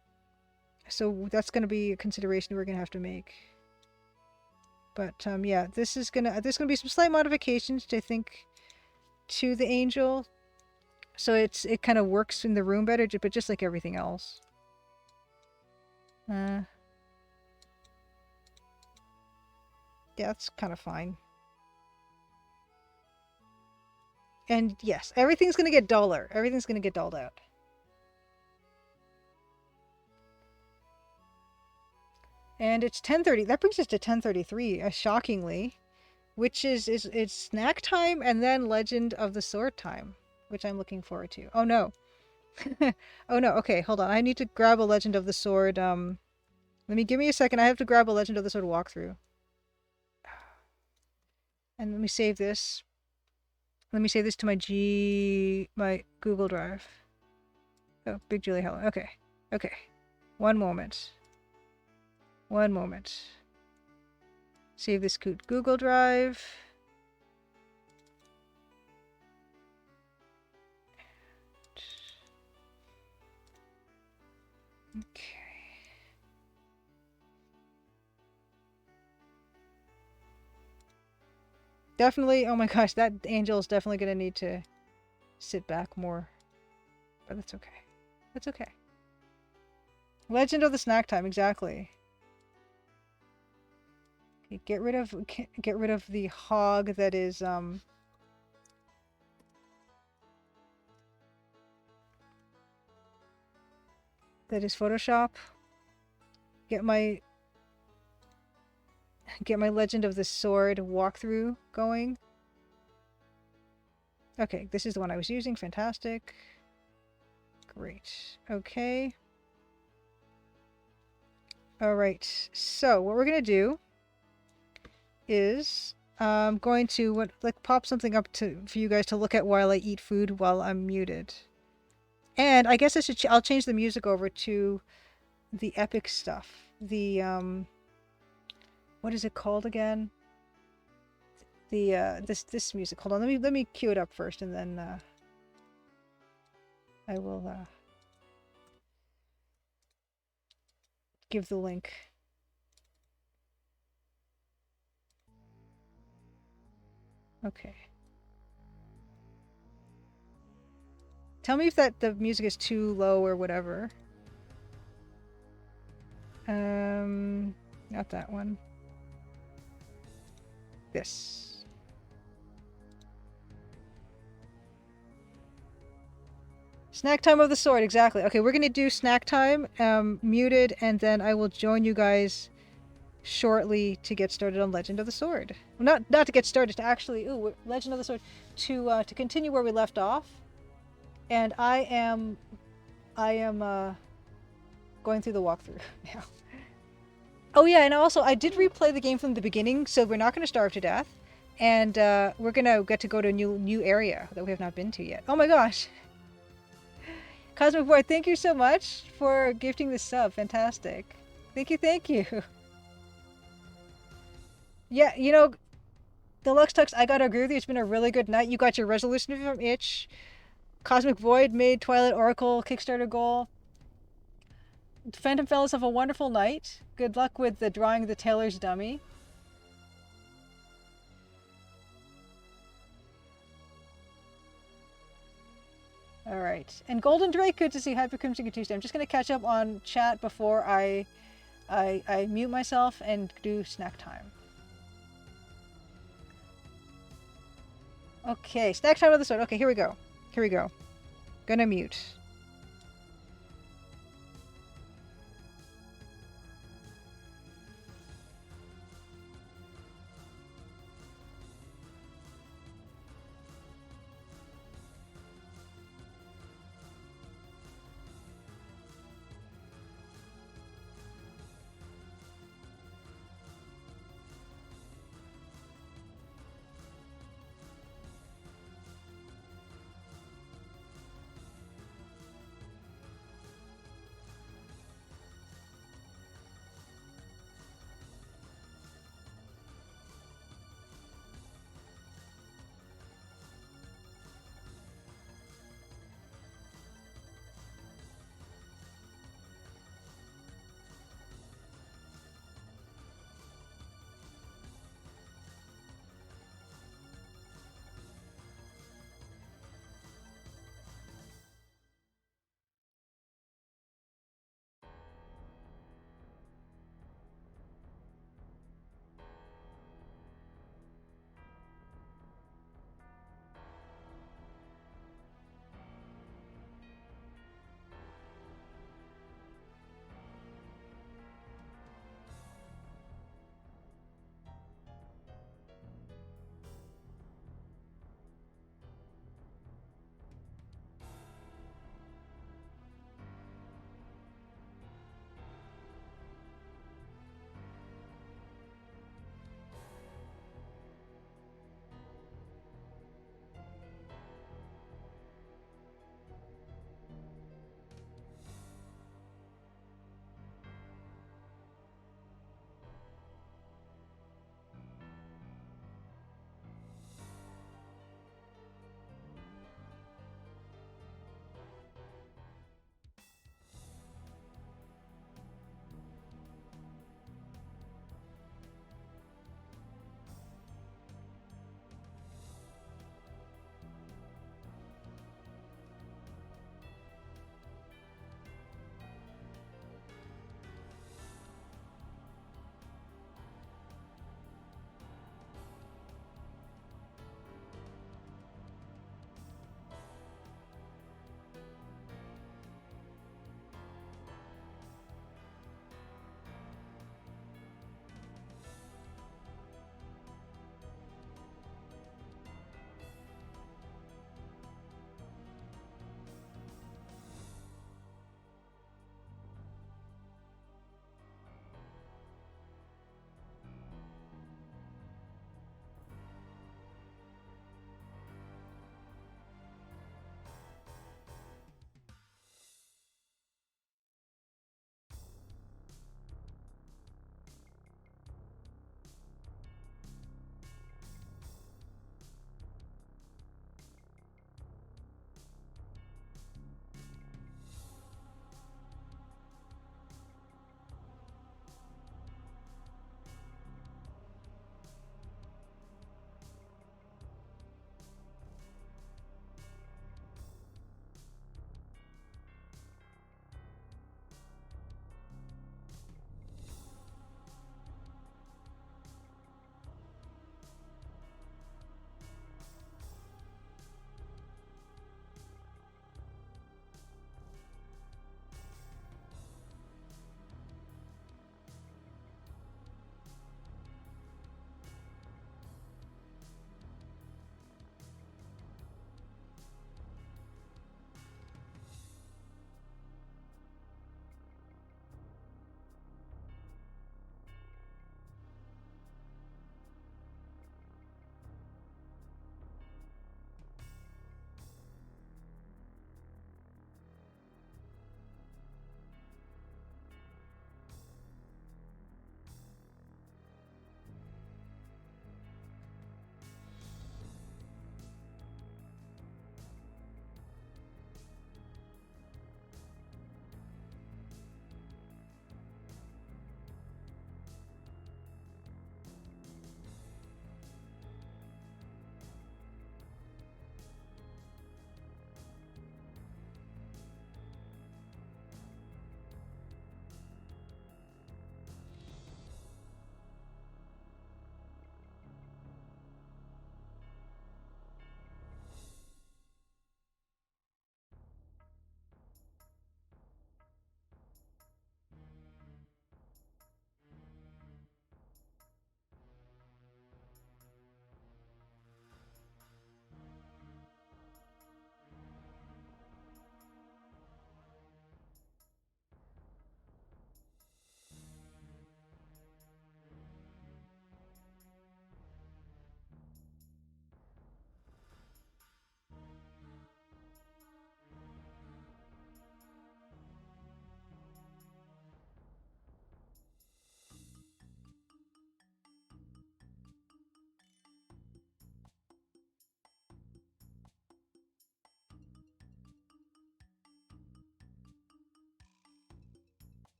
So that's gonna be a consideration we're gonna have to make. But yeah, there's gonna be some slight modifications to, I think, to the Angel, so it kind of works in the room better, but just like everything else. Yeah, that's kind of fine. And yes, everything's gonna get duller. Everything's gonna get dulled out. And it's 10:30. That brings us to 10:33, shockingly, which is it's snack time and then Legend of the Sword time, which I'm looking forward to. Oh no. Oh no. Okay, hold on. I need to grab a Legend of the Sword. Give me a second. I have to grab a Legend of the Sword walkthrough. And let me save this. Let me save this to my Google Drive. Oh, Big Julie Helen. Okay. Okay. One moment. One moment. Save this Google Drive. Okay. Definitely, oh my gosh, that Angel is definitely going to need to sit back more. But that's okay. That's okay. Legend of the Snack Time, exactly. Okay, get rid of the hog that is that is Photoshop. Get my Legend of the Sword walkthrough going. Okay, this is the one I was using. Fantastic. Great. Okay. Alright, so what we're going to do is I'm going to pop something up for you guys to look at while I eat food while I'm muted. And I guess I'll change the music over to the epic stuff. The what is it called again? The this music. Hold on, let me cue it up first, and then I will give the link. Okay. Tell me if the music is too low or whatever. Not that one. This. Snack time of the sword, exactly. Okay, we're gonna do snack time, muted, and then I will join you guys shortly to get started on Legend of the Sword. Well, not to get started, to actually, Legend of the Sword, to continue where we left off. And I am going through the walkthrough now. Oh yeah, and also I did replay the game from the beginning, so we're not gonna starve to death, and we're gonna get to go to a new area that we have not been to yet. Oh my gosh. Cosmic Boy, thank you so much for gifting the sub. Fantastic. Thank you, thank you. Yeah, you know, Deluxe Tux, I gotta agree with you. It's been a really good night. You got your resolution from Itch. Cosmic Void made Twilight Oracle Kickstarter goal. Phantom Fellas, have a wonderful night. Good luck with the drawing the tailor's dummy. All right. And Golden Drake, good to see. Happy Crimson Tuesday. I'm just going to catch up on chat before I mute myself and do snack time. Okay, snack time with the sword. Okay, here we go. Here we go. Gonna mute.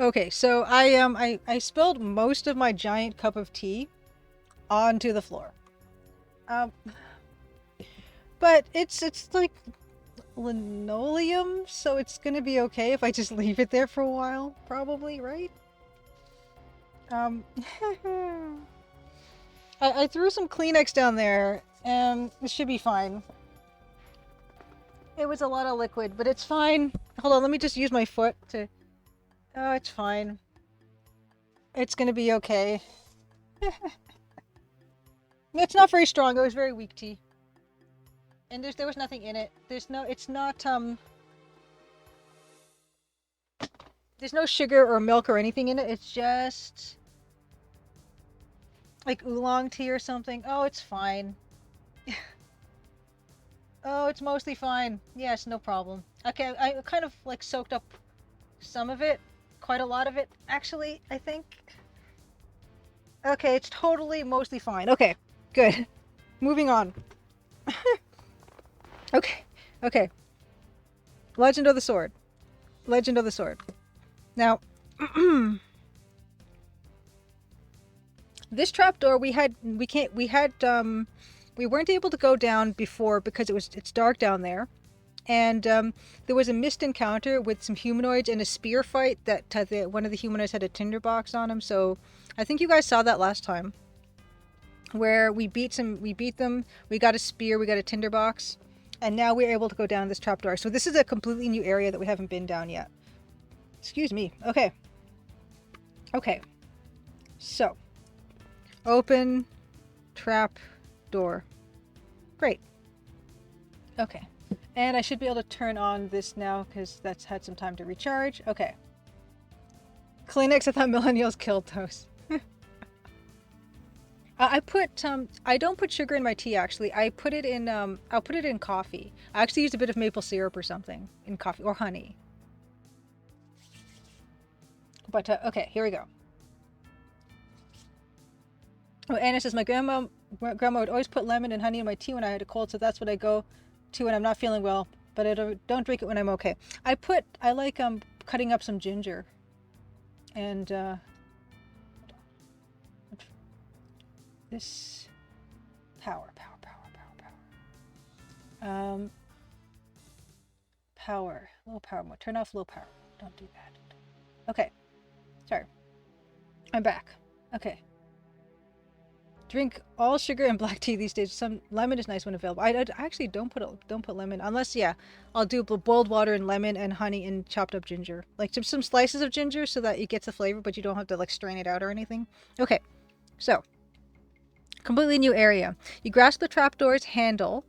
Okay, so I spilled most of my giant cup of tea onto the floor. Um, but it's like linoleum, so it's gonna be okay if I just leave it there for a while, probably, right? Um, I threw some Kleenex down there, and it should be fine. It was a lot of liquid, but it's fine. Hold on, let me just use my foot to... Oh, it's fine. It's gonna be okay. It's not very strong. It was very weak tea. And there was nothing in it. It's not, there's no sugar or milk or anything in it. It's just like oolong tea or something. Oh, it's fine. Oh, it's mostly fine. Yes, no problem. Okay, I kind of like soaked up some of it. Quite a lot of it, actually, I think. Okay, it's totally mostly fine. Okay, good. Moving on. Okay, okay. Legend of the Sword. Legend of the Sword. Now, this trapdoor we weren't able to go down before because it's dark down there, and there was a missed encounter with some humanoids in a spear fight that one of the humanoids had a tinderbox on him. So I think you guys saw that last time, where we beat them, we got a spear, we got a tinderbox, and now we're able to go down this trapdoor. So this is a completely new area that we haven't been down yet. Excuse me. Okay. Okay. So, open trap door. Great. Okay. And I should be able to turn on this now because that's had some time to recharge. Okay. Kleenex, I thought millennials killed those. I don't put sugar in my tea actually. I'll put it in coffee. I actually use a bit of maple syrup or something in coffee, or honey. But, okay, here we go. Oh, Anna says, my grandma would always put lemon and honey in my tea when I had a cold, so that's what I go to when I'm not feeling well, but I don't drink it when I'm okay. I like cutting up some ginger and this power. Power, low power mode. Turn off low power. Don't do that. Okay. Sorry. I'm back. Okay. Drink all sugar and black tea these days. Some lemon is nice when available. I actually don't put lemon unless, yeah, I'll do boiled water and lemon and honey and chopped up ginger, like some slices of ginger so that it gets the flavor, but you don't have to like strain it out or anything. Okay, so completely new area. You grasp the trapdoor's handle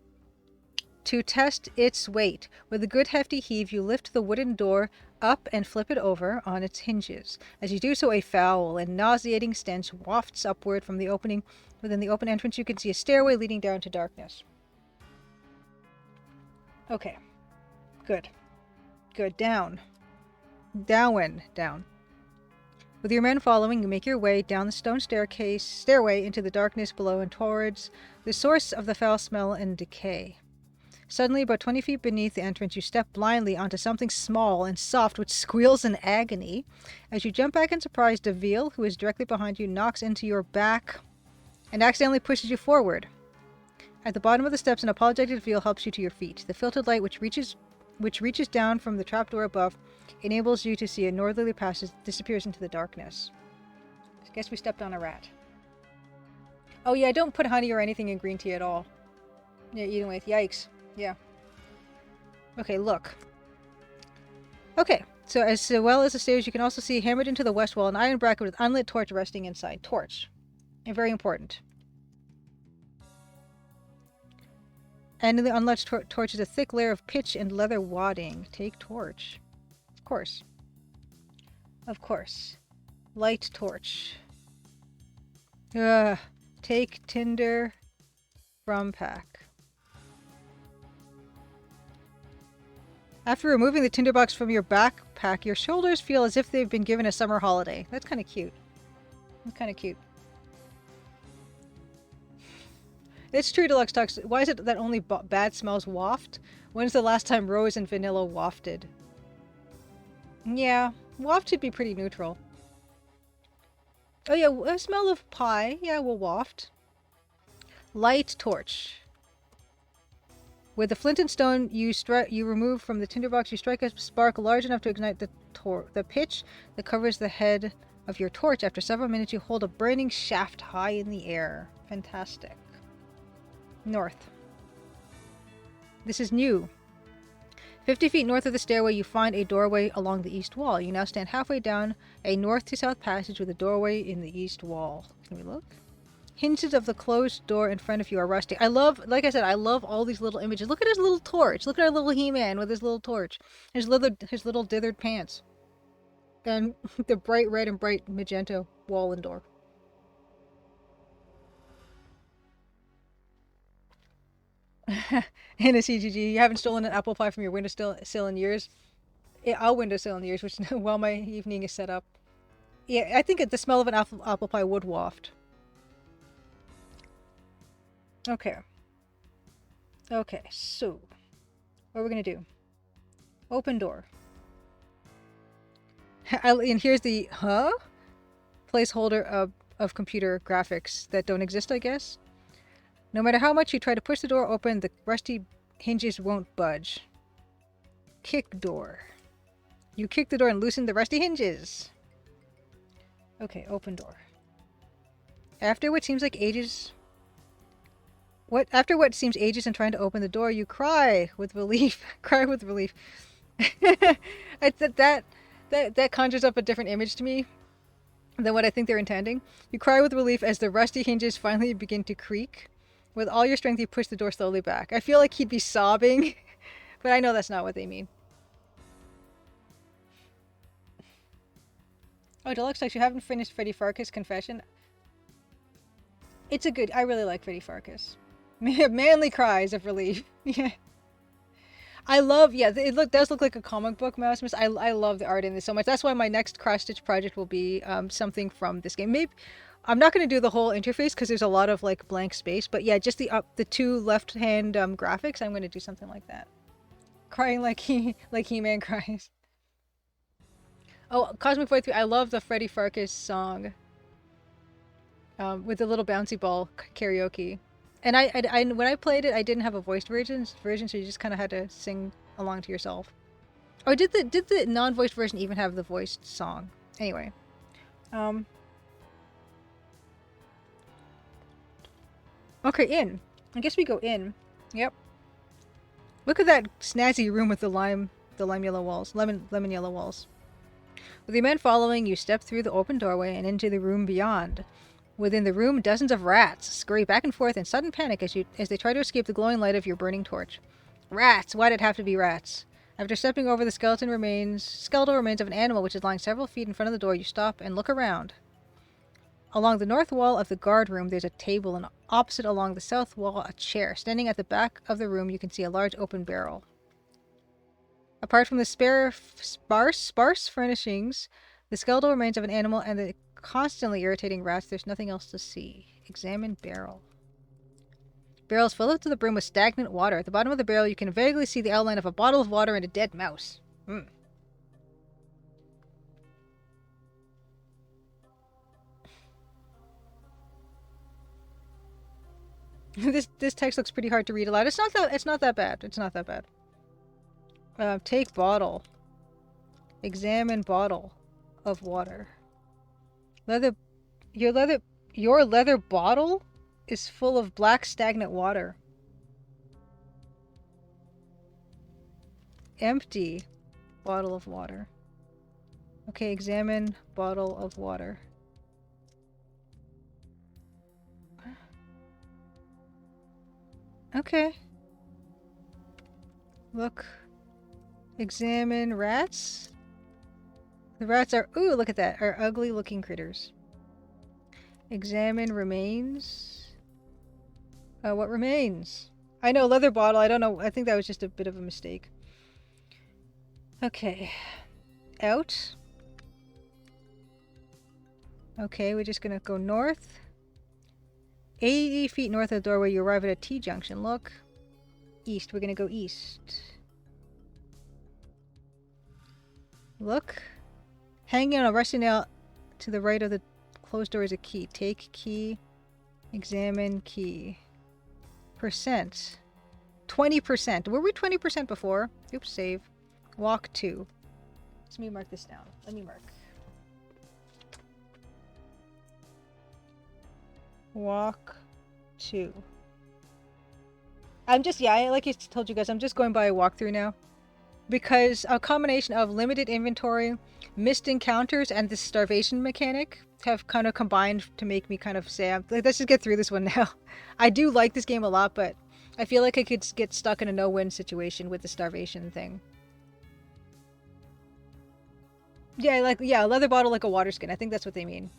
to test its weight. With a good hefty heave, you lift the wooden door up and flip it over on its hinges. As you do so, a foul and nauseating stench wafts upward from the opening. Within the open entrance, you can see a stairway leading down to darkness. Okay. Good. Good. Down. Down. With your men following, you make your way down the stone stairway into the darkness below and towards the source of the foul smell and decay. Suddenly, about 20 feet beneath the entrance, you step blindly onto something small and soft which squeals in agony. As you jump back in surprise, Deville, who is directly behind you, knocks into your back and accidentally pushes you forward. At the bottom of the steps, an apologetic Deville helps you to your feet. The filtered light, which reaches down from the trapdoor above, enables you to see a northerly passage that disappears into the darkness. I guess we stepped on a rat. Oh yeah, I don't put honey or anything in green tea at all. Yeah, eating with. Yikes. Yeah. Okay, look. Okay, so as well as the stairs, you can also see hammered into the west wall an iron bracket with unlit torch resting inside. Torch. And very important. And in the unlit torch is a thick layer of pitch and leather wadding. Take torch. Of course. Of course. Light torch. Take tinder from pack. After removing the tinderbox from your backpack, your shoulders feel as if they've been given a summer holiday. That's kind of cute. That's kind of cute. It's true, Deluxe Talks. Why is it that only bad smells waft? When's the last time rose and vanilla wafted? Yeah, Waft should be pretty neutral. Oh yeah, a smell of pie. Yeah, we'll waft. Light torch. With the flint and stone you remove from the tinderbox, you strike a spark large enough to ignite the pitch that covers the head of your torch. After several minutes, you hold a burning shaft high in the air. Fantastic. North. This is new. 50 feet north of the stairway, you find a doorway along the east wall. You now stand halfway down a north to south passage with a doorway in the east wall. Can we look? Hinges of the closed door in front of you are rusty. I love, like I said, I love all these little images. Look at his little torch. Look at our little He-Man with his little torch. His little dithered pants. And the bright red and bright magenta wall and door. In a CGG, you haven't stolen an apple pie from your windowsill in years. Yeah, I'll windowsill in years, which while my evening is set up. Yeah, I think the smell of an apple pie would waft. Okay. Okay, so what are we gonna do? Open door. And here's the placeholder of computer graphics that don't exist, I guess. No matter how much you try to push the door open, the rusty hinges won't budge. Kick door. You kick the door and loosen the rusty hinges. Okay, open door. After what seems like ages... After what seems ages in trying to open the door, you cry with relief. Cry with relief. That conjures up a different image to me than what I think they're intending. You cry with relief as the rusty hinges finally begin to creak. With all your strength, you push the door slowly back. I feel like he'd be sobbing, but I know that's not what they mean. Oh, Deluxe Text, you haven't finished Freddy Farkas' Confession? It's a good... I really like Freddy Farkas. Manly cries of relief. Yeah. I love... Yeah, it does look like a comic book, Mouse. I love the art in this so much. That's why my next cross-stitch project will be something from this game. Maybe... I'm not going to do the whole interface because there's a lot of like blank space, but yeah, just the two left-hand graphics, I'm going to do something like that. Crying like He-Man cries. Oh, Cosmic Void 3, I love the Freddy Farkas song. With the little bouncy ball karaoke. And I when I played it, I didn't have a voiced version, so you just kind of had to sing along to yourself. Or did the non-voiced version even have the voiced song? Anyway. Okay, in. I guess we go in. Yep. Look at that snazzy room with the lemon yellow walls. With the men following, you step through the open doorway and into the room beyond. Within the room, dozens of rats scurry back and forth in sudden panic as they try to escape the glowing light of your burning torch. Rats! Why'd it have to be rats? After stepping over the skeletal remains of an animal which is lying several feet in front of the door, you stop and look around. Along the north wall of the guard room, there's a table, and opposite along the south wall, a chair. Standing at the back of the room, you can see a large open barrel. Apart from the sparse furnishings, the skeletal remains of an animal, and the constantly irritating rats, there's nothing else to see. Examine barrel. Barrel is filled up to the brim with stagnant water. At the bottom of the barrel, you can vaguely see the outline of a bottle of water and a dead mouse. This text looks pretty hard to read aloud. It's not that bad. It's not that bad. Take bottle. Examine bottle of water. Your leather bottle is full of black stagnant water. Empty bottle of water. Okay, examine bottle of water. Okay. Look. Examine rats. The rats are... Ooh, look at that. Are ugly looking critters. Examine remains. What remains? I know, leather bottle. I don't know. I think that was just a bit of a mistake. Okay. Out. Okay, we're just gonna go north. 80 feet north of the doorway, you arrive at a T-junction. Look. East. We're gonna go east. Look. Hanging on a rusty nail to the right of the closed door is a key. Take key. Examine key. Percent. 20%. Were we 20% before? Oops, save. Walk 2. Let me mark this down. Let me mark. Walk 2. I'm just, yeah, like I told you guys, I'm just going by a walkthrough now. Because a combination of limited inventory, missed encounters, and the starvation mechanic have kind of combined to make me kind of say, let's just get through this one now. I do like this game a lot, but I feel like I could get stuck in a no-win situation with the starvation thing. Yeah, like, yeah, a leather bottle like a water skin. I think that's what they mean.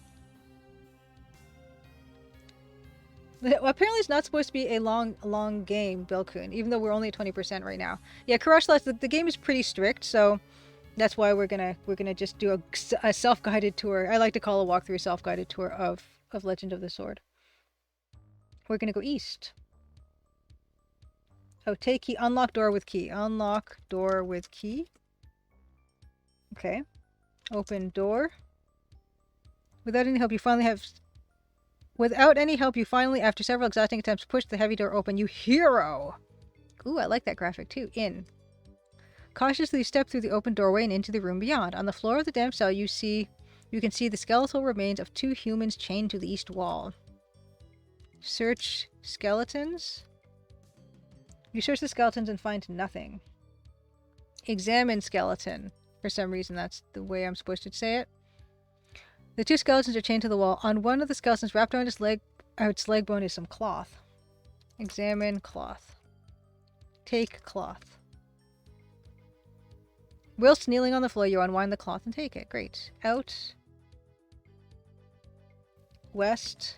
Apparently it's not supposed to be a long game, Bilkun, even though we're only at 20% right now. Yeah, Karashlas, the game is pretty strict, so that's why we're gonna just do a self-guided tour. I like to call a walkthrough a self-guided tour of Legend of the Sword. We're gonna go east. Oh, take key. Unlock door with key. Unlock door with key. Okay. Open door. Without any help, you finally, after several exhausting attempts, push the heavy door open. You hero! Ooh, I like that graphic too. In. Cautiously step through the open doorway and into the room beyond. On the floor of the damp cell, you can see the skeletal remains of 2 humans chained to the east wall. Search skeletons. You search the skeletons and find nothing. Examine skeleton. For some reason, that's the way I'm supposed to say it. The 2 skeletons are chained to the wall. On one of the skeletons, wrapped around its leg bone, is some cloth. Examine cloth. Take cloth. Whilst kneeling on the floor, you unwind the cloth and take it. Great. Out. West.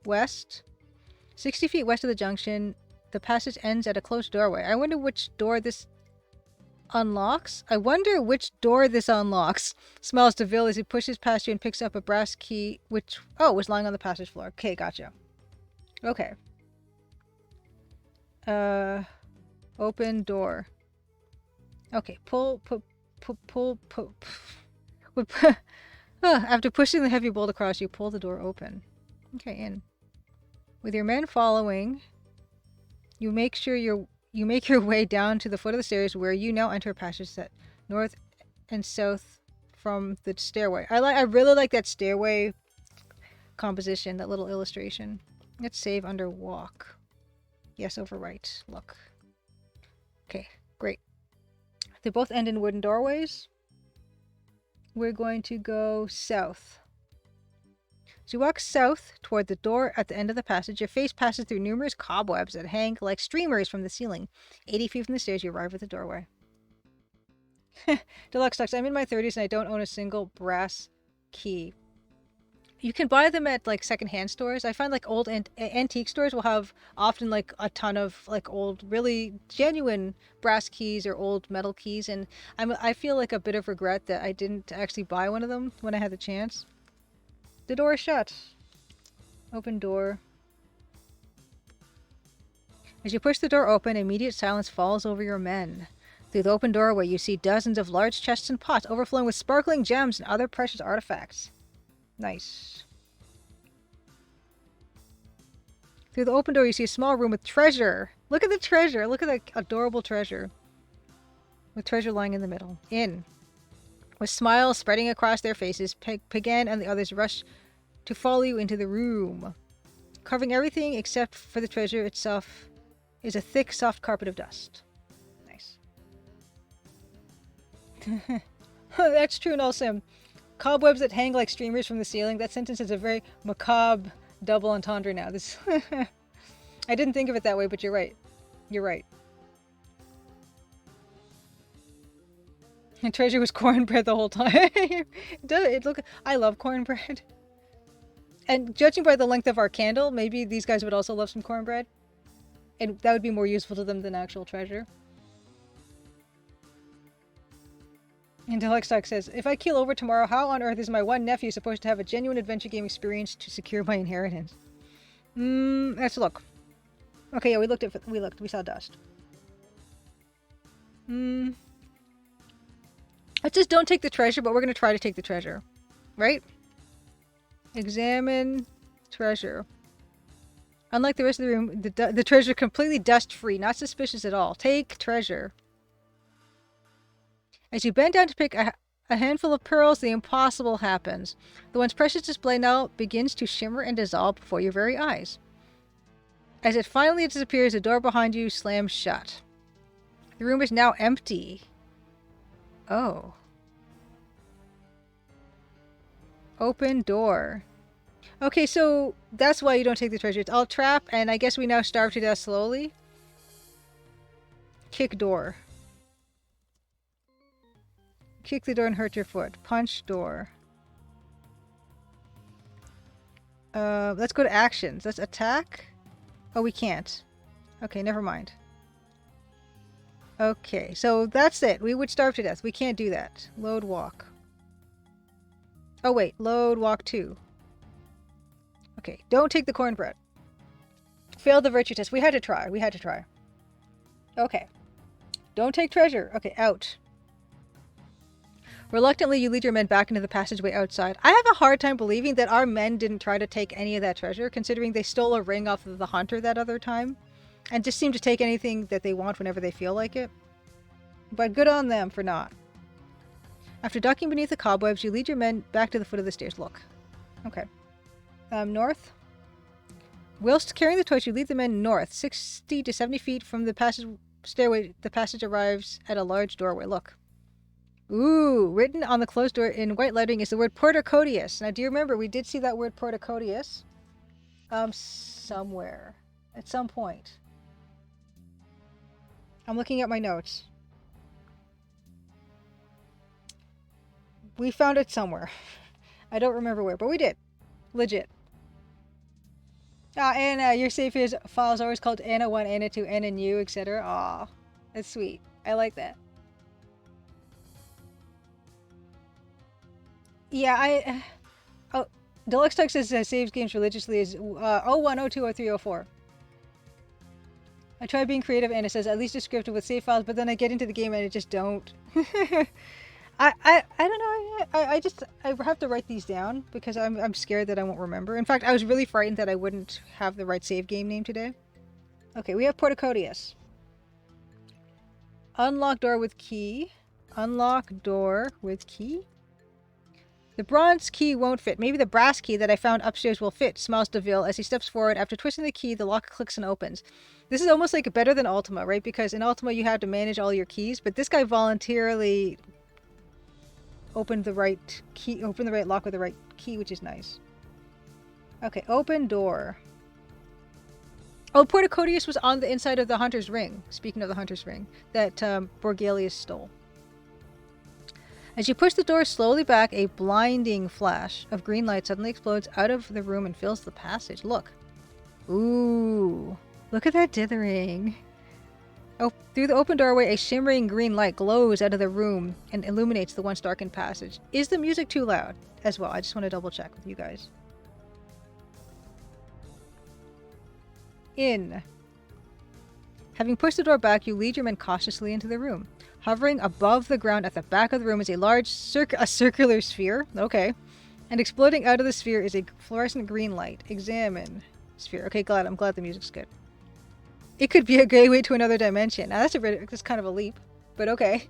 West. 60 feet west of the junction, the passage ends at a closed doorway. I wonder which door this unlocks. Smiles to Vil as he pushes past you and picks up a brass key, which, was lying on the passage floor. Okay, gotcha. Okay. Open door. Okay, pull. After pushing the heavy bolt across, you pull the door open. Okay, in. With your men following, you make your way down to the foot of the stairs, where you now enter a passage set north and south from the stairway. I really like that stairway composition, that little illustration. Let's save under walk. Yes, overwrite. Look. Okay, great. They both end in wooden doorways. We're going to go south. As you walk south toward the door at the end of the passage, your face passes through numerous cobwebs that hang like streamers from the ceiling. 80 feet from the stairs, you arrive at the doorway. Deluxe sucks. I'm in my 30s and I don't own a single brass key. You can buy them at like secondhand stores. I find like old antique stores will have often like a ton of like old, really genuine brass keys or old metal keys, and I feel like a bit of regret that I didn't actually buy one of them when I had the chance. The door is shut. Open door. As you push the door open, immediate silence falls over your men. Through the open doorway, you see dozens of large chests and pots overflowing with sparkling gems and other precious artifacts. Nice. Through the open door, you see a small room with treasure. Look at the treasure. Look at that adorable treasure. With treasure lying in the middle. In. With smiles spreading across their faces, Pagan and the others rush to follow you into the room. Covering everything except for the treasure itself is a thick, soft carpet of dust. Nice. That's true, and also cobwebs that hang like streamers from the ceiling. That sentence is a very macabre double entendre now. This I didn't think of it that way, but you're right. You're right. And treasure was cornbread the whole time. I love cornbread. And judging by the length of our candle, maybe these guys would also love some cornbread. And that would be more useful to them than actual treasure. And Delexstock says, if I keel over tomorrow, how on earth is my one nephew supposed to have a genuine adventure game experience to secure my inheritance? Let's look. Okay, yeah, we looked. We saw dust. It says don't take the treasure, but we're going to try to take the treasure. Right? Examine treasure. Unlike the rest of the room, the treasure completely dust-free, not suspicious at all. Take treasure. As you bend down to pick a handful of pearls, the impossible happens. The once precious display now begins to shimmer and dissolve before your very eyes. As it finally disappears, the door behind you slams shut. The room is now empty. Oh. Open door. Okay, so that's why you don't take the treasure. It's all trap, and I guess we now starve to death slowly. Kick door. Kick the door and hurt your foot. Punch door. Let's go to actions. Let's attack. Oh, we can't. Okay, never mind. Okay, so that's it. We would starve to death. We can't do that. Load walk. Oh wait, load walk 2. Okay, don't take the cornbread. Fail the virtue test. We had to try. We had to try. Okay. Don't take treasure. Okay, out. Reluctantly, you lead your men back into the passageway outside. I have a hard time believing that our men didn't try to take any of that treasure, considering they stole a ring off of the hunter that other time, and just seem to take anything that they want whenever they feel like it. But good on them for not. After ducking beneath the cobwebs, you lead your men back to the foot of the stairs. Look. Okay. North. Whilst carrying the torch, you lead the men north, 60 to 70 feet from the stairway. The passage arrives at a large doorway. Look. Ooh, written on the closed door in white lettering is the word Portacodius. Now, do you remember we did see that word Portacodius? Somewhere. At some point. I'm looking at my notes. We found it somewhere. I don't remember where, but we did. Legit. And your save file is always called Anna 1, Anna 2, Anna New, etc. Aw, that's sweet. I like that. Yeah, oh, Deluxe Tux says saves games religiously is 01, 02, 03, 04. I try being creative, and it says at least descriptive with save files, but then I get into the game and it just don't. I don't know. I have to write these down because I'm scared that I won't remember. In fact, I was really frightened that I wouldn't have the right save game name today. Okay, we have Portacodius. Unlock door with key. Unlock door with key. The bronze key won't fit. Maybe the brass key that I found upstairs will fit, smiles DeVille as he steps forward. After twisting the key, the lock clicks and opens. This is almost like better than Ultima, right? Because in Ultima you have to manage all your keys, but this guy voluntarily opened the right key, opened the right lock with the right key, which is nice. Okay, open door. Oh, Portacodius was on the inside of the Hunter's Ring. Speaking of the Hunter's Ring, that Borgelius stole. As you push the door slowly back, a blinding flash of green light suddenly explodes out of the room and fills the passage. Look. Ooh. Look at that dithering. Oh, through the open doorway, a shimmering green light glows out of the room and illuminates the once darkened passage. Is the music too loud as well? I just want to double check with you guys. In. Having pushed the door back, you lead your men cautiously into the room. Hovering above the ground at the back of the room is a large circular sphere. Okay. And exploding out of the sphere is a fluorescent green light. Examine sphere. Okay, I'm glad the music's good. It could be a gateway to another dimension. Now that's kind of a leap, but okay.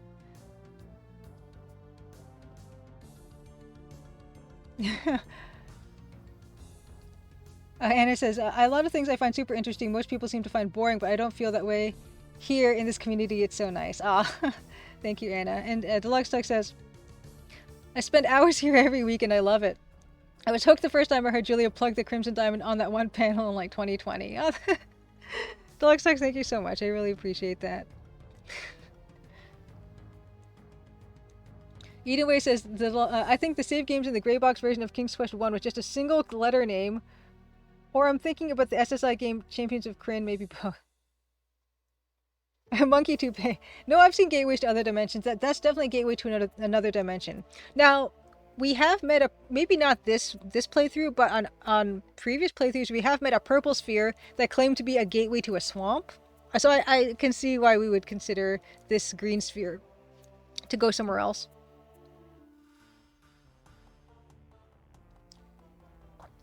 Anna says, a lot of things I find super interesting. Most people seem to find boring, but I don't feel that way. Here in this community, it's so nice. Thank you, Anna. And Deluxe Duck says, I spend hours here every week and I love it. I was hooked the first time I heard Julia plug the Crimson Diamond on that one panel in like 2020. Deluxe Duck, thank you so much. I really appreciate that. Edenway says, I think the save games in the gray box version of King's Quest 1 was just a single letter name. Or I'm thinking about the SSI game Champions of Kryn, maybe both. Monkey Toupee. No, I've seen gateways to other dimensions. That's definitely a gateway to another dimension. Now, we have met maybe not this playthrough, but on previous playthroughs, we have met a purple sphere that claimed to be a gateway to a swamp. So I can see why we would consider this green sphere to go somewhere else.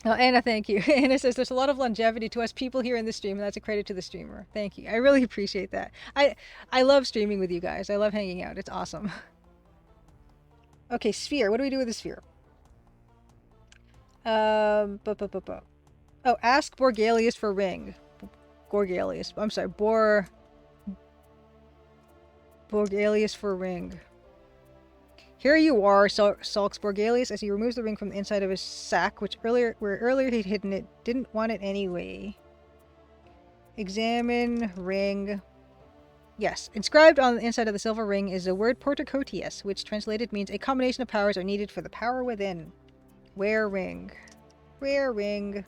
Oh, Anna, thank you. Anna says there's a lot of longevity to us people here in the stream, and that's a credit to the streamer. Thank you. I really appreciate that. I love streaming with you guys. I love hanging out. It's awesome. Okay, sphere. What do we do with the sphere? Oh, ask Borgalius for ring. Gorgalius. I'm sorry, Borgalius for ring. Here you are, sulks Borgalius as he removes the ring from the inside of his sack, where earlier he'd hidden it. Didn't want it anyway. Examine ring. Yes, inscribed on the inside of the silver ring is the word Portocotius, which translated means a combination of powers are needed for the power within. Wear ring. Wear ring.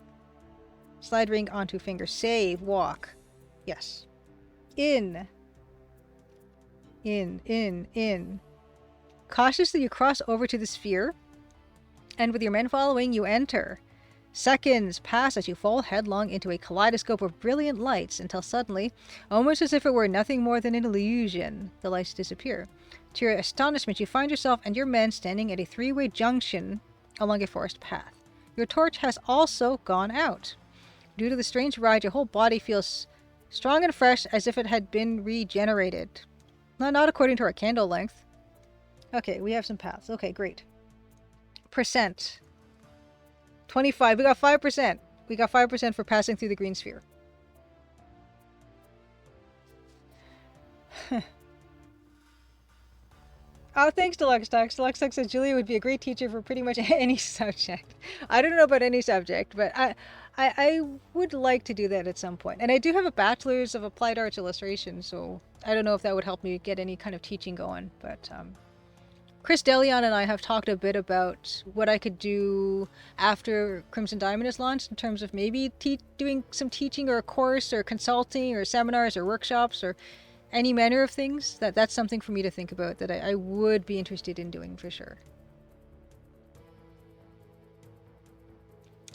Slide ring onto finger. Save. Walk. Yes. In. In. Cautiously you cross over to the sphere, and with your men following, you enter. Seconds pass as you fall headlong into a kaleidoscope of brilliant lights until suddenly, almost as if it were nothing more than an illusion, the lights disappear. To your astonishment, you find yourself and your men standing at a three-way junction along a forest path. Your torch has also gone out. Due to the strange ride, your whole body feels strong and fresh as if it had been regenerated. Not according to our candle length. Okay, we have some paths. Okay, great. Percent. 25. We got 5%. We got 5% for passing through the green sphere. Oh, thanks, Deluxe Talks. Deluxe Talks says Julia would be a great teacher for pretty much any subject. I don't know about any subject, but I would like to do that at some point. And I do have a bachelor's of applied arts illustration, so I don't know if that would help me get any kind of teaching going, but Chris Delion and I have talked a bit about what I could do after Crimson Diamond is launched in terms of maybe doing some teaching or a course or consulting or seminars or workshops or any manner of things. That's something for me to think about that I would be interested in doing for sure.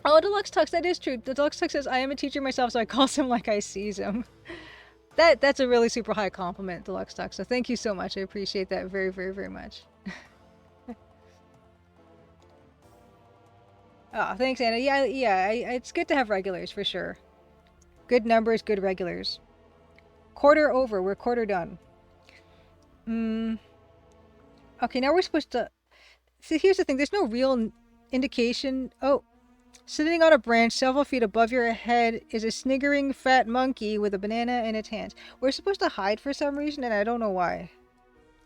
Oh, Deluxe Tux, that is true. The Deluxe Tux says, I am a teacher myself, so I call him like I sees him. That's a really super high compliment, Deluxe Tux, so thank you so much. I appreciate that very, very, very much. Oh, thanks, Anna. Yeah, it's good to have regulars, for sure. Good numbers, good regulars. Quarter over. We're quarter done. Okay, now we're supposed to... See, here's the thing. There's no real indication... Oh, sitting on a branch several feet above your head is a sniggering fat monkey with a banana in its hands. We're supposed to hide for some reason, and I don't know why.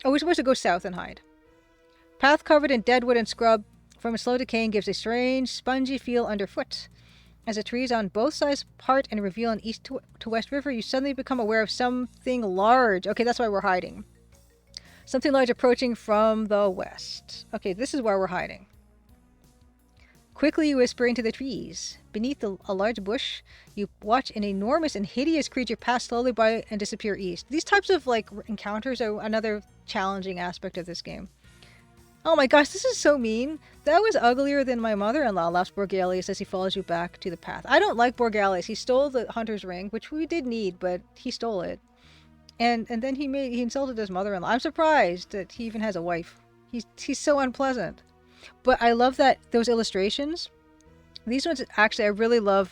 Oh, we're supposed to go south and hide. Path covered in deadwood and scrub from a slow decaying gives a strange, spongy feel underfoot. As the trees on both sides part and reveal an east to west river, you suddenly become aware of something large. Okay, that's why we're hiding. Something large approaching from the west. Okay, this is where we're hiding. Quickly you whisper into the trees. Beneath a large bush, you watch an enormous and hideous creature pass slowly by and disappear east. These types of encounters are another challenging aspect of this game. Oh my gosh, this is so mean. That was uglier than my mother-in-law, laughs Borgalius as he follows you back to the path. I don't like Borgalius. He stole the hunter's ring, which we did need, but he stole it. And then he insulted his mother-in-law. I'm surprised that he even has a wife. He's so unpleasant. But I love those illustrations. These ones, actually, I really love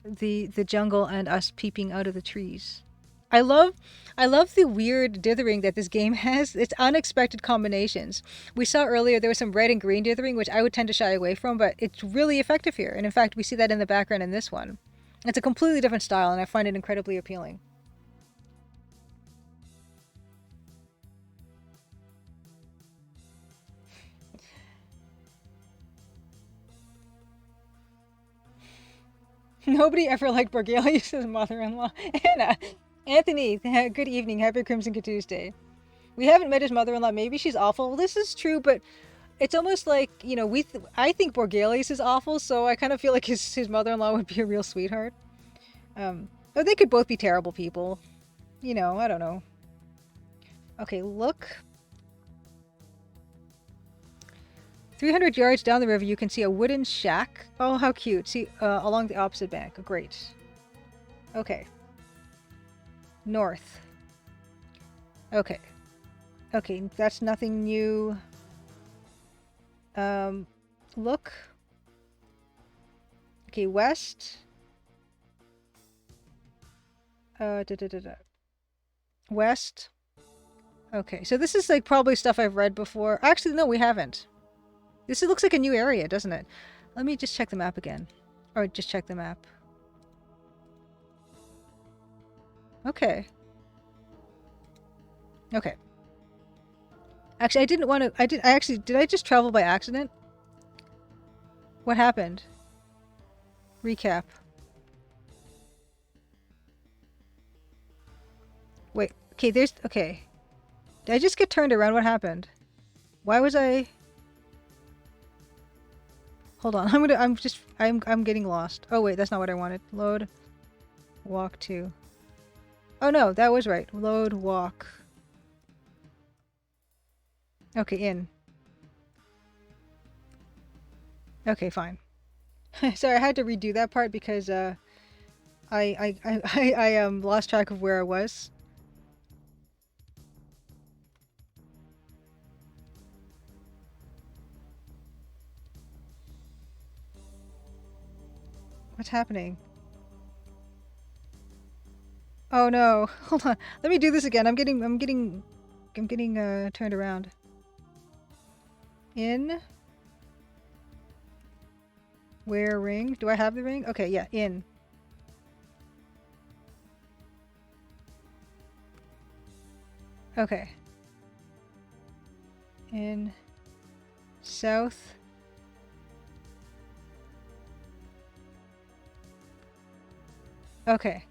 the jungle and us peeping out of the trees. I love the weird dithering that this game has. It's unexpected combinations. We saw earlier there was some red and green dithering, which I would tend to shy away from, but it's really effective here. And in fact, we see that in the background in this one. It's a completely different style, and I find it incredibly appealing. Nobody ever liked Borgalius' mother-in-law. Anna, Anthony, good evening. Happy Crimson Tuesday. We haven't met his mother-in-law. Maybe she's awful. Well, this is true, but it's almost like, I think Borgalius is awful, so I kind of feel like his mother-in-law would be a real sweetheart. Or they could both be terrible people. I don't know. Okay, look. 300 yards down the river, you can see a wooden shack. Oh, how cute. See, along the opposite bank. Great. Okay. North. Okay. Okay, that's nothing new. Look. Okay, west. Da, da, da, da. West. Okay, so this is like probably stuff I've read before. Actually, no, we haven't. This looks like a new area, doesn't it? Let me just check the map again. Or just check the map. Okay. Okay. Actually, I didn't want to... did I just travel by accident? What happened? Recap. Wait, okay, there's... Okay. Did I just get turned around? What happened? Why was I... Hold on, I'm getting lost. Oh wait, that's not what I wanted. Load. Walk to. Oh no, that was right. Load, walk. Okay, in. Okay, fine. Sorry, I had to redo that part because I lost track of where I was. What's happening? Oh no. Hold on. Let me do this again. I'm getting turned around. In. Where ring? Do I have the ring? Okay, yeah, in. Okay. In. South. Okay.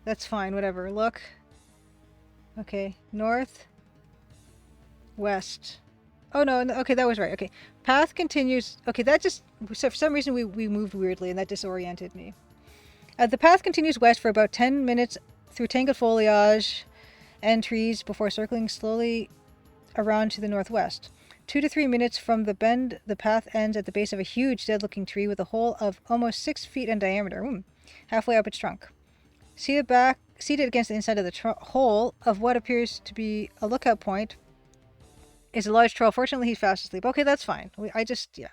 That's fine, whatever. Look. Okay. North. West. Oh no, okay, that was right. Okay. Path continues. Okay, that just... So for some reason we moved weirdly and that disoriented me. The path continues west for about 10 minutes through tangled foliage and trees before circling slowly around to the northwest. 2 to 3 minutes from the bend, the path ends at the base of a huge dead-looking tree with a hole of almost 6 feet in diameter, halfway up its trunk. Seated against the inside of the hole of what appears to be a lookout point is a large troll. Fortunately, he's fast asleep. Okay, that's fine. Yeah.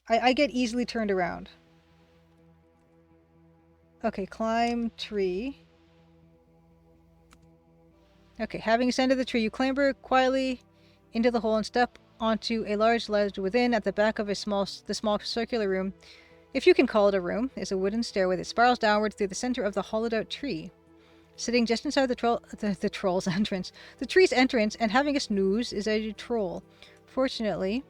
I get easily turned around. Okay, climb tree. Okay, having ascended the tree, you clamber quietly into the hole and step onto a large ledge within. At the back of the small circular room, if you can call it a room, is a wooden stairway that spirals downward through the center of the hollowed-out tree. Sitting just inside the troll's entrance, the tree's entrance, and having a snooze is a troll. Fortunately,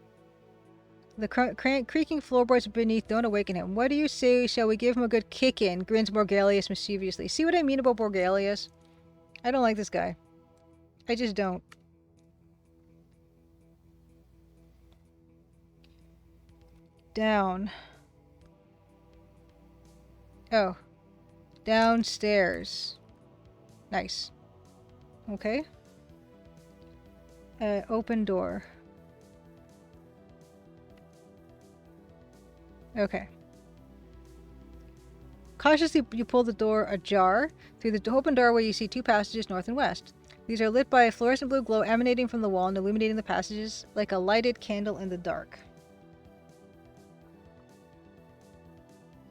the creaking floorboards beneath don't awaken him. What do you say? Shall we give him a good kick in? Grins Borgelius mischievously. See what I mean about Borgelius? I don't like this guy. I just don't. Down. Oh. Downstairs. Nice. Okay. Open door. Okay. Cautiously, you pull the door ajar. Through the open doorway, you see 2 passages north and west. These are lit by a fluorescent blue glow emanating from the wall and illuminating the passages like a lighted candle in the dark.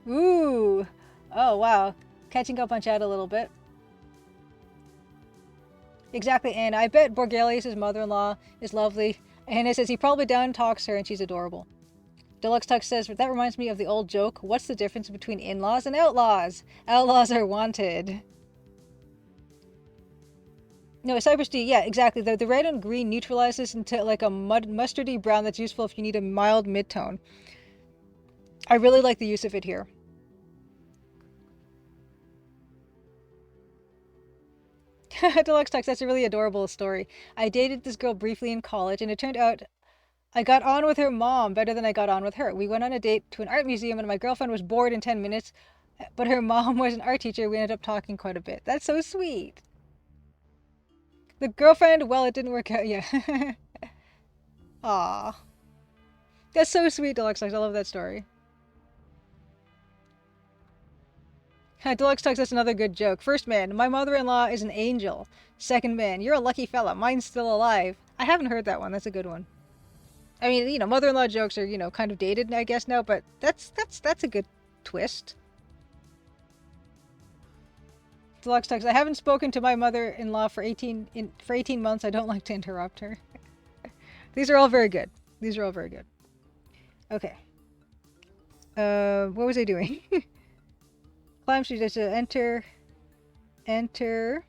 Ooh! Oh, wow. Catching up on chat a little bit. Exactly, and I bet Borgelius' mother-in-law is lovely. And it says he probably down-talks her and she's adorable. Deluxe Tux says, that reminds me of the old joke, what's the difference between in-laws and outlaws? Outlaws are wanted. No, Cypress D, yeah, exactly. The red and green neutralizes into like a mustardy brown that's useful if you need a mild mid-tone. I really like the use of it here. Deluxe Tux, that's a really adorable story. I dated this girl briefly in college, and it turned out I got on with her mom better than I got on with her. We went on a date to an art museum, and my girlfriend was bored in 10 minutes, but her mom was an art teacher. We ended up talking quite a bit. That's so sweet. The girlfriend, well, it didn't work out. Yeah. Aw. That's so sweet, Deluxe Tux. I love that story. Deluxe Tux, that's another good joke. First man, my mother-in-law is an angel. Second man, you're a lucky fella. Mine's still alive. I haven't heard that one. That's a good one. I mean, you know, mother-in-law jokes are, you know, kind of dated, I guess now, but that's a good twist. Deluxe text. I haven't spoken to my mother-in-law for 18 months. I don't like to interrupt her. These are all very good. These are all very good. Okay. What was I doing? Climb street. There's a enter.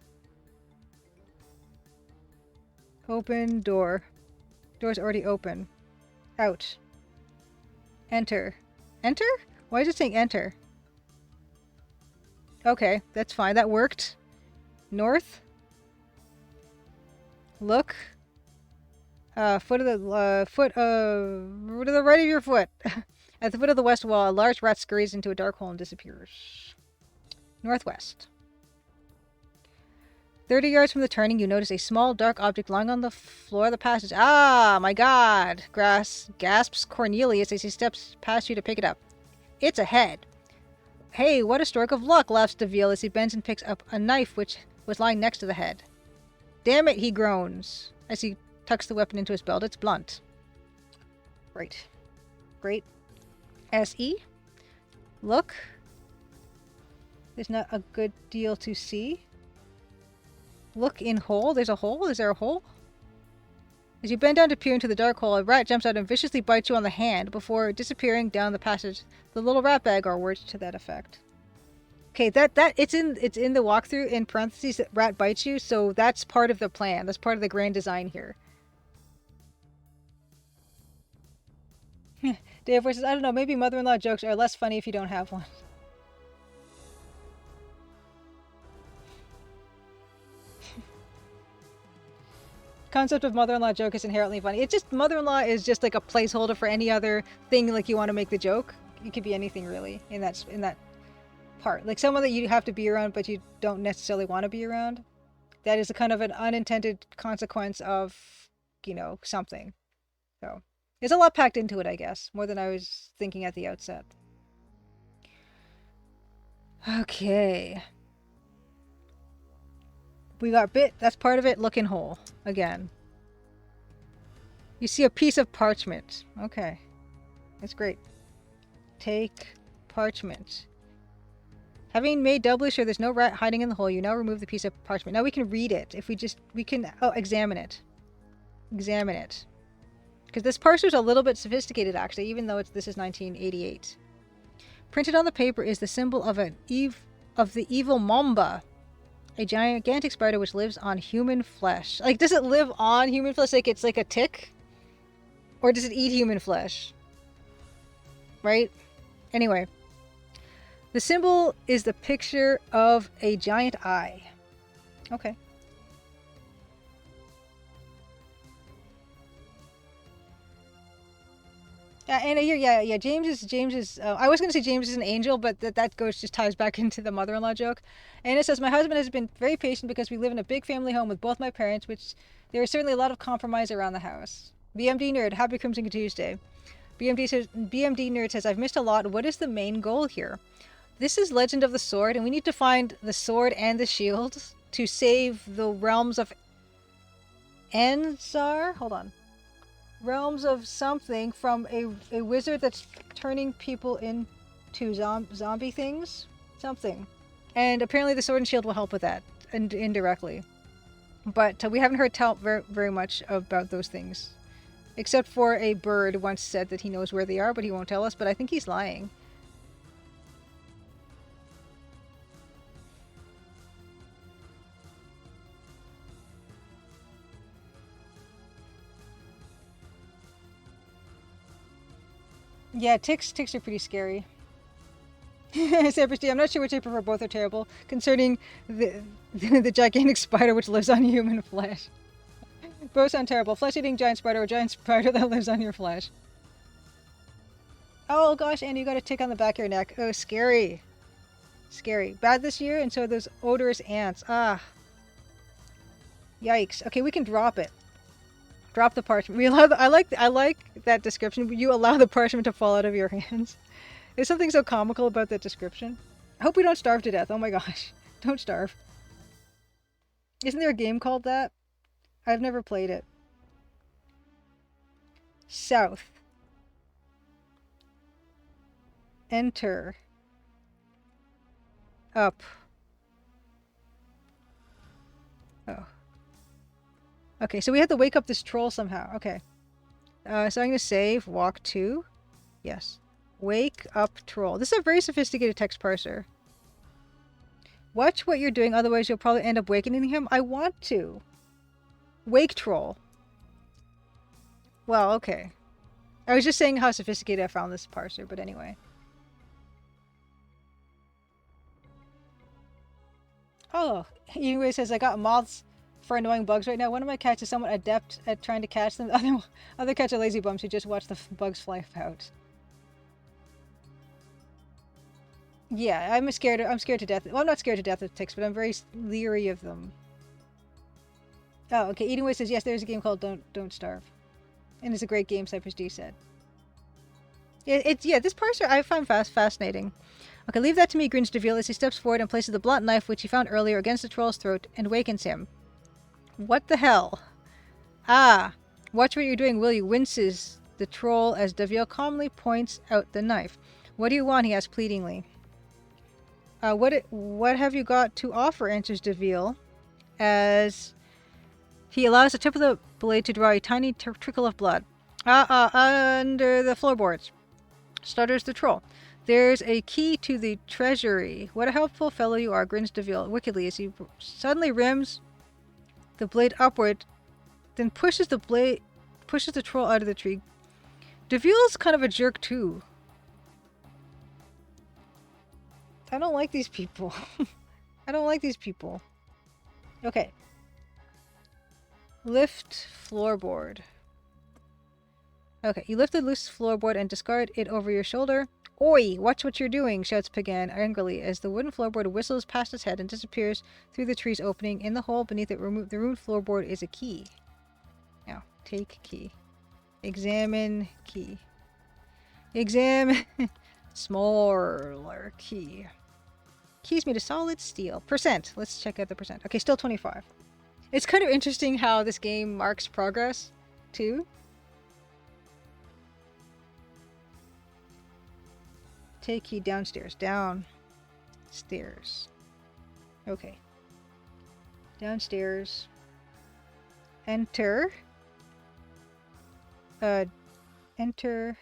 Open door. Door's already open. Out. Enter. Enter? Why is it saying enter? Okay, that's fine. That worked. North. Look. Foot of to the right of your foot. At the foot of the west wall, a large rat scurries into a dark hole and disappears. Northwest. 30 yards from the turning, you notice a small dark object lying on the floor of the passage. Ah, my God! Gasps Cornelius as he steps past you to pick it up. It's a head. Hey, what a stroke of luck, laughs Deville as he bends and picks up a knife which was lying next to the head. Damn it, he groans as he tucks the weapon into his belt. It's blunt. Right. Great. S.E. Look. There's not a good deal to see. Look in hole. There's a hole? Is there a hole? As you bend down to peer into the dark hole, a rat jumps out and viciously bites you on the hand before disappearing down the passage. The little rat bag, or words to that effect. Okay, it's in the walkthrough in parentheses that rat bites you, so that's part of the plan. That's part of the grand design here. Dave says, I don't know, maybe mother-in-law jokes are less funny if you don't have one. Concept of mother-in-law joke is inherently funny. It's just, mother-in-law is just like a placeholder for any other thing like you want to make the joke. It could be anything really in that part. Like someone that you have to be around but you don't necessarily want to be around. That is a kind of an unintended consequence of, you know, something. So there's a lot packed into it, I guess, more than I was thinking at the outset. Okay. We got bit. That's part of it. Looking hole. Again. You see a piece of parchment. Okay. That's great. Take parchment. Having made doubly sure there's no rat hiding in the hole, you now remove the piece of parchment. Now we can read it. If we can, examine it. Examine it. Because this parser's a little bit sophisticated, actually, even though this is 1988. Printed on the paper is the symbol of the evil Mamba. A gigantic spider which lives on human flesh. Like, does it live on human flesh? Like, it's like a tick? Or does it eat human flesh? Right? Anyway. The symbol is the picture of a giant eye. Okay. And yeah. James is. I was going to say James is an angel, but that just ties back into the mother-in-law joke. And it says, my husband has been very patient because we live in a big family home with both my parents, which there is certainly a lot of compromise around the house. BMD Nerd, happy Crimson Tuesday. BMD Nerd says, I've missed a lot. What is the main goal here? This is Legend of the Sword, and we need to find the sword and the shield to save the realms of Enzar. Hold on. Realms of something from a wizard that's turning people into zombie things. Something. And apparently the sword and shield will help with that, indirectly. But we haven't heard tell very much about those things. Except for a bird once said that he knows where they are, but he won't tell us. But I think he's lying. Yeah, ticks are pretty scary. I'm not sure which I prefer. Both are terrible. Concerning the gigantic spider which lives on human flesh. Both sound terrible. Flesh-eating giant spider or giant spider that lives on your flesh. Oh gosh, Annie, you got a tick on the back of your neck. Oh, scary. Scary. Bad this year, and so are those odorous ants. Ah. Yikes. Okay, we can drop it. Drop the parchment. I like that description. You allow the parchment to fall out of your hands. There's something so comical about that description. I hope we don't starve to death. Oh my gosh. Don't starve. Isn't there a game called that? I've never played it. South. Enter. Up. Oh. Okay, so we have to wake up this troll somehow. Okay. So I'm going to save. Walk 2. Yes. Wake up troll. This is a very sophisticated text parser. Watch what you're doing, otherwise you'll probably end up wakening him. I want to. Wake troll. Well, okay. I was just saying how sophisticated I found this parser, but anyway. Oh, anyway, says I got moths for annoying bugs right now. One of my cats is somewhat adept at trying to catch them. Other cats are lazy bums who just watch the bugs fly out. Yeah, I'm scared to death. Well, I'm not scared to death of ticks, but I'm very leery of them. Oh, okay. Eating Way says, yes, there's a game called Don't Starve. And it's a great game, Cypress D said. Yeah, this parser I found fascinating. Okay, leave that to me, grins DeVille as he steps forward and places the blunt knife which he found earlier against the troll's throat and wakens him. What the hell? Ah, watch what you're doing, will you? Winces the troll as DeVille calmly points out the knife. What do you want? He asks pleadingly. What have you got to offer? Answers DeVille as he allows the tip of the blade to draw a tiny trickle of blood. Under the floorboards, stutters the troll. There's a key to the treasury. What a helpful fellow you are, grins DeVille wickedly as he suddenly rims the blade upward, then pushes the troll out of the tree. DeVille's kind of a jerk too. I don't like these people. I don't like these people. Okay. Lift floorboard. Okay, you lift the loose floorboard and discard it over your shoulder. Oi! Watch what you're doing, shouts Pagan angrily as the wooden floorboard whistles past his head and disappears through the tree's opening. In the hole beneath it, the ruined floorboard is a key. Now, take key. Examine key. Examine smaller key. Keys made of solid steel. Percent. Let's check out the percent. Okay, still 25. It's kind of interesting how this game marks progress, too. Take key downstairs. Downstairs. Okay. Downstairs. Enter. Enter.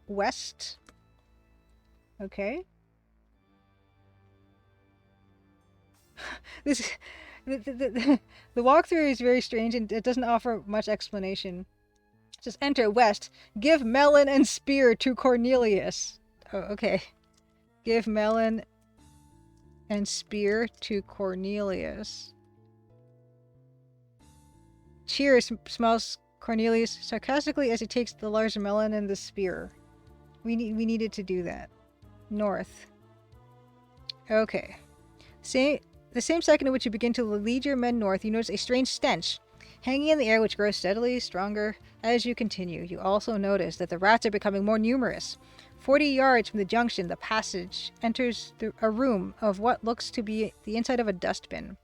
West. Okay. The walkthrough is very strange and it doesn't offer much explanation. It says enter west. Give melon and spear to Cornelius. Oh, okay. Give melon and spear to Cornelius. Cheers, smiles Cornelius sarcastically as he takes the large melon and the spear. We needed to do that. North. Okay. The same second in which you begin to lead your men north, you notice a strange stench hanging in the air which grows steadily stronger as you continue. You also notice that the rats are becoming more numerous. 40 yards from the junction, the passage enters a room of what looks to be the inside of a dustbin.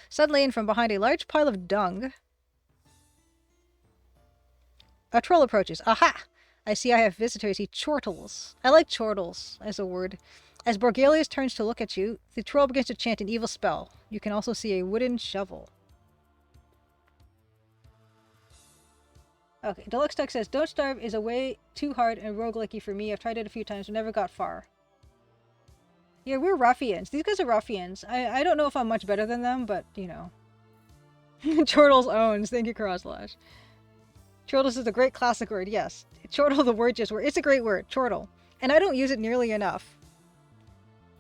Suddenly, and from behind a large pile of dung, a troll approaches. Aha! I see I have visitors. He chortles. I like chortles as a word. As Borgelius turns to look at you, the troll begins to chant an evil spell. You can also see a wooden shovel. Okay, Deluxe Duck says, Don't Starve is a way too hard and roguelike for me. I've tried it a few times, but never got far. Yeah, we're ruffians. These guys are ruffians. I don't know if I'm much better than them, but, you know. Chortles owns. Thank you, Crosslash. Chortles is a great classic word, yes. Chortle, the word just word. It's a great word, chortle. And I don't use it nearly enough.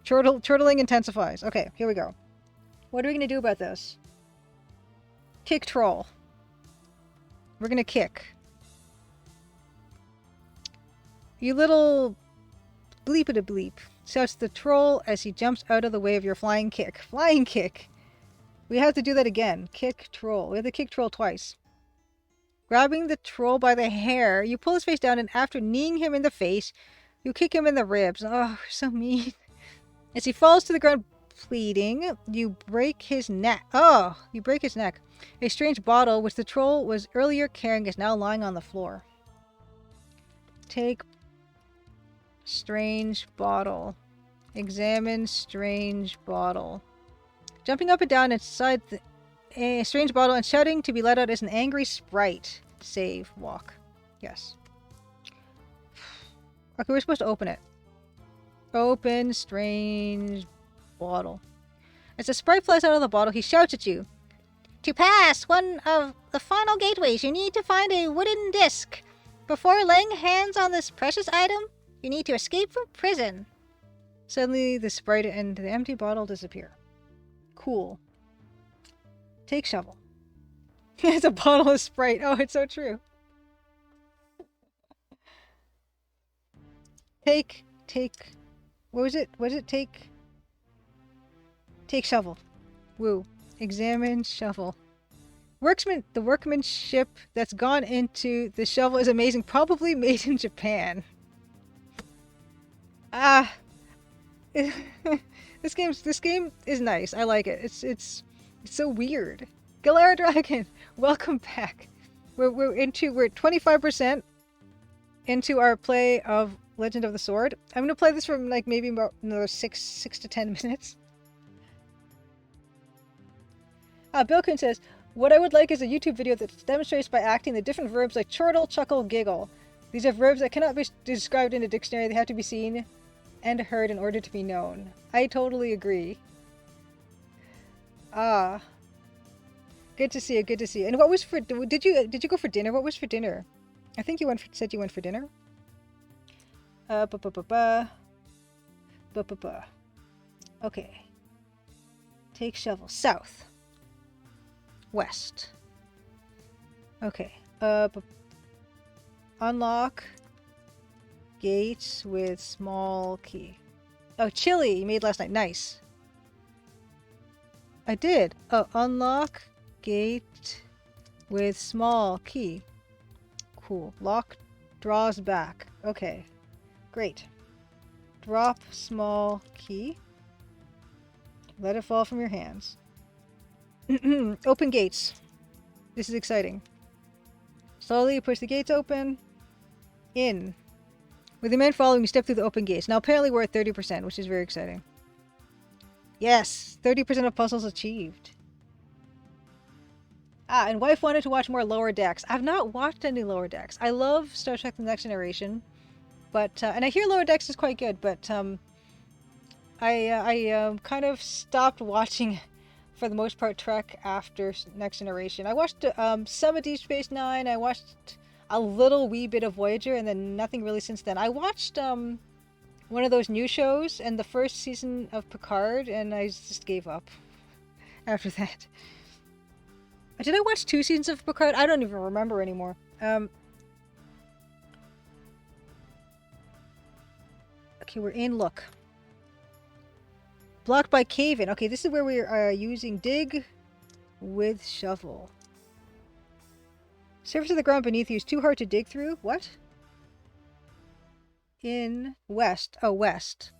Chortling intensifies. Okay, here we go. What are we going to do about this? Kick troll. We're going to kick. You little bleep-a-bleep, shouts the troll as he jumps out of the way of your flying kick. Flying kick! We have to do that again. Kick troll. We have to kick troll twice. Grabbing the troll by the hair, you pull his face down and after kneeing him in the face, you kick him in the ribs. Oh, so mean. As he falls to the ground, pleading. You break his neck. Oh, you break his neck. A strange bottle, which the troll was earlier carrying, is now lying on the floor. Take strange bottle. Examine strange bottle. Jumping up and down inside a strange bottle and shouting to be let out as an angry sprite. Save. Walk. Yes. Okay, we're supposed to open it. Open strange bottle. As the sprite flies out of the bottle, he shouts at you. To pass one of the final gateways, you need to find a wooden disc. Before laying hands on this precious item, you need to escape from prison. Suddenly, the sprite and the empty bottle disappear. Cool. Take shovel. It's a bottle of Sprite. Oh, it's so true. Take. What was it? What did it take? Take shovel. Woo. Examine shovel. The workmanship that's gone into the shovel is amazing. Probably made in Japan. Ah. This game is nice. I like it. It's so weird. Galera Dragon, welcome back. We're 25% into our play of Legend of the Sword. I'm gonna play this for like maybe about another 6 to 10 minutes. Bilkin says, what I would like is a YouTube video that demonstrates by acting the different verbs like chortle, chuckle, giggle. These are verbs that cannot be described in a dictionary. They have to be seen and heard in order to be known. I totally agree. Good to see you. Good to see you. And what was for? Did you go for dinner? What was for dinner? I think you said you went for dinner. Okay. Take shovel. South. West. Okay. Unlock gates with small key. Oh, chili you made last night. Nice. I did. Oh, unlock gate with small key. Cool. Lock draws back. Okay. Great. Drop small key. Let it fall from your hands. Open gates. This is exciting. Slowly push the gates open. In. With the men following, you step through the open gates. Now apparently we're at 30%, which is very exciting. Yes! 30% of puzzles achieved. And wife wanted to watch more Lower Decks. I've not watched any Lower Decks. I love Star Trek The Next Generation. But, and I hear Lower Decks is quite good, but, I kind of stopped watching, for the most part, Trek after Next Generation. I watched, some of Deep Space Nine. I watched a little wee bit of Voyager, and then nothing really since then. I watched, one of those new shows, and the first season of Picard, and I just gave up after that. Did I watch 2 seasons of Picard? I don't even remember anymore. Okay, we're in. Look. Blocked by cave-in. Okay, this is where we are using dig with shovel. Surface of the ground beneath you is too hard to dig through. What? In west. Oh, west.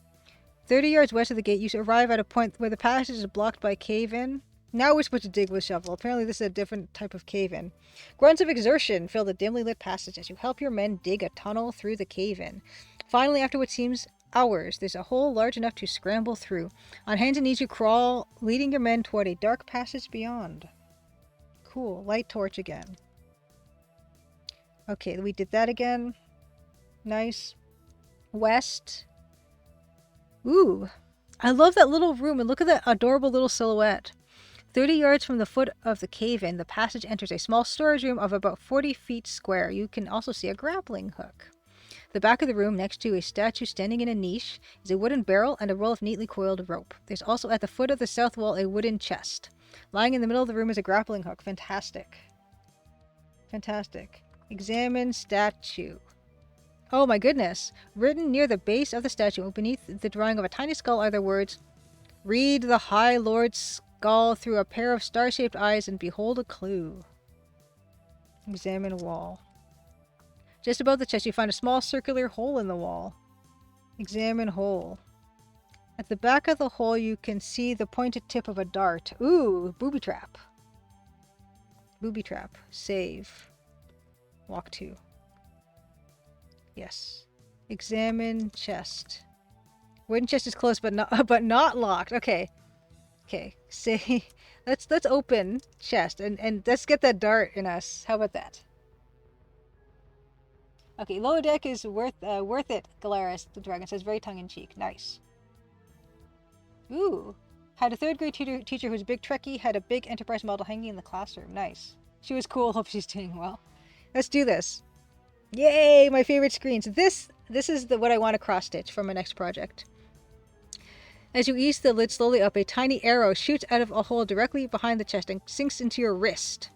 30 yards west of the gate, you arrive at a point where the passage is blocked by cave-in. Now we're supposed to dig with shovel. Apparently this is a different type of cave-in. Grunts of exertion fill the dimly lit passage as you help your men dig a tunnel through the cave-in. Finally, after what seems hours, there's a hole large enough to scramble through. On hands and knees you crawl, leading your men toward a dark passage beyond. Cool. Light torch again. Okay, we did that again. Nice. West. Ooh. I love that little room, and look at that adorable little silhouette. 30 yards from the foot of the cave-in, the passage enters a small storage room of about 40 feet square. You can also see a grappling hook. The back of the room, next to a statue standing in a niche, is a wooden barrel and a roll of neatly coiled rope. There's also at the foot of the south wall a wooden chest. Lying in the middle of the room is a grappling hook. Fantastic. Fantastic. Examine statue. Oh my goodness. Written near the base of the statue, beneath the drawing of a tiny skull, are the words, "Read the High Lord's skull through a pair of star-shaped eyes and behold a clue." Examine wall. Just above the chest, you find a small circular hole in the wall. Examine hole. At the back of the hole, you can see the pointed tip of a dart. Ooh, booby trap. Booby trap. Save. Walk 2. Yes. Examine chest. Wooden chest is closed, but not locked. Okay. Okay. Say, let's open chest and let's get that dart in us. How about that? Okay, lower deck is worth it. Galaris, the dragon says, very tongue in cheek. Nice. Ooh. Had a third grade teacher who's a big Trekkie, had a big Enterprise model hanging in the classroom. Nice. She was cool. Hope she's doing well. Let's do this. Yay! My favorite screens. This is what I want to cross stitch for my next project. As you ease the lid slowly up, a tiny arrow shoots out of a hole directly behind the chest and sinks into your wrist.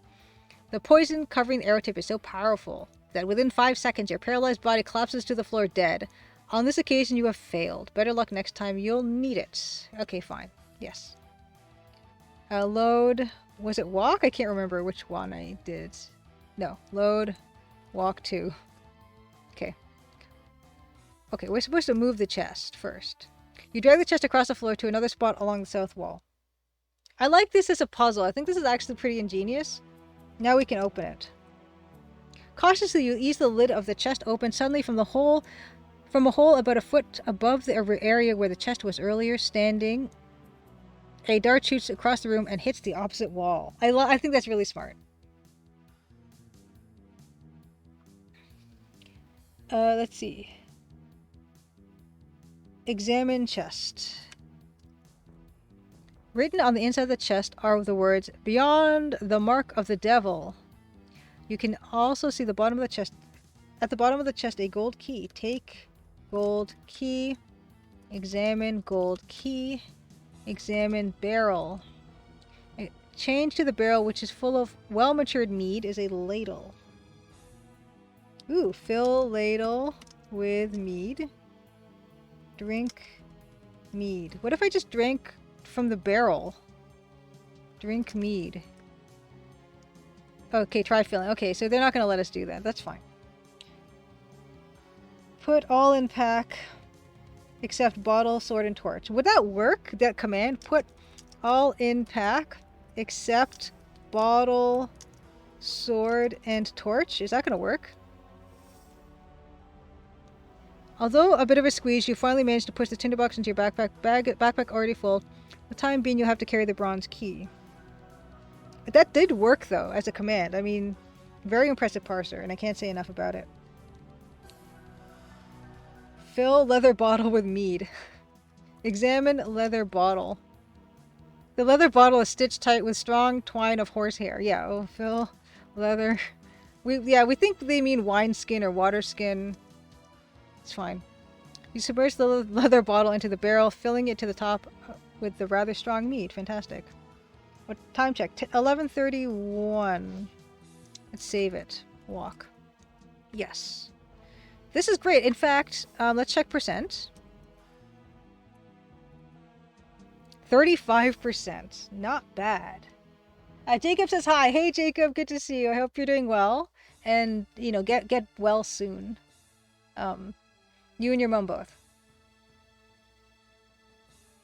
The poison covering the arrow tip is so powerful that within 5 seconds your paralyzed body collapses to the floor dead. On this occasion you have failed. Better luck next time, you'll need it. Okay, fine. Yes. Load. Was it walk? I can't remember which one I did. No. Load. Walk 2. Okay. Okay, we're supposed to move the chest first. You drag the chest across the floor to another spot along the south wall. I like this as a puzzle. I think this is actually pretty ingenious. Now we can open it. Cautiously, you ease the lid of the chest open. Suddenly, from a hole about a foot above the area where the chest was earlier standing, a dart shoots across the room and hits the opposite wall. I think that's really smart. Let's see. Examine chest. Written on the inside of the chest are the words, "Beyond the mark of the devil." You can also see the bottom of the chest. At the bottom of the chest, a gold key. Take gold key. Examine gold key. Examine barrel. Change to the barrel, which is full of well-matured mead, is a ladle. Ooh, fill ladle with mead. Drink mead. What if I just drank from the barrel? Drink mead. Okay, try filling. Okay, so they're not going to let us do that. That's fine. Put all in pack except bottle, sword, and torch. Would that work? That command? Put all in pack except bottle, sword, and torch. Is that going to work? Although a bit of a squeeze, you finally managed to push the tinderbox into your backpack. Backpack already full. For the time being, you'll have to carry the bronze key. That did work, though, as a command. I mean, very impressive parser, and I can't say enough about it. Fill leather bottle with mead. Examine leather bottle. The leather bottle is stitched tight with strong twine of horsehair. Yeah, oh, fill leather. We think they mean wineskin or water skin. It's fine. You submerge the leather bottle into the barrel, filling it to the top with the rather strong mead. Fantastic. What time check? 11:31. Let's save it. Walk. Yes. This is great. In fact, let's check percent. 35%. Not bad. Jacob says hi. Hey, Jacob. Good to see you. I hope you're doing well. And, you know, get well soon. You and your mom both.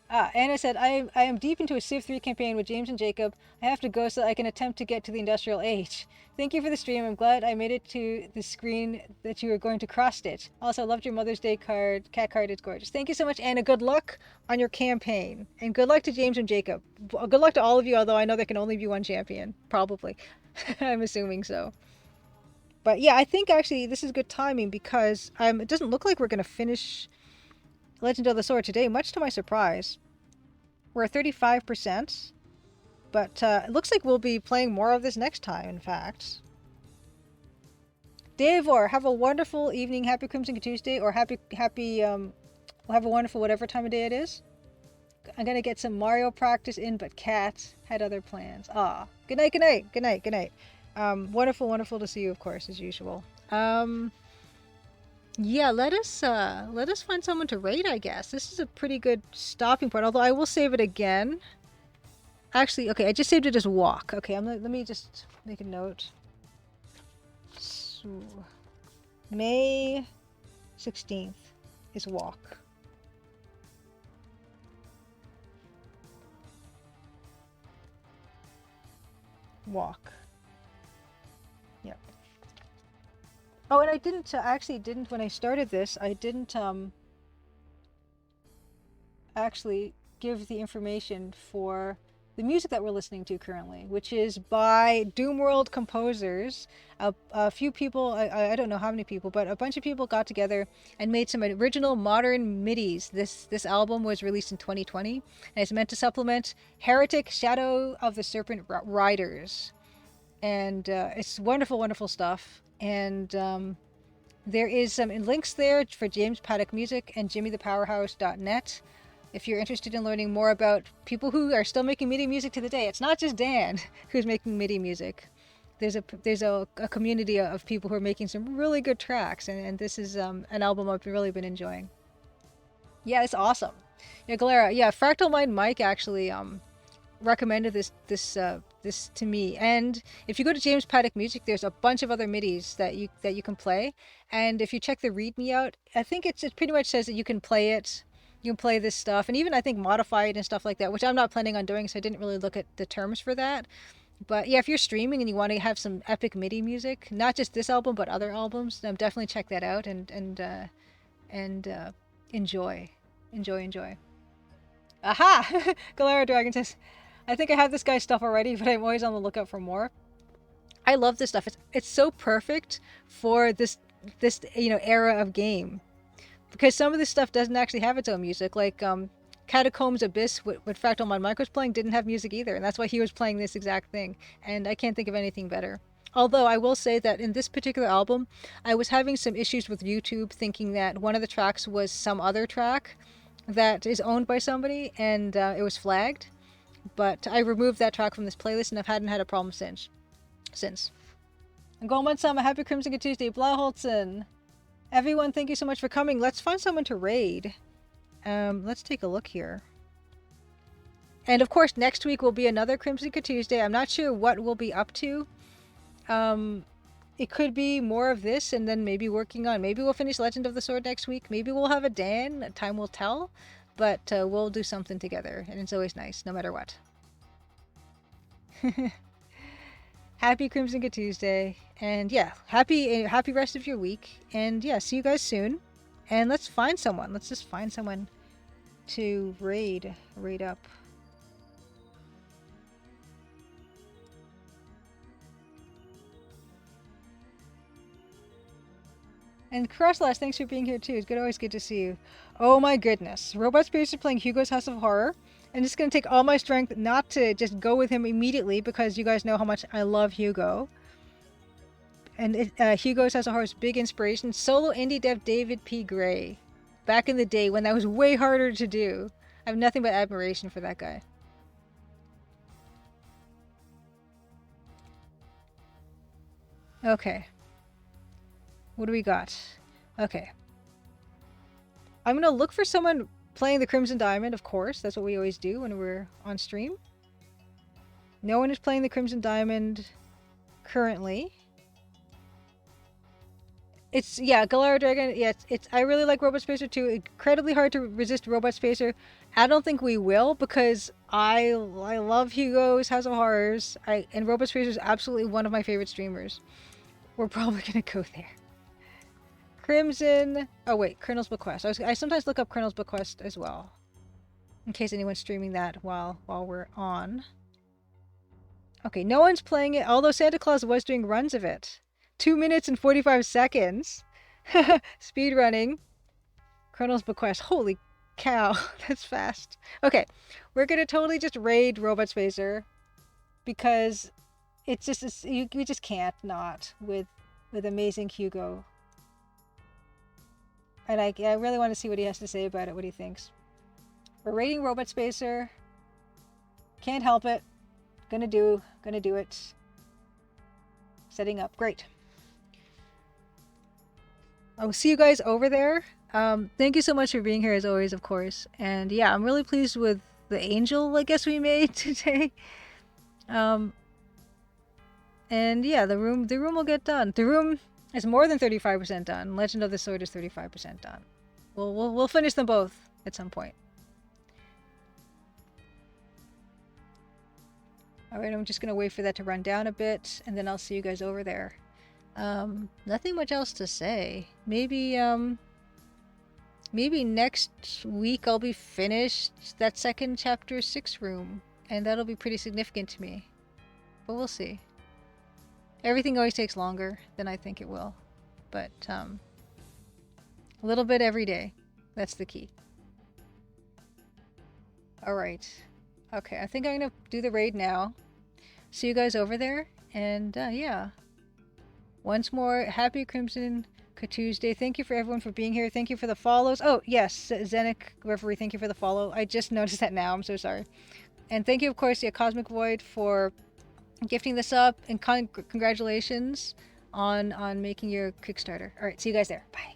Anna said, I am deep into a Civ 3 campaign with James and Jacob. I have to go so I can attempt to get to the industrial age. Thank you for the stream. I'm glad I made it to the screen that you were going to cross-stitch. Also, loved your Mother's Day card. Cat card is gorgeous. Thank you so much, Anna. Good luck on your campaign. And good luck to James and Jacob. Good luck to all of you, although I know there can only be one champion. Probably. I'm assuming so. But yeah, I think actually this is good timing because it doesn't look like we're going to finish Legend of the Sword today, much to my surprise. We're at 35%, but it looks like we'll be playing more of this next time, in fact. Davor, have a wonderful evening. Happy Crimson Tuesday, or happy, we'll have a wonderful whatever time of day it is. I'm going to get some Mario practice in, but Kat had other plans. Good night, good night, good night, good night. Wonderful to see you, of course, as usual. Yeah, let us find someone to raid, I guess. This is a pretty good stopping point, although I will save it again. Actually, okay, I just saved it as walk. Okay, let me just make a note. So, May 16th is walk. walk. Yep. Oh, and I didn't actually didn't when I started this. I didn't actually give the information for the music that we're listening to currently, which is by Doomworld composers. A few people, I don't know how many people, but a bunch of people got together and made some original modern MIDIs. This album was released in 2020, and it's meant to supplement Heretic Shadow of the Serpent Riders. And it's wonderful, wonderful stuff. And there is some links there for James Paddock Music and JimmyThePowerhouse.net. If you're interested in learning more about people who are still making MIDI music to the day, it's not just Dan who's making MIDI music. There's a community of people who are making some really good tracks, and this is an album I've really been enjoying. Yeah, it's awesome. Yeah, Galera. Yeah, Fractal Mind Mike actually recommended this to me. And if you go to James Paddock Music, there's a bunch of other MIDIs that you can play. And if you check the README out, I think it pretty much says that you can play it. You can play this stuff, and even I think modify it and stuff like that, which I'm not planning on doing, so I didn't really look at the terms for that. But yeah, if you're streaming and you want to have some epic MIDI music, not just this album but other albums, definitely check that out and enjoy, enjoy. Aha! Galera Dragon says, I think I have this guy's stuff already, but I'm always on the lookout for more. I love this stuff. It's so perfect for this era of game, because some of this stuff doesn't actually have its own music. Like Catacombs Abyss, what Fractal Mind Mike was playing, didn't have music either, and that's why he was playing this exact thing. And I can't think of anything better. Although I will say that in this particular album, I was having some issues with YouTube, thinking that one of the tracks was some other track that is owned by somebody, and it was flagged. But I removed that track from this playlist, and I hadn't had a problem since. And Goldman Sama, happy Crimson Good Tuesday. Blauholzen. Everyone, thank you so much for coming. Let's find someone to raid. Let's take a look here. And of course, next week will be another Crimson Good Tuesday. I'm not sure what we'll be up to. It could be more of this, and then maybe working on. Maybe we'll finish Legend of the Sword next week. Maybe we'll have a Dan. Time will tell. But we'll do something together, and it's always nice, no matter what. Happy Crimson Good Tuesday, and yeah, happy rest of your week, and yeah, see you guys soon. And let's find someone. Let's just find someone to raid up. And Crosslash, thanks for being here too. It's always good to see you. Oh my goodness, Robot Space is playing Hugo's House of Horror. And it's going to take all my strength not to just go with him immediately, because you guys know how much I love Hugo. And Hugo's House of Horror's big inspiration, solo indie dev David P. Gray. Back in the day when that was way harder to do. I have nothing but admiration for that guy. Okay. What do we got? Okay. I'm going to look for someone playing the Crimson Diamond, of course. That's what we always do when we're on stream. No one is playing the Crimson Diamond currently. It's, yeah, Galera Dragon, yeah, it's I really like Robot Spacer too. Incredibly hard to resist Robot Spacer. I don't think we will, because I love Hugo's House of Horrors. And Robot Spacer is absolutely one of my favorite streamers. We're probably going to go there. Crimson. Oh wait, Colonel's Bequest. I sometimes look up Colonel's Bequest as well, in case anyone's streaming that while we're on. Okay, no one's playing it, although Santa Claus was doing runs of it. 2 minutes and 45 seconds. Speed running. Colonel's Bequest. Holy cow, that's fast. Okay, we're gonna totally just raid Robot Spacer, because we just can't not with amazing Hugo. And I really want to see what he has to say about it, what he thinks. We're raiding Robot Spacer. Can't help it. Gonna do it. Setting up. Great. I will see you guys over there. Thank you so much for being here as always, of course. And yeah, I'm really pleased with the angel, I guess, we made today. And yeah, the room will get done. The room is more than 35% done. Legend of the Sword is 35% done. We'll finish them both at some point. All right, I'm just gonna wait for that to run down a bit, and then I'll see you guys over there. Nothing much else to say. Maybe next week I'll be finished that second chapter 6 room, and that'll be pretty significant to me. But we'll see. Everything always takes longer than I think it will, but a little bit every day. That's the key. All right. Okay, I think I'm gonna do the raid now. See you guys over there, and yeah. Once more, happy Crimson Tuesday. Thank you for everyone for being here. Thank you for the follows. Oh, yes, Zenik Referee, thank you for the follow. I just noticed that now. I'm so sorry. And thank you, of course, Cosmic Void for gifting this up, and congratulations on making your Kickstarter. All right, see you guys there. Bye.